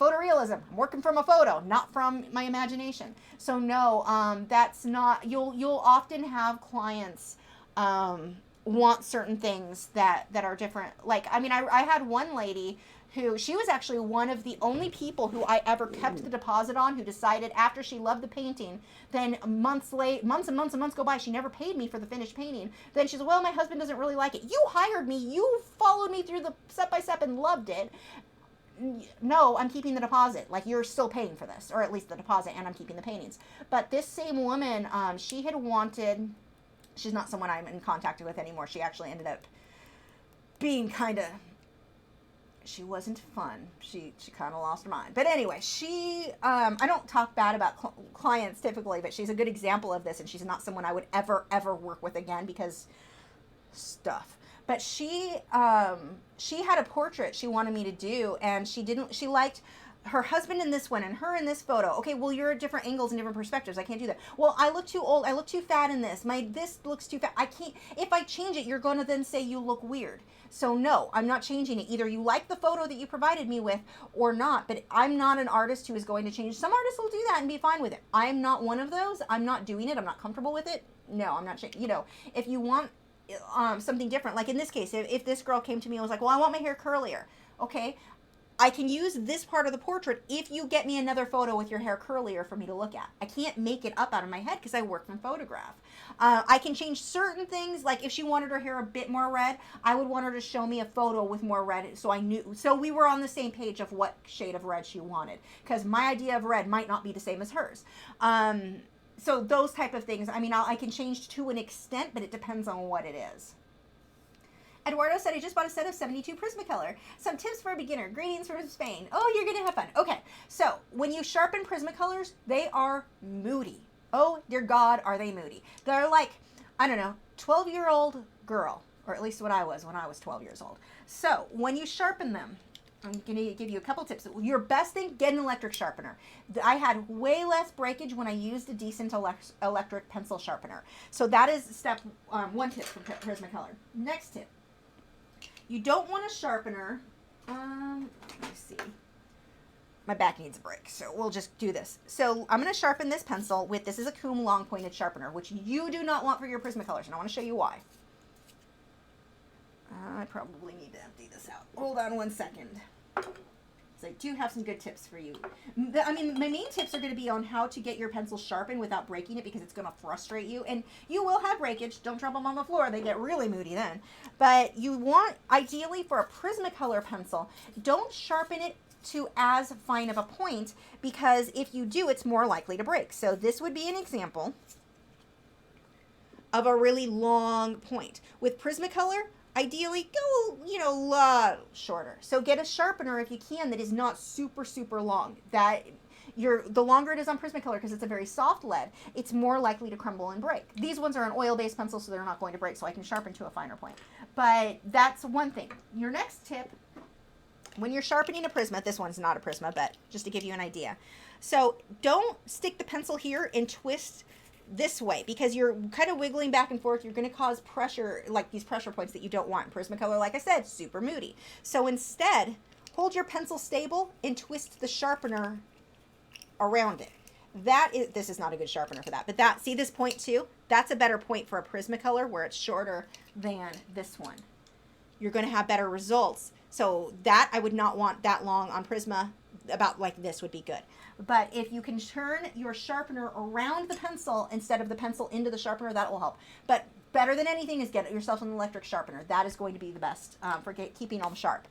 Photorealism, I'm working from a photo, not from my imagination. So no, that's not, you'll often have clients want certain things that are different. Like, I mean, I had one lady who, she was actually one of the only people who I ever kept the deposit on, who decided after she loved the painting, then months and months go by, she never paid me for the finished painting. Then she said, well, my husband doesn't really like it. You hired me, you followed me through the step-by-step and loved it. No, I'm keeping the deposit. Like, you're still paying for this, or at least the deposit, and I'm keeping the paintings. But this same woman, she had wanted, she's not someone I'm in contact with anymore. She actually ended up being kind of, she wasn't fun. She kind of lost her mind. But anyway, she, I don't talk bad about clients typically, but she's a good example of this, and she's not someone I would ever work with again because stuff. But she had a portrait she wanted me to do, and she liked her husband in this one and her in this photo. Okay, well, you're at different angles and different perspectives. I can't do that. Well, I look too old. I look too fat in this. This looks too fat. I can't. If I change it, you're going to then say you look weird. So no, I'm not changing it. Either you like the photo that you provided me with or not, but I'm not an artist who is going to change. Some artists will do that and be fine with it. I'm not one of those. I'm not doing it. I'm not comfortable with it. No, I'm not changing. You know, if you want something different, like in this case, if this girl came to me and was like, well, I want my hair curlier. Okay, I can use this part of the portrait if you get me another photo with your hair curlier for me to look at. I can't make it up out of my head because I work from photograph. I can change certain things, like if she wanted her hair a bit more red, I would want her to show me a photo with more red so we were on the same page of what shade of red she wanted, because my idea of red might not be the same as hers. So those type of things, I mean, I can change to an extent, but it depends on what it is. Eduardo said he just bought a set of 72 Prismacolor. Some tips for a beginner. Greetings from Spain. Oh, you're going to have fun. Okay, so when you sharpen Prismacolors, they are moody. Oh, dear God, are they moody. They're like, I don't know, 12-year-old girl, or at least what I was when I was 12 years old. So when you sharpen them, I'm going to give you a couple tips. Your best thing, get an electric sharpener. I had way less breakage when I used a decent electric pencil sharpener. So that is step one tip from Prismacolor. Next tip. You don't want a sharpener. Let me see. My back needs a break, so we'll just do this. So I'm going to sharpen this pencil with, this is a Coombe long pointed sharpener, which you do not want for your Prismacolors, and I want to show you why. I probably need to empty this out. Hold on one second. So I do have some good tips for you. I mean, my main tips are going to be on how to get your pencil sharpened without breaking it, because it's going to frustrate you. And you will have breakage. Don't drop them on the floor. They get really moody then. But you want, ideally for a Prismacolor pencil, don't sharpen it to as fine of a point, because if you do, it's more likely to break. So this would be an example of a really long point. With Prismacolor, ideally go, a lot shorter. So get a sharpener if you can that is not super, super long. The longer it is on Prismacolor, because it's a very soft lead, it's more likely to crumble and break. These ones are an oil-based pencil, so they're not going to break, so I can sharpen to a finer point. But that's one thing. Your next tip, when you're sharpening a Prisma, this one's not a Prisma, but just to give you an idea. So don't stick the pencil here and twist this way, because you're kind of wiggling back and forth. You're going to cause pressure, like these pressure points that you don't want. Prismacolor, like I said, super moody. So instead, hold your pencil stable and twist the sharpener around it. This is not a good sharpener for that, but see this point too? That's a better point for a Prismacolor, where it's shorter than this one. You're going to have better results. So that, I would not want that long on Prisma. About like this would be good. But if you can turn your sharpener around the pencil instead of the pencil into the sharpener, that will help. But better than anything is get yourself an electric sharpener. That is going to be the best for keeping them sharp.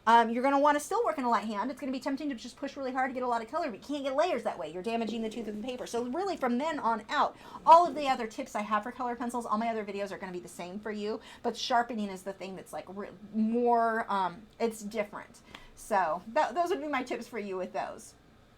You're going to want to still work in a light hand. It's going to be tempting to just push really hard to get a lot of color, but you can't get layers that way. You're damaging the tooth of the paper. So really, from then on out, all of the other tips I have for color pencils, all my other videos are going to be the same for you, but sharpening is the thing that's like more, it's different. So those would be my tips for you with those.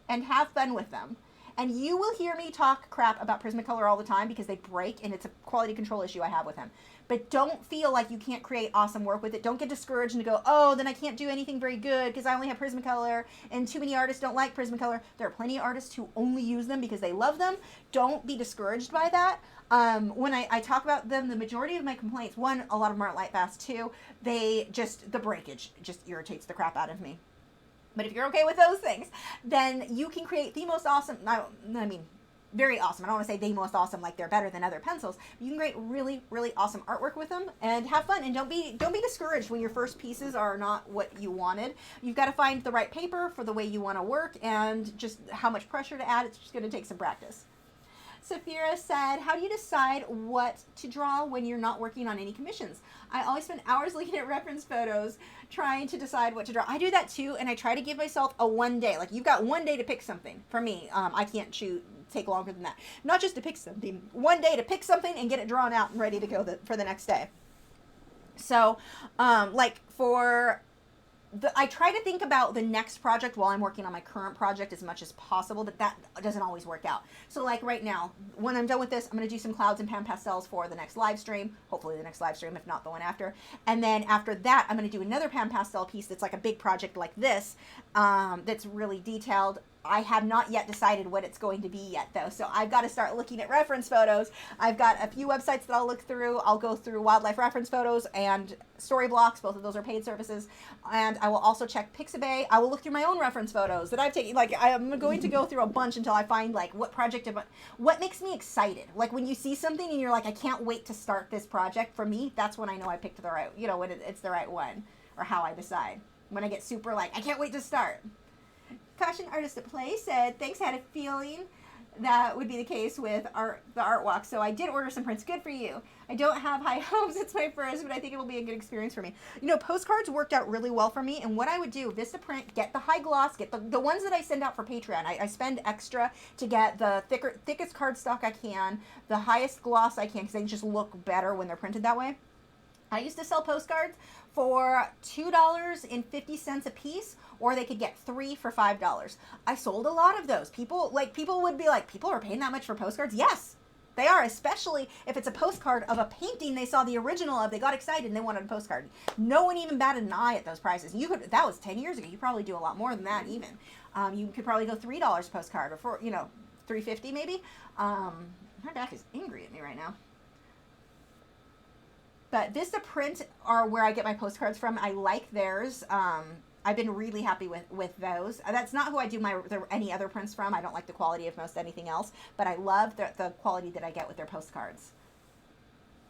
And have fun with them. And you will hear me talk crap about Prismacolor all the time because they break, and it's a quality control issue I have with them. But don't feel like you can't create awesome work with it. Don't get discouraged and go, oh, then I can't do anything very good because I only have Prismacolor, and too many artists don't like Prismacolor. There are plenty of artists who only use them because they love them. Don't be discouraged by that. When I talk about them, the majority of my complaints, one, a lot of them aren't light fast. Two, the breakage just irritates the crap out of me. But if you're okay with those things, then you can create the most awesome, very awesome. I don't want to say the most awesome, like they're better than other pencils. You can create really, really awesome artwork with them and have fun. And don't be discouraged when your first pieces are not what you wanted. You've got to find the right paper for the way you want to work and just how much pressure to add. It's just going to take some practice. Safira said, how do you decide what to draw when you're not working on any commissions? I always spend hours looking at reference photos trying to decide what to draw. I do that too, and I try to give myself a one day. Like, you've got one day to pick something. For me, I can't take longer than that. Not just to pick something, one day to pick something and get it drawn out and ready to go for the next day. So, like for... I try to think about the next project while I'm working on my current project as much as possible, but that doesn't always work out. So like right now, when I'm done with this, I'm going to do some clouds and pan pastels for the next live stream, hopefully the next live stream, if not the one after. And then after that, I'm going to do another pan pastel piece that's like a big project like this, that's really detailed. I have not yet decided what it's going to be yet, though. So I've got to start looking at reference photos. I've got a few websites that I'll look through. I'll go through wildlife reference photos and Storyblocks. Both of those are paid services. And I will also check Pixabay. I will look through my own reference photos that I've taken. Like, I'm going to go through a bunch until I find, like, what makes me excited. Like, when you see something and you're like, I can't wait to start this project. For me, that's when I know I picked the right, when it's the right one, or how I decide. When I get super, like, I can't wait to start. Caution Artist at Play said, thanks, had a feeling that would be the case with the art walk. So I did order some prints. Good for you. I don't have high hopes. It's my first, but I think it will be a good experience for me. Postcards worked out really well for me. And what I would do, Vistaprint, get the high gloss, get the ones that I send out for Patreon. I spend extra to get the thickest cardstock I can, the highest gloss I can, because they just look better when they're printed that way. I used to sell postcards for $2.50 a piece, or they could get 3 for $5. I sold a lot of those. People would be like, people are paying that much for postcards? Yes, they are, especially if it's a postcard of a painting they saw the original of, they got excited and they wanted a postcard. No one even batted an eye at those prices. That was 10 years ago. You probably do a lot more than that even. You could probably go $3 a postcard, or for, $3.50 maybe. My back is angry at me right now. But Vistaprint are where I get my postcards from. I like theirs. I've been really happy with those. That's not who I do any other prints from. I don't like the quality of most anything else, but I love the quality that I get with their postcards.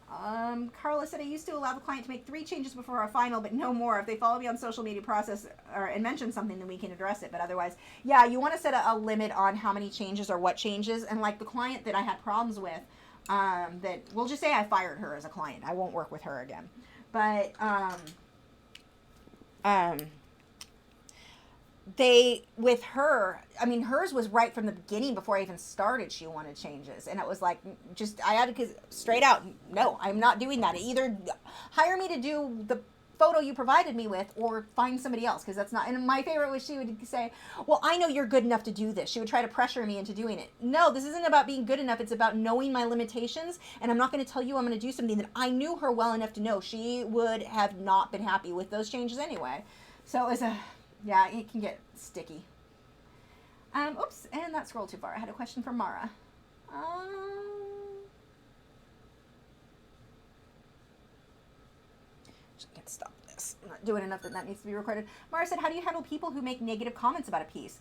Carla said, I used to allow the client to make 3 changes before our final, but no more. If they follow me on social media and mention something, then we can address it. But otherwise, yeah, you want to set a limit on how many changes or what changes. And like the client that I had problems with, that we'll just say I fired her as a client. I won't work with her again. But with her, I mean, hers was right from the beginning. Before I even started, she wanted changes, and it was like, I had to, straight out, no, I'm not doing that. Either hire me to do the photo you provided me with, or find somebody else, because that's not. And my favorite was, she would say, well, I know you're good enough to do this. She would try to pressure me into doing it. No, this isn't about being good enough. It's about knowing my limitations, and I'm not going to tell you I'm going to do something that I knew her well enough to know she would have not been happy with those changes anyway. So it can get sticky. Oops, and that scrolled too far. I had a question from Mara. Can't stop this. I'm not doing enough that needs to be recorded. Mara said, how do you handle people who make negative comments about a piece?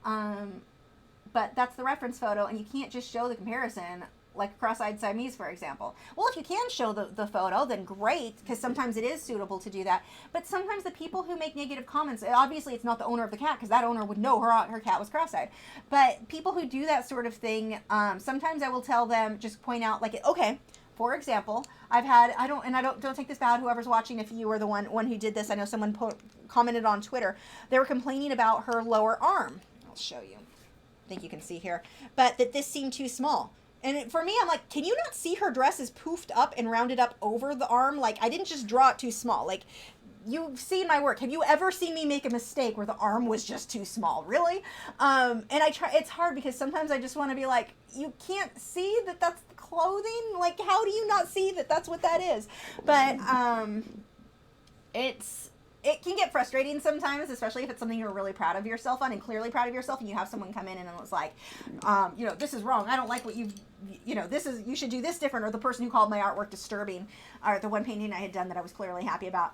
But that's the reference photo, and you can't just show the comparison, like cross-eyed Siamese, for example. Well, if you can show the photo, then great, because sometimes it is suitable to do that. But sometimes the people who make negative comments, obviously it's not the owner of the cat, because that owner would know her cat was cross-eyed. But people who do that sort of thing, sometimes I will tell them, just point out, like, okay, for example, I've had, don't take this bad, whoever's watching, if you were the one who did this. I know someone commented on Twitter. They were complaining about her lower arm. I'll show you. I think you can see here. But that this seemed too small. And for me, I'm like, can you not see her dress is poofed up and rounded up over the arm? Like, I didn't just draw it too small. Like, you've seen my work. Have you ever seen me make a mistake where the arm was just too small? Really? And it's hard, because sometimes I just want to be like, you can't see that that's the clothing? Like, how do you not see that that's what that is? But it can get frustrating sometimes, especially if it's something you're really proud of yourself on, and clearly proud of yourself, and you have someone come in and it's like, this is wrong. I don't like what you should do this different. Or the person who called my artwork disturbing, or the one painting I had done that I was clearly happy about.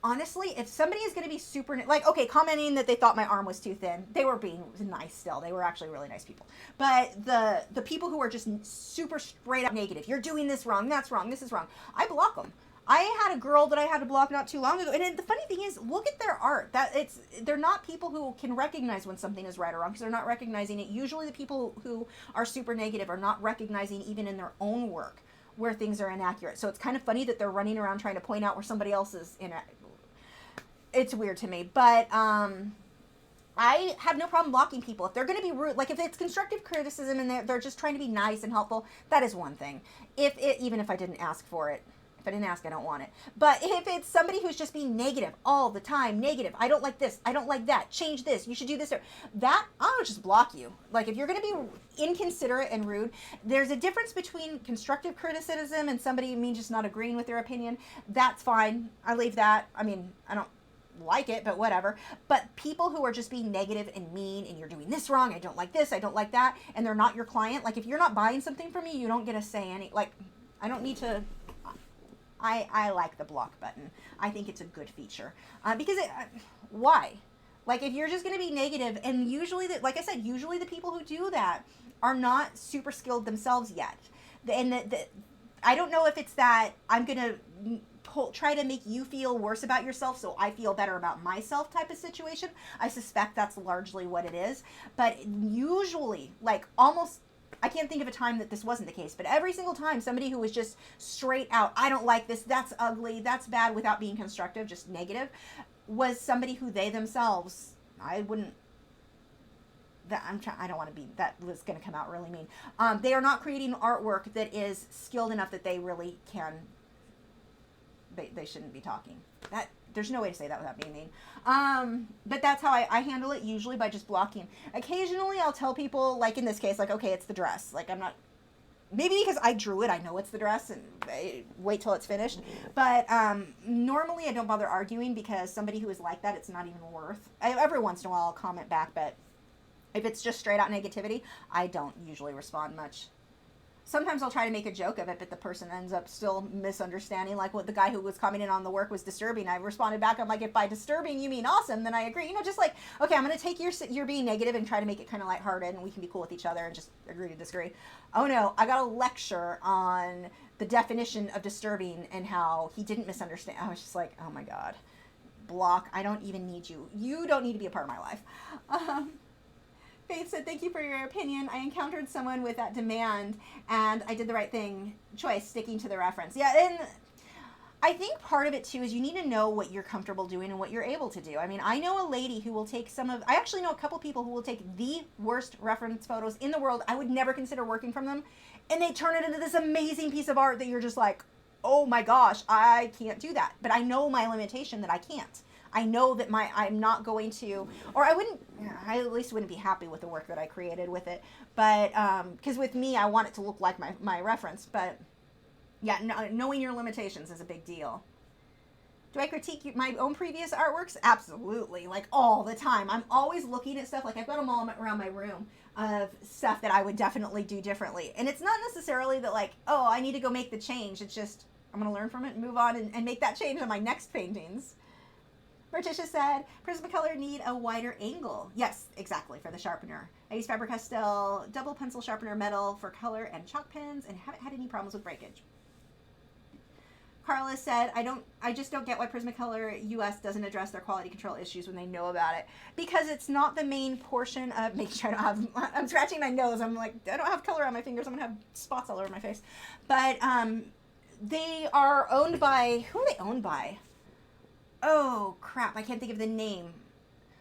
honestly, if somebody is going to be super, like, okay, commenting that they thought my arm was too thin, they were being nice still. They were actually really nice people. But the people who are just super straight up negative, you're doing this wrong, that's wrong, this is wrong, I block them. I had a girl that I had to block not too long ago, and the funny thing is, look at their art. They're not people who can recognize when something is right or wrong, because they're not recognizing it. Usually the people who are super negative are not recognizing even in their own work where things are inaccurate. So it's kind of funny that they're running around trying to point out where somebody else is inaccurate. It's weird to me, but I have no problem blocking people. If they're going to be rude, like if it's constructive criticism and they're just trying to be nice and helpful, that is one thing. Even if I didn't ask for it. If I didn't ask, I don't want it. But if it's somebody who's just being negative all the time, negative, I don't like this, I don't like that, change this, you should do this, or that, I'll just block you. Like if you're going to be inconsiderate and rude, there's a difference between constructive criticism and somebody just not agreeing with their opinion. That's fine. I leave that. I mean, I don't like it, but whatever. But people who are just being negative and mean and you're doing this wrong, I don't like this, I don't like that, and they're not your client, like if you're not buying something from me, you don't get to say any, like, I don't need to. I like the block button. I think it's a good feature because why? Like if you're just going to be negative, and usually, like I said, usually the people who do that are not super skilled themselves yet. And I don't know if it's that I'm going to try to make you feel worse about yourself so I feel better about myself type of situation. I suspect that's largely what it is. But usually, like almost, I can't think of a time that this wasn't the case, but every single time somebody who was just straight out, I don't like this, that's ugly, that's bad, without being constructive, just negative, was somebody who they themselves, I don't want to be, that was going to come out really mean. They are not creating artwork that is skilled enough that they really can, they shouldn't be talking. There's no way to say that without being mean. But that's how I handle it, usually by just blocking. Occasionally I'll tell people, like in this case, like, okay, it's the dress. Like I'm not, maybe because I drew it, I know it's the dress and I wait till it's finished. But normally I don't bother arguing because somebody who is like that, it's not even worth. Every once in a while I'll comment back, but if it's just straight out negativity, I don't usually respond much. Sometimes I'll try to make a joke of it, but the person ends up still misunderstanding. Like what the guy who was commenting on the work was disturbing. I responded back, I'm like, if by disturbing you mean awesome, then I agree. Just like, okay, I'm going to take your being negative and try to make it kind of lighthearted, and we can be cool with each other and just agree to disagree. Oh no, I got a lecture on the definition of disturbing and how he didn't misunderstand. I was just like, oh my God, block. I don't even need you. You don't need to be a part of my life. Faith said, thank you for your opinion. I encountered someone with that demand and I did the right choice, sticking to the reference. Yeah, and I think part of it too is you need to know what you're comfortable doing and what you're able to do. I mean, I know a lady who will take I actually know a couple people who will take the worst reference photos in the world. I would never consider working from them. And they turn it into this amazing piece of art that you're just like, oh my gosh, I can't do that. But I know my limitation that I can't. I know that I'm not going to, or I at least wouldn't be happy with the work that I created with it. But, because with me, I want it to look like my reference. But yeah, knowing your limitations is a big deal. Do I critique my own previous artworks? Absolutely. Like all the time. I'm always looking at stuff. Like I've got them all around my room of stuff that I would definitely do differently. And it's not necessarily that like, oh, I need to go make the change. It's just, I'm going to learn from it and move on and make that change on my next paintings. Morticia said, Prismacolor need a wider angle. Yes, exactly, for the sharpener. I use Faber-Castell double pencil sharpener metal for color and chalk pens and haven't had any problems with breakage. Carla said, I just don't get why Prismacolor US doesn't address their quality control issues when they know about it. Because it's not the main portion of making sure I don't have, I'm scratching my nose. I'm like, I don't have color on my fingers. I'm going to have spots all over my face. But they are owned by, who are they owned by? Oh, crap, I can't think of the name.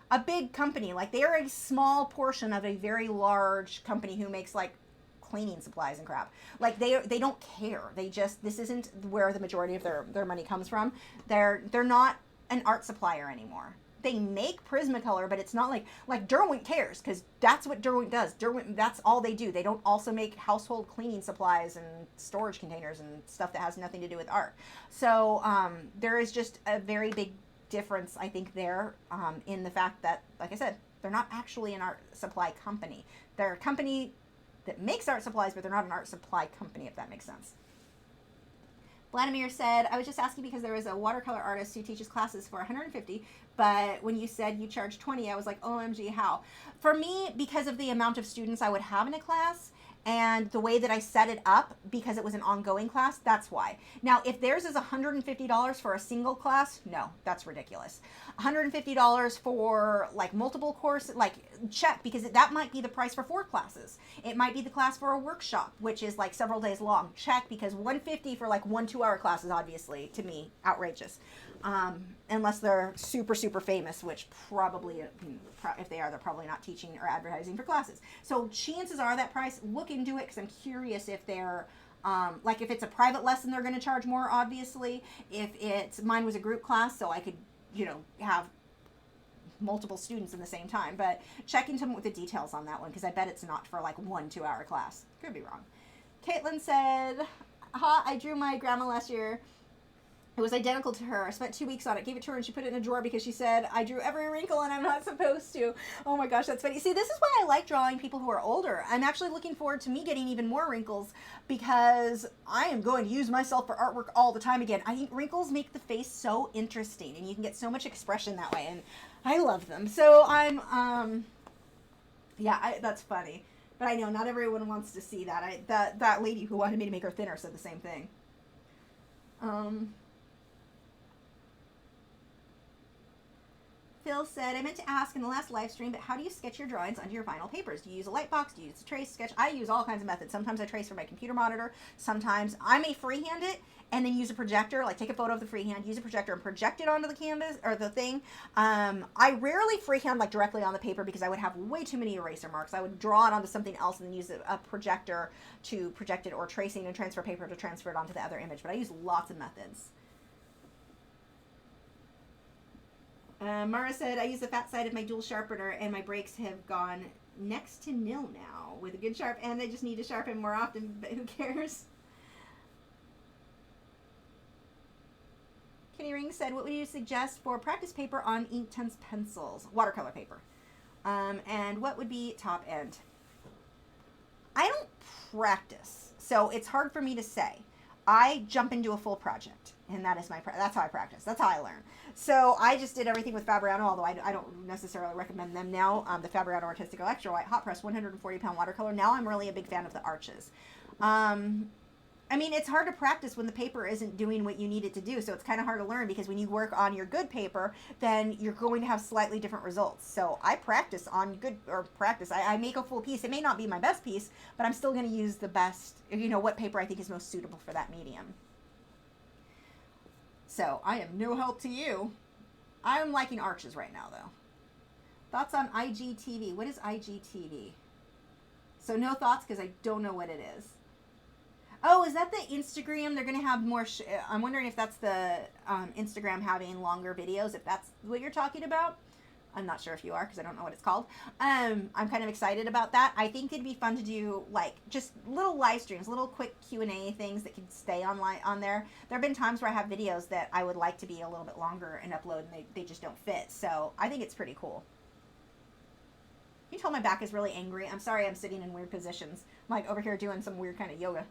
A big company. Like, they are a small portion of a very large company who makes, like, cleaning supplies and crap. Like, they don't care. This isn't where the majority of their money comes from. They're not an art supplier anymore. They make Prismacolor, but it's not like Derwent cares, because that's what Derwent does. Derwent, that's all they do. They don't also make household cleaning supplies and storage containers and stuff that has nothing to do with art. So there is just a very big difference, I think, there in the fact that, like I said, they're not actually an art supply company. They're a company that makes art supplies, but they're not an art supply company, if that makes sense. Vladimir said, I was just asking because there is a watercolor artist who teaches classes for 150, but when you said you charge 20, I was like, OMG, how? For me, because of the amount of students I would have in a class and the way that I set it up, because it was an ongoing class, that's why. Now, if theirs is $150 for a single class, no, that's ridiculous. $150 for like multiple courses, like check, because that might be the price for 4 classes. It might be the class for a workshop, which is like several days long. Check, because $150 for like 1 2-hour class is obviously, to me, outrageous. Unless they're super, super famous, which probably, if they are, they're probably not teaching or advertising for classes. So chances are that price, look into it, because I'm curious if they're, like if it's a private lesson, they're going to charge more, obviously. If it's, mine was a group class, so I could, you know, have multiple students in the same time. But check into the details on that one, because I bet it's not for like 1 2-hour class. Could be wrong. Caitlin said, I drew my grandma last year. It was identical to her. I spent 2 weeks on it, gave it to her, and she put it in a drawer because she said, I drew every wrinkle and I'm not supposed to. Oh my gosh, that's funny. See, this is why I like drawing people who are older. I'm actually looking forward to me getting even more wrinkles, because I am going to use myself for artwork all the time again. I think wrinkles make the face so interesting, and you can get so much expression that way, and I love them. So I'm, that's funny. But I know not everyone wants to see that. That lady who wanted me to make her thinner said the same thing. Phil said, I meant to ask in the last live stream, but how do you sketch your drawings onto your vinyl papers? Do you use a light box? Do you use a trace sketch? I use all kinds of methods. Sometimes I trace from my computer monitor. Sometimes I may freehand it and then use a projector, like take a photo of the freehand, use a projector and project it onto the canvas or the thing. I rarely freehand like directly on the paper because I would have way too many eraser marks. I would draw it onto something else and then use a projector to project it, or tracing and transfer paper to transfer it onto the other image. But I use lots of methods. Mara said, I use the fat side of my dual sharpener and my breaks have gone next to nil now with a good sharp, and I just need to sharpen more often, but who cares? Kenny Ring said, what would you suggest for practice paper on Inktense pencils? Watercolor paper. And what would be top end? I don't practice, so it's hard for me to say. I jump into a full project, and that is that's how I practice. That's how I learn. So I just did everything with Fabriano, although I don't necessarily recommend them now. The Fabriano Artistic Electro White Hot Press 140-pound watercolor. Now I'm really a big fan of the arches. I mean, it's hard to practice when the paper isn't doing what you need it to do, so it's kind of hard to learn, because when you work on your good paper, then you're going to have slightly different results. So I practice on I make a full piece. It may not be my best piece, but I'm still going to use the best, what paper I think is most suitable for that medium. So I am no help to you. I'm liking arches right now, though. Thoughts on IGTV? What is IGTV? So no thoughts, because I don't know what it is. Oh, is that the Instagram? They're going to have more... I'm wondering if that's the Instagram having longer videos, if that's what you're talking about. I'm not sure if you are, because I don't know what it's called. I'm kind of excited about that. I think it'd be fun to do, like, just little live streams, little quick Q&A things that can stay on there. There have been times where I have videos that I would like to be a little bit longer and upload, and they just don't fit. So I think it's pretty cool. You can tell my back is really angry. I'm sorry I'm sitting in weird positions. I'm, like, over here doing some weird kind of yoga.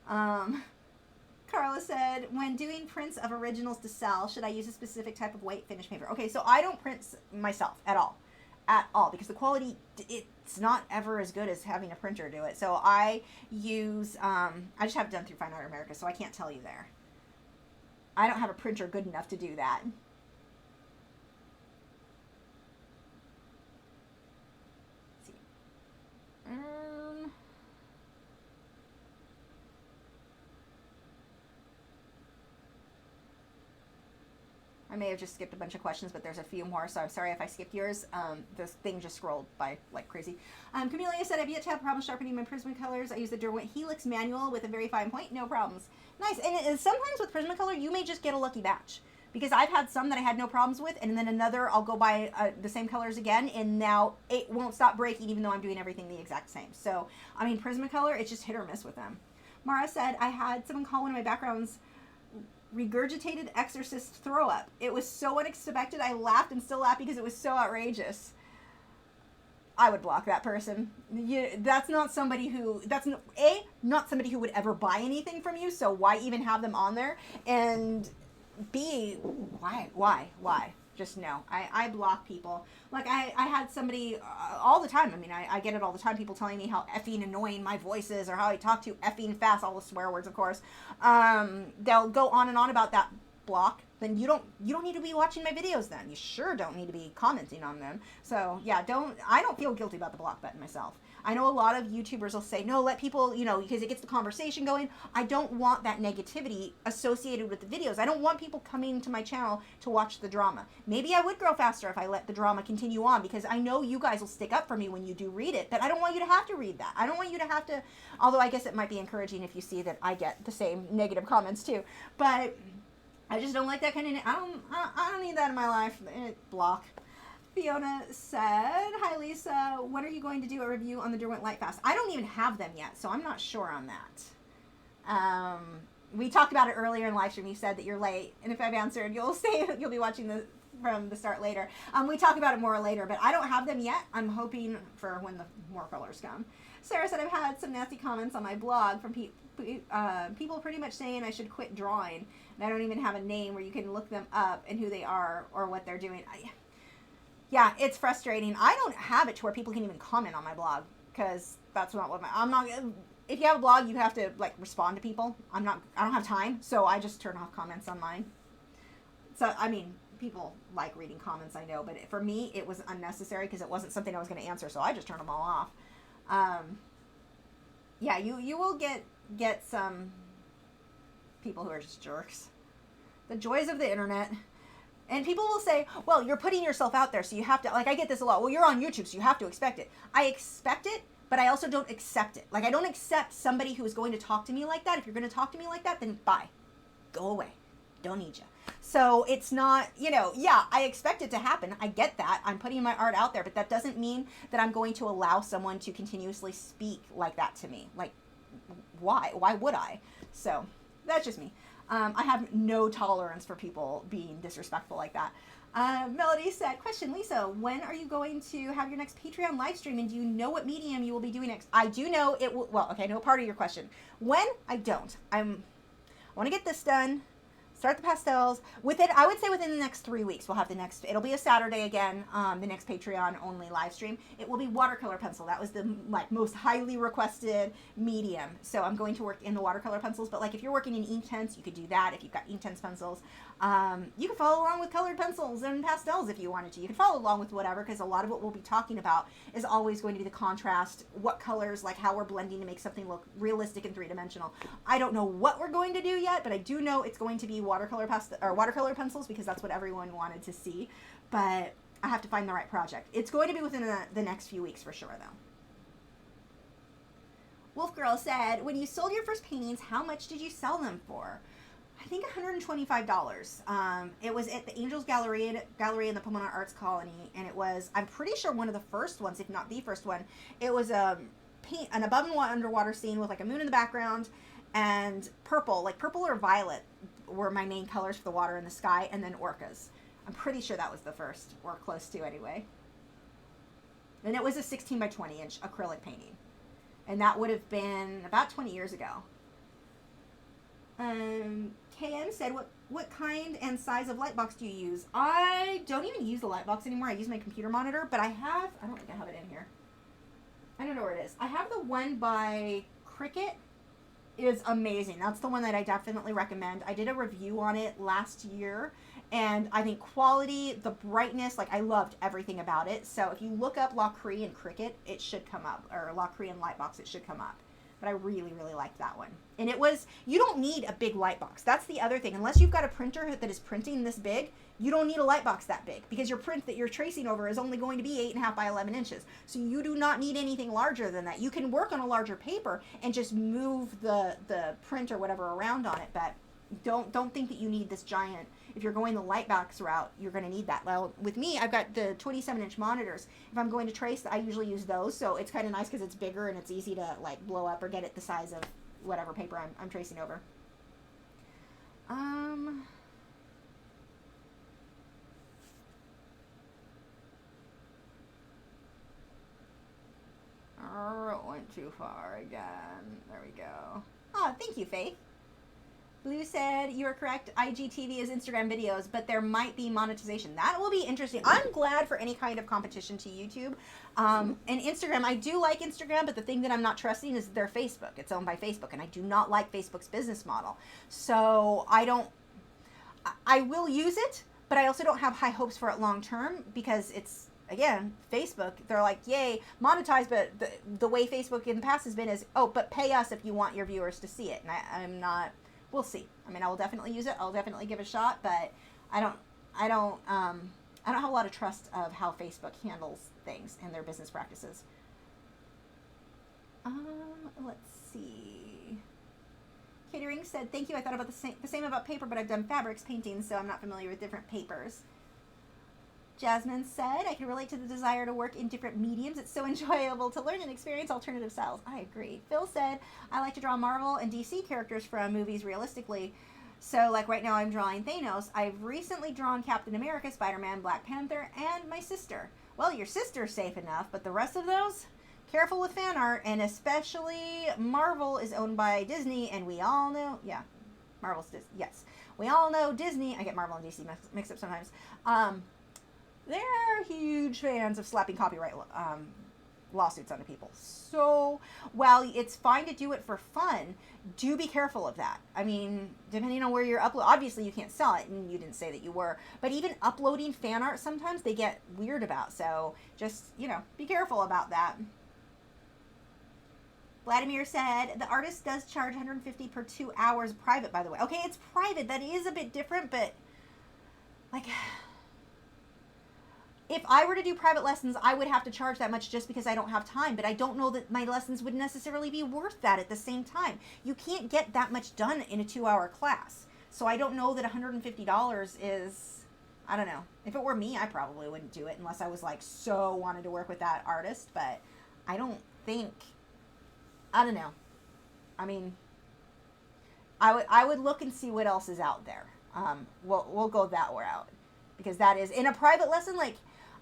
Carla said, when doing prints of originals to sell, should I use a specific type of white finish paper? Okay, so I don't print myself at all, because the quality, it's not ever as good as having a printer do it. So I use, I just have it done through Fine Art America, so I can't tell you there. I don't have a printer good enough to do that. Let's see. I may have just skipped a bunch of questions, but there's a few more, so I'm sorry if I skipped yours. This thing just scrolled by like crazy. Camellia said, I've yet to have problems sharpening my Prismacolors. I use the Derwent Helix manual with a very fine point. No problems. Nice. And sometimes with Prismacolor, you may just get a lucky batch. Because I've had some that I had no problems with, and then another, I'll go buy the same colors again, and now it won't stop breaking even though I'm doing everything the exact same. So, I mean, Prismacolor, it's just hit or miss with them. Mara said, I had someone call one of my backgrounds regurgitated exorcist throw up. It was so unexpected. I laughed and still laugh because it was so outrageous. I would block that person. That's not somebody who, not somebody who would ever buy anything from you, so why even have them on there? And B, why? Just no. I block people. Like, I had somebody all the time. I mean, I get it all the time. People telling me how effing annoying my voice is, or how I talk too effing fast, all the swear words, of course. They'll go on and on about that. Block. Then you don't need to be watching my videos then. You sure don't need to be commenting on them. So yeah, I don't feel guilty about the block button myself. I know a lot of YouTubers will say, no, let people, you know, because it gets the conversation going. I don't want that negativity associated with the videos. I don't want people coming to my channel to watch the drama. Maybe I would grow faster if I let the drama continue on, because I know you guys will stick up for me when you do read it, but I don't want you to have to read that. I don't want you to have to, although I guess it might be encouraging if you see that I get the same negative comments too. But I just don't like that kind of, I don't need that in my life. Block. Fiona said, hi Lisa, when are you going to do a review on the Derwent Lightfast? I don't even have them yet, so I'm not sure on that. We talked about it earlier in live stream. You said that you're late, and if I've answered, you'll say you'll be watching from the start later. We talk about it more later, but I don't have them yet. I'm hoping for when the more colors come. Sarah said, I've had some nasty comments on my blog from people pretty much saying I should quit drawing, and I don't even have a name where you can look them up and who they are or what they're doing. Yeah, it's frustrating. I don't have it to where people can even comment on my blog, because that's not what I'm not. If you have a blog, you have to like respond to people. I don't have time, so I just turn off comments on mine. So I mean, people like reading comments, I know, but for me, it was unnecessary because it wasn't something I was going to answer, so I just turned them all off. Yeah, you will get some people who are just jerks. The joys of the internet. And people will say, well, you're putting yourself out there, so you have to, like, I get this a lot. Well, you're on YouTube, so you have to expect it. I expect it, but I also don't accept it. Like, I don't accept somebody who is going to talk to me like that. If you're going to talk to me like that, then bye. Go away. Don't need you. So it's not, yeah, I expect it to happen. I get that. I'm putting my art out there, but that doesn't mean that I'm going to allow someone to continuously speak like that to me. Like, why? Why would I? So that's just me. I have no tolerance for people being disrespectful like that. Melody said, question, Lisa, when are you going to have your next Patreon live stream, and do you know what medium you will be doing next? I do know it will, well, okay, I know part of your question. When? I don't. I want to get this done. Start the pastels. I would say within the next 3 weeks, we'll have it'll be a Saturday again, the next Patreon only live stream. It will be watercolor pencil. That was the most highly requested medium. So I'm going to work in the watercolor pencils, but if you're working in Inktense, you could do that if you've got Inktense pencils. You can follow along with colored pencils and pastels if you wanted to. You can follow along with whatever, because a lot of what we'll be talking about is always going to be the contrast, what colors, how we're blending to make something look realistic and three-dimensional. I don't know what we're going to do yet, but I do know it's going to be watercolor pencils, because that's what everyone wanted to see. But I have to find the right project. It's going to be within the next few weeks for sure, though. Wolf Girl said, when you sold your first paintings, how much did you sell them for? I think $125. It was at the Angels Gallery in the Pomona Arts Colony, and it was, I'm pretty sure, one of the first ones, if not the first one. It was an above and underwater scene with a moon in the background, and purple or violet were my main colors for the water and the sky, and then orcas. I'm pretty sure that was the first, or close to anyway. And it was a 16 by 20 inch acrylic painting, and that would have been about 20 years ago. KM said, what kind and size of light box do you use? I don't even use the light box anymore. I use my computer monitor, but I don't think I have it in here. I don't know where it is. I have the one by Cricut. It is amazing. That's the one that I definitely recommend. I did a review on it last year, and I think quality, the brightness, I loved everything about it. So if you look up Lachri and Cricut, it should come up, or Lachri and Lightbox, it should come up. But I really, really liked that one. And you don't need a big light box. That's the other thing. Unless you've got a printer that is printing this big, you don't need a light box that big, because your print that you're tracing over is only going to be 8.5 by 11 inches. So you do not need anything larger than that. You can work on a larger paper and just move the print or whatever around on it, but don't think that you need this giant. If you're going the light box route, you're going to need that. Well, with me, I've got the 27-inch monitors. If I'm going to trace, I usually use those, so it's kind of nice because it's bigger and it's easy to blow up or get it the size of whatever paper I'm tracing over. It went too far again. There we go. Oh, thank you, Faith. Blue said, you are correct. IGTV is Instagram videos, but there might be monetization. That will be interesting. I'm glad for any kind of competition to YouTube. And Instagram, I do like Instagram, but the thing that I'm not trusting is their Facebook. It's owned by Facebook, and I do not like Facebook's business model. So I will use it, but I also don't have high hopes for it long term because it's, again, Facebook, they're like, yay, monetize, but the way Facebook in the past has been is, oh, but pay us if you want your viewers to see it. And I'm not... We'll see. I mean, I will definitely use it. I'll definitely give it a shot, but I don't have a lot of trust of how Facebook handles things and their business practices. Let's see. Catering said, thank you. I thought about the same about paper, but I've done fabrics painting, so I'm not familiar with different papers. Jasmine said, I can relate to the desire to work in different mediums. It's so enjoyable to learn and experience alternative styles. I agree. Phil said, I like to draw Marvel and DC characters from movies realistically. So, like right now I'm drawing Thanos. I've recently drawn Captain America, Spider-Man, Black Panther, and my sister. Well, your sister's safe enough, but the rest of those? Careful with fan art, and especially Marvel is owned by Disney, and we all know, yeah, Marvel's Disney, yes. We all know Disney, I get Marvel and DC mixed up sometimes, they're huge fans of slapping copyright lawsuits onto people. So while it's fine to do it for fun, do be careful of that. I mean, depending on where you're uploading, obviously you can't sell it, and you didn't say that you were, but even uploading fan art sometimes they get weird about. So just, you know, be careful about that. Vladimir said, the artist does charge $150 per 2 hours private, by the way. Okay, it's private. That is a bit different, but like... If I were to do private lessons, I would have to charge that much just because I don't have time. But I don't know that my lessons would necessarily be worth that at the same time. You can't get that much done in a 2-hour class. So I don't know that $150 is, I don't know. If it were me, I probably wouldn't do it unless I was like so wanted to work with that artist. But I don't think, I don't know. I mean, I would look and see what else is out there. We'll go that route. Because that is, in a private lesson, like,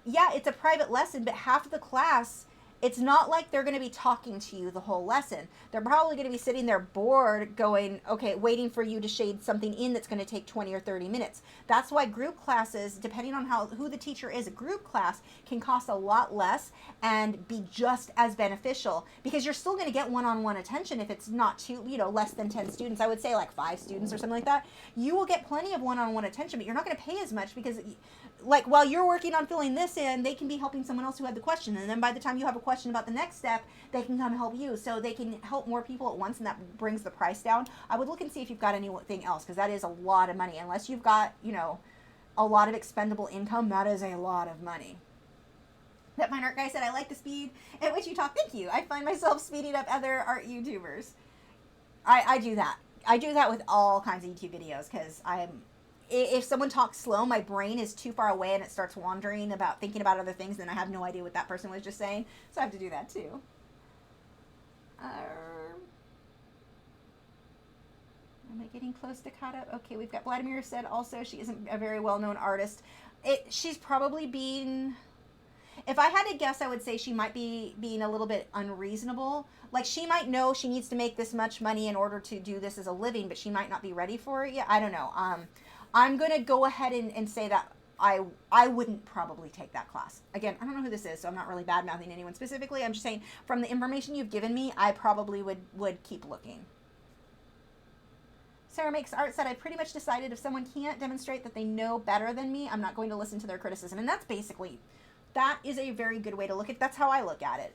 yeah, it's a private lesson, but half of the class, it's not like they're going to be talking to you the whole lesson. They're probably going to be sitting there bored going, okay, waiting for you to shade something in that's going to take 20 or 30 minutes. That's why group classes, depending on who the teacher is, a group class can cost a lot less and be just as beneficial because you're still going to get one-on-one attention if it's not too, less than 10 students. I would say like 5 students or something like that. You will get plenty of one-on-one attention, but you're not going to pay as much because like while you're working on filling this in, they can be helping someone else who had the question. And then by the time you have a question about the next step, they can come help you. So they can help more people at once, and that brings the price down. I would look and see if you've got anything else, because that is a lot of money. Unless you've got, a lot of expendable income, that is a lot of money. That fine art guy said, I like the speed at which you talk. Thank you. I find myself speeding up other art YouTubers. I do that. I do that with all kinds of YouTube videos, because if someone talks slow, my brain is too far away and it starts wandering about, thinking about other things, and I have no idea what that person was just saying. So I have to do that too. Am I getting close to caught up? Okay, we've got Vladimir said also she isn't a very well-known artist. She's probably being... If I had to guess, I would say she might be being a little bit unreasonable. Like, she might know she needs to make this much money in order to do this as a living, but she might not be ready for it yet. I don't know. I'm going to go ahead and say that I wouldn't probably take that class. Again, I don't know who this is, so I'm not really bad-mouthing anyone specifically. I'm just saying, from the information you've given me, I probably would keep looking. Sarah Makes Art said, I pretty much decided if someone can't demonstrate that they know better than me, I'm not going to listen to their criticism. And that's basically, that is a very good way to look at it. That's how I look at it.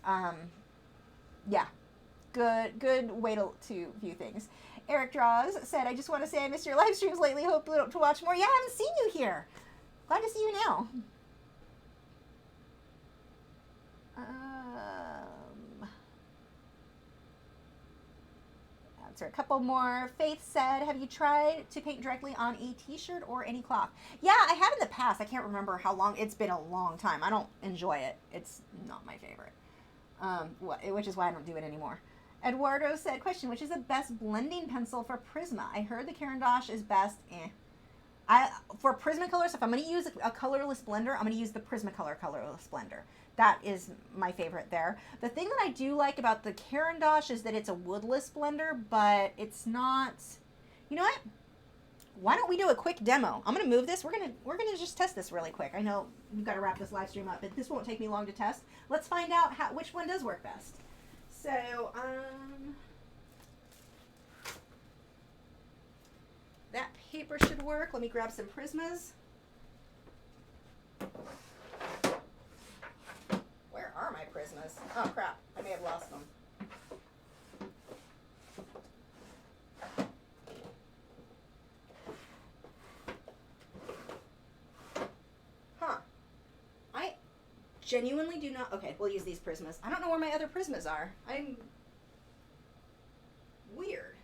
Yeah, good way to view things. Eric Draws said, I just want to say I missed your live streams lately. Hope to watch more. Yeah, I haven't seen you here. Glad to see you now. Answer a couple more. Faith said, have you tried to paint directly on a t-shirt or any cloth? Yeah, I have in the past. I can't remember how long. It's been a long time. I don't enjoy it. It's not my favorite. Which is why I don't do it anymore. Eduardo said, question, which is the best blending pencil for Prisma? I heard the Caran d'Ache is best. For Prismacolor, so if I'm going to use a colorless blender, I'm going to use the Prismacolor colorless blender. That is my favorite there. The thing that I do like about the Caran d'Ache is that it's a woodless blender, but it's not, you know what? Why don't we do a quick demo? I'm gonna move this. We're gonna just test this really quick. I know we've got to wrap this live stream up, but this won't take me long to test. Let's find out which one does work best. So, that paper should work. Let me grab some Prismas. Where are my Prismas? Oh crap, I may have lost them. Huh. I genuinely do not, okay, we'll use these Prismas. I don't know where my other Prismas are. I'm weird.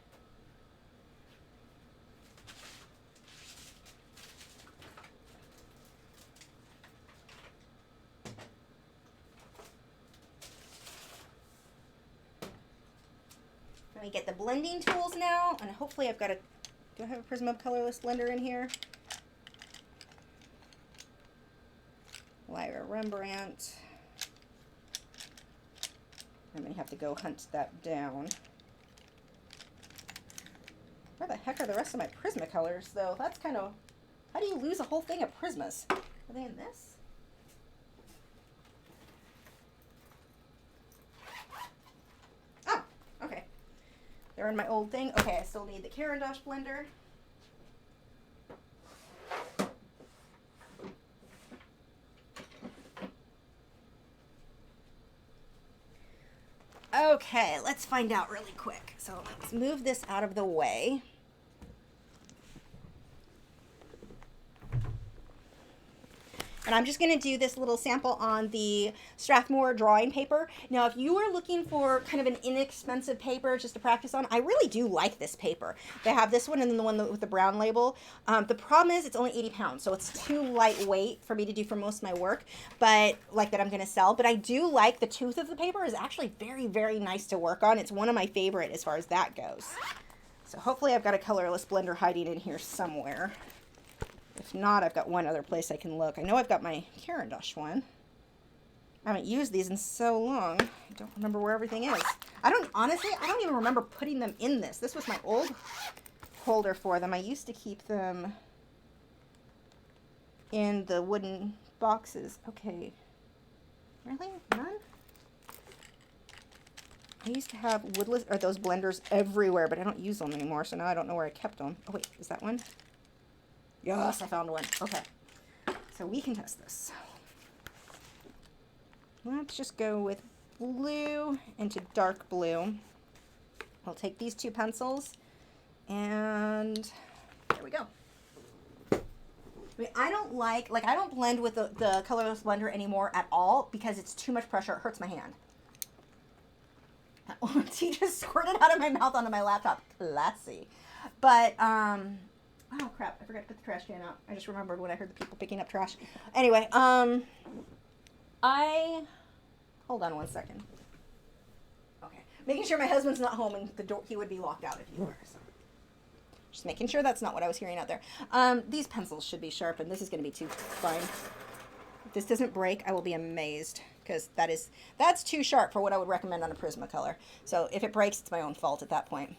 Let me get the blending tools now, and hopefully I've got a, do I have a Prisma colorless blender in here? Lyra Rembrandt. I'm gonna have to go hunt that down. Where the heck are the rest of my Prisma colors, though? That's kind of, how do you lose a whole thing of Prismas? Are they in this? They're in my old thing. Okay, I still need the Caran d'Ache blender. Okay, let's find out really quick. So let's move this out of the way. And I'm just going to do this little sample on the Strathmore drawing paper. Now, if you are looking for kind of an inexpensive paper just to practice on, I really do like this paper. They have this one and then the one with the brown label. The problem is it's only 80 pounds, so it's too lightweight for me to do for most of my work, but like that I'm going to sell. But I do like the tooth of the paper is actually very, very nice to work on. It's one of my favorite as far as that goes. So hopefully I've got a colorless blender hiding in here somewhere. If not, I've got one other place I can look. I know I've got my Caran d'Ache one. I haven't used these in so long. I don't remember where everything is. Honestly, I don't even remember putting them in this. This was my old holder for them. I used to keep them in the wooden boxes. Okay. Really? None? I used to have woodless, or those blenders everywhere, but I don't use them anymore, so now I don't know where I kept them. Oh wait, is that one? Yes, I found one. Okay. So we can test this. Let's just go with blue into dark blue. I'll take these two pencils and there we go. I mean, I don't I don't blend with the colorless blender anymore at all because it's too much pressure. It hurts my hand. Tea just squirted out of my mouth onto my laptop. Classy. But, oh crap, I forgot to put the trash can out. I just remembered when I heard the people picking up trash. Anyway, hold on one second. Okay, making sure my husband's not home and the door, he would be locked out if he were. So. Just making sure that's not what I was hearing out there. These pencils should be sharpened. This is going to be too fine. If this doesn't break, I will be amazed because that's too sharp for what I would recommend on a Prismacolor. So if it breaks, it's my own fault at that point.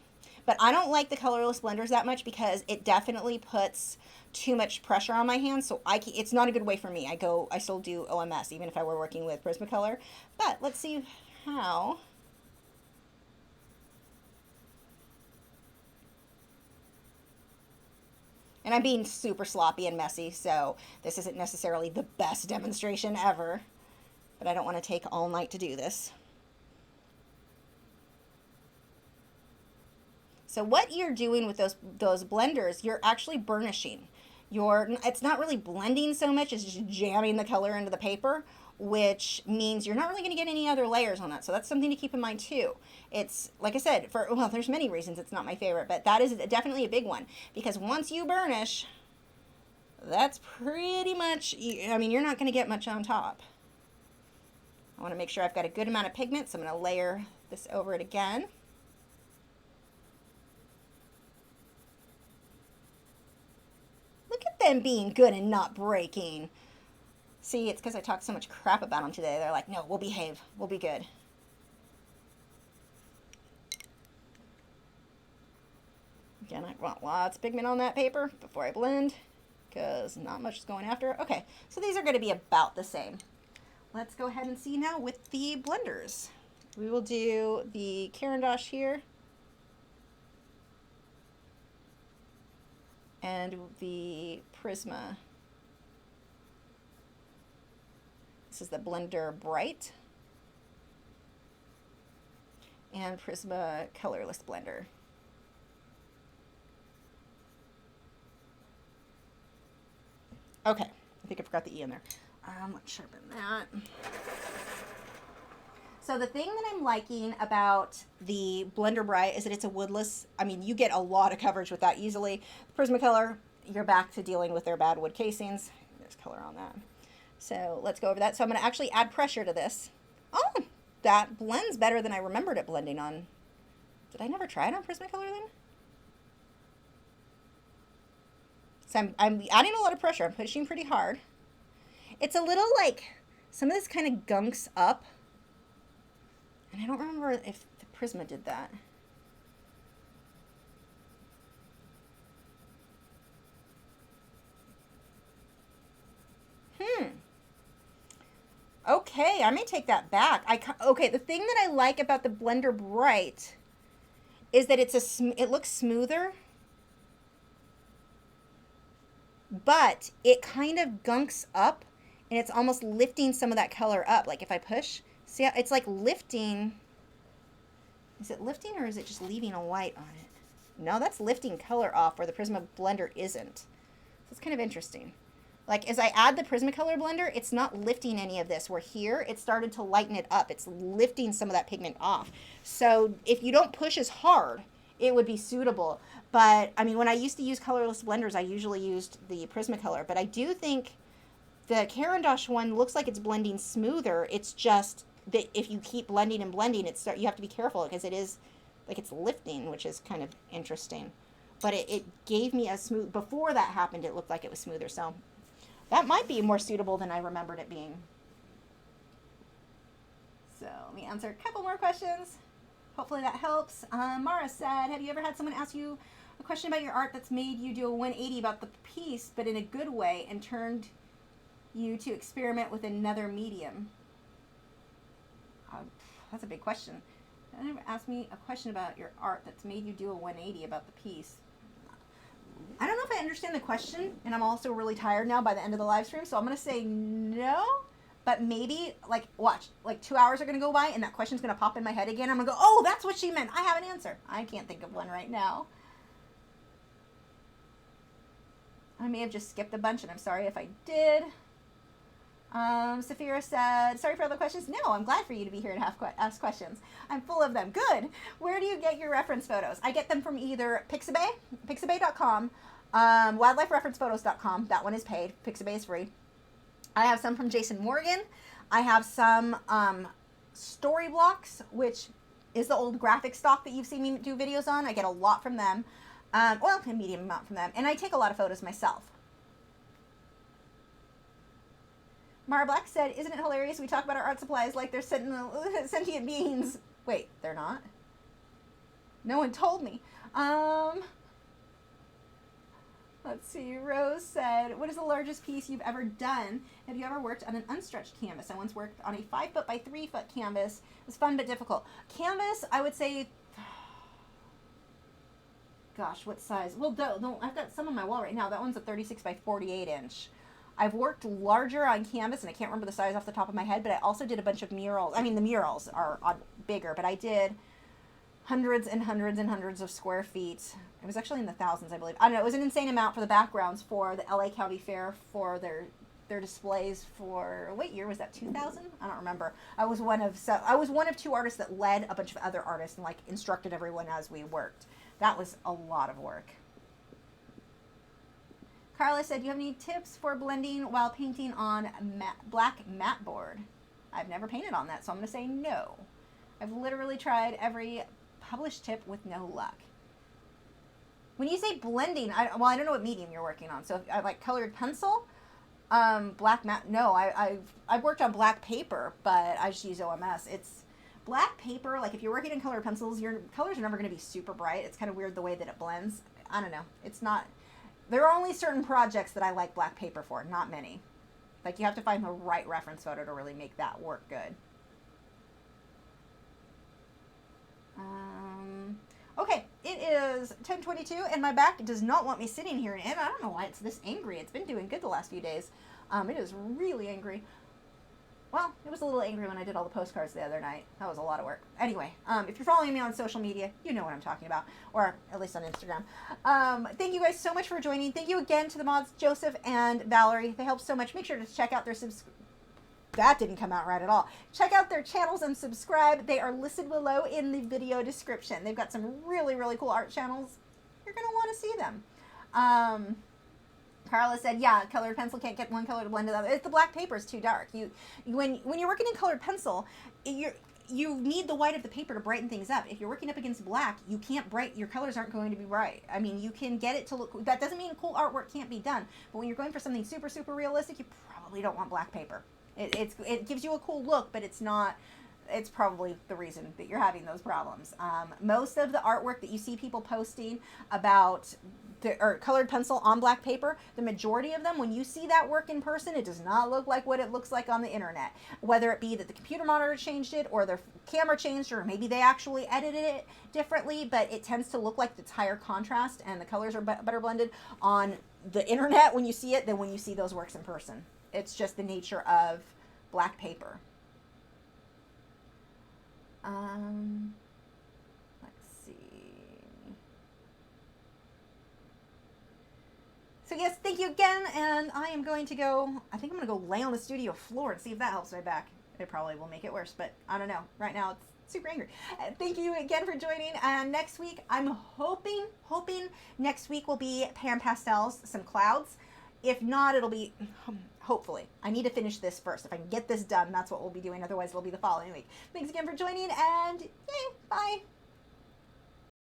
But I don't like the colorless blenders that much because it definitely puts too much pressure on my hands. So it's not a good way for me. I still do OMS even if I were working with Prismacolor. But let's see how. And I'm being super sloppy and messy, so this isn't necessarily the best demonstration ever. But I don't want to take all night to do this. So what you're doing with those blenders, you're actually burnishing. It's not really blending so much as just jamming the color into the paper, which means you're not really going to get any other layers on that. So that's something to keep in mind too. It's, like I said, well, there's many reasons it's not my favorite, but that is definitely a big one. Because once you burnish, that's pretty much, I mean, you're not going to get much on top. I want to make sure I've got a good amount of pigment, so I'm going to layer this over it again. Look at them being good and not breaking. See, it's because I talked so much crap about them today. They're like, no, we'll behave. We'll be good. Again, I want lots of pigment on that paper before I blend, because not much is going after. Okay, so these are going to be about the same. Let's go ahead and see now with the blenders. We will do the Caran d'Ache here, and the Prisma. This is the Blender Bright, and Prisma Colorless Blender. Okay, I think I forgot the E in there. Let's sharpen that. So the thing that I'm liking about the Blender Bright is that it's a woodless. I mean, you get a lot of coverage with that easily. Prismacolor, you're back to dealing with their bad wood casings. There's color on that. So let's go over that. So I'm going to actually add pressure to this. Oh, that blends better than I remembered it blending on. Did I never try it on Prismacolor then? So I'm adding a lot of pressure. I'm pushing pretty hard. It's a little like, some of this kind of gunks up. And I don't remember if the Prisma did that. Okay, I may take that back. Okay, the thing that I like about the Blender Bright is that it looks smoother. But it kind of gunks up, and it's almost lifting some of that color up. Like if I push, see how it's like lifting. Is it lifting or is it just leaving a white on it? No, that's lifting color off where the Prisma Blender isn't. So it's kind of interesting. Like as I add the Prismacolor blender, it's not lifting any of this. Where here, it started to lighten it up. It's lifting some of that pigment off. So if you don't push as hard, it would be suitable. But I mean, when I used to use colorless blenders, I usually used the Prismacolor. But I do think the Caran d'Ache one looks like it's blending smoother. It's just that if you keep blending and blending, you have to be careful because it is like it's lifting, which is kind of interesting. But it gave me a smooth, before that happened, it looked like it was smoother. So that might be more suitable than I remembered it being. So let me answer a couple more questions. Hopefully that helps. Mara said, have you ever had someone ask you a question about your art that's made you do a 180 about the piece, but in a good way, and turned you to experiment with another medium? That's a big question. Never asked me a question about your art that's made you do a 180 about the piece. I don't know if I understand the question, and I'm also really tired now by the end of the live stream, so I'm going to say no, but maybe, like, watch, like 2 hours are going to go by, and that question's going to pop in my head again. I'm going to go, oh, that's what she meant. I have an answer. I can't think of one right now. I may have just skipped a bunch, and I'm sorry if I did. Saphira said, sorry for all the questions. No, I'm glad for you to be here to ask questions. I'm full of them. Good. Where do you get your reference photos? I get them from either Pixabay, pixabay.com, wildlifereferencephotos.com. That one is paid. Pixabay is free. I have some from Jason Morgan. I have some Storyblocks, which is the old graphic stock that you've seen me do videos on. I get a lot from them. Well, a medium amount from them. And I take a lot of photos myself. Mara Black said, isn't it hilarious we talk about our art supplies like they're sentient beings? Wait, they're not? No one told me. Let's see. Rose said, what is the largest piece you've ever done? Have you ever worked on an unstretched canvas? I once worked on a 5 foot by 3 foot canvas. It was fun but difficult. Canvas, I would say, gosh, what size? Well, I've got some on my wall right now. That one's a 36 by 48 inch. I've worked larger on canvas, and I can't remember the size off the top of my head, but I also did a bunch of murals. I mean, the murals are bigger, but I did hundreds and hundreds and hundreds of square feet. It was actually in the thousands, I believe. I don't know. It was an insane amount for the backgrounds for the LA County Fair for their displays for, what year was that, 2000? I don't remember. I was one of 2 artists that led a bunch of other artists and like instructed everyone as we worked. That was a lot of work. Carla said, do you have any tips for blending while painting on black matte board? I've never painted on that, so I'm going to say no. I've literally tried every published tip with no luck. When you say blending, I don't know what medium you're working on. So if I like colored pencil, Black matte, no, I've worked on black paper, but I just use OMS. It's black paper, like if you're working in colored pencils, your colors are never going to be super bright. It's kind of weird the way that it blends. I don't know. It's not, there are only certain projects that I like black paper for, not many. Like you have to find the right reference photo to really make that work good. Okay, it is 10:22 and my back does not want me sitting here, and I don't know why it's this angry. It's been doing good the last few days. It is really angry. Well, it was a little angry when I did all the postcards the other night. That was a lot of work. Anyway, if you're following me on social media, you know what I'm talking about, or at least on Instagram. Thank you guys so much for joining. Thank you again to the mods, Joseph and Valerie. They help so much. Make sure to check out their that didn't come out right at all. Check out their channels and subscribe. They are listed below in the video description. They've got some really, really cool art channels. You're going to want to see them. Carla said, yeah, colored pencil can't get one color to blend with the other. The black paper is too dark. When you're working in colored pencil, you need the white of the paper to brighten things up. If you're working up against black, you can't your colors aren't going to be bright. I mean, you can get it to look, that doesn't mean cool artwork can't be done, but when you're going for something super, super realistic, you probably don't want black paper. It gives you a cool look, but it's probably the reason that you're having those problems. Most of the artwork that you see people posting about colored pencil on black paper, the majority of them, when you see that work in person, it does not look like what it looks like on the internet. Whether it be that the computer monitor changed it, or their camera changed, or maybe they actually edited it differently, but it tends to look like it's higher contrast and the colors are better blended on the internet when you see it than when you see those works in person. It's just the nature of black paper. Let's see. So yes, thank you again, and I am going to go, I think I'm going to go lay on the studio floor and see if that helps my back. It probably will make it worse, but I don't know. Right now it's super angry. Thank you again for joining, and next week, I'm hoping next week will be pan pastels, some clouds. If not, it'll be, hopefully. I need to finish this first. If I can get this done, that's what we'll be doing. Otherwise, it'll be the following week. Thanks again for joining, and yay, bye.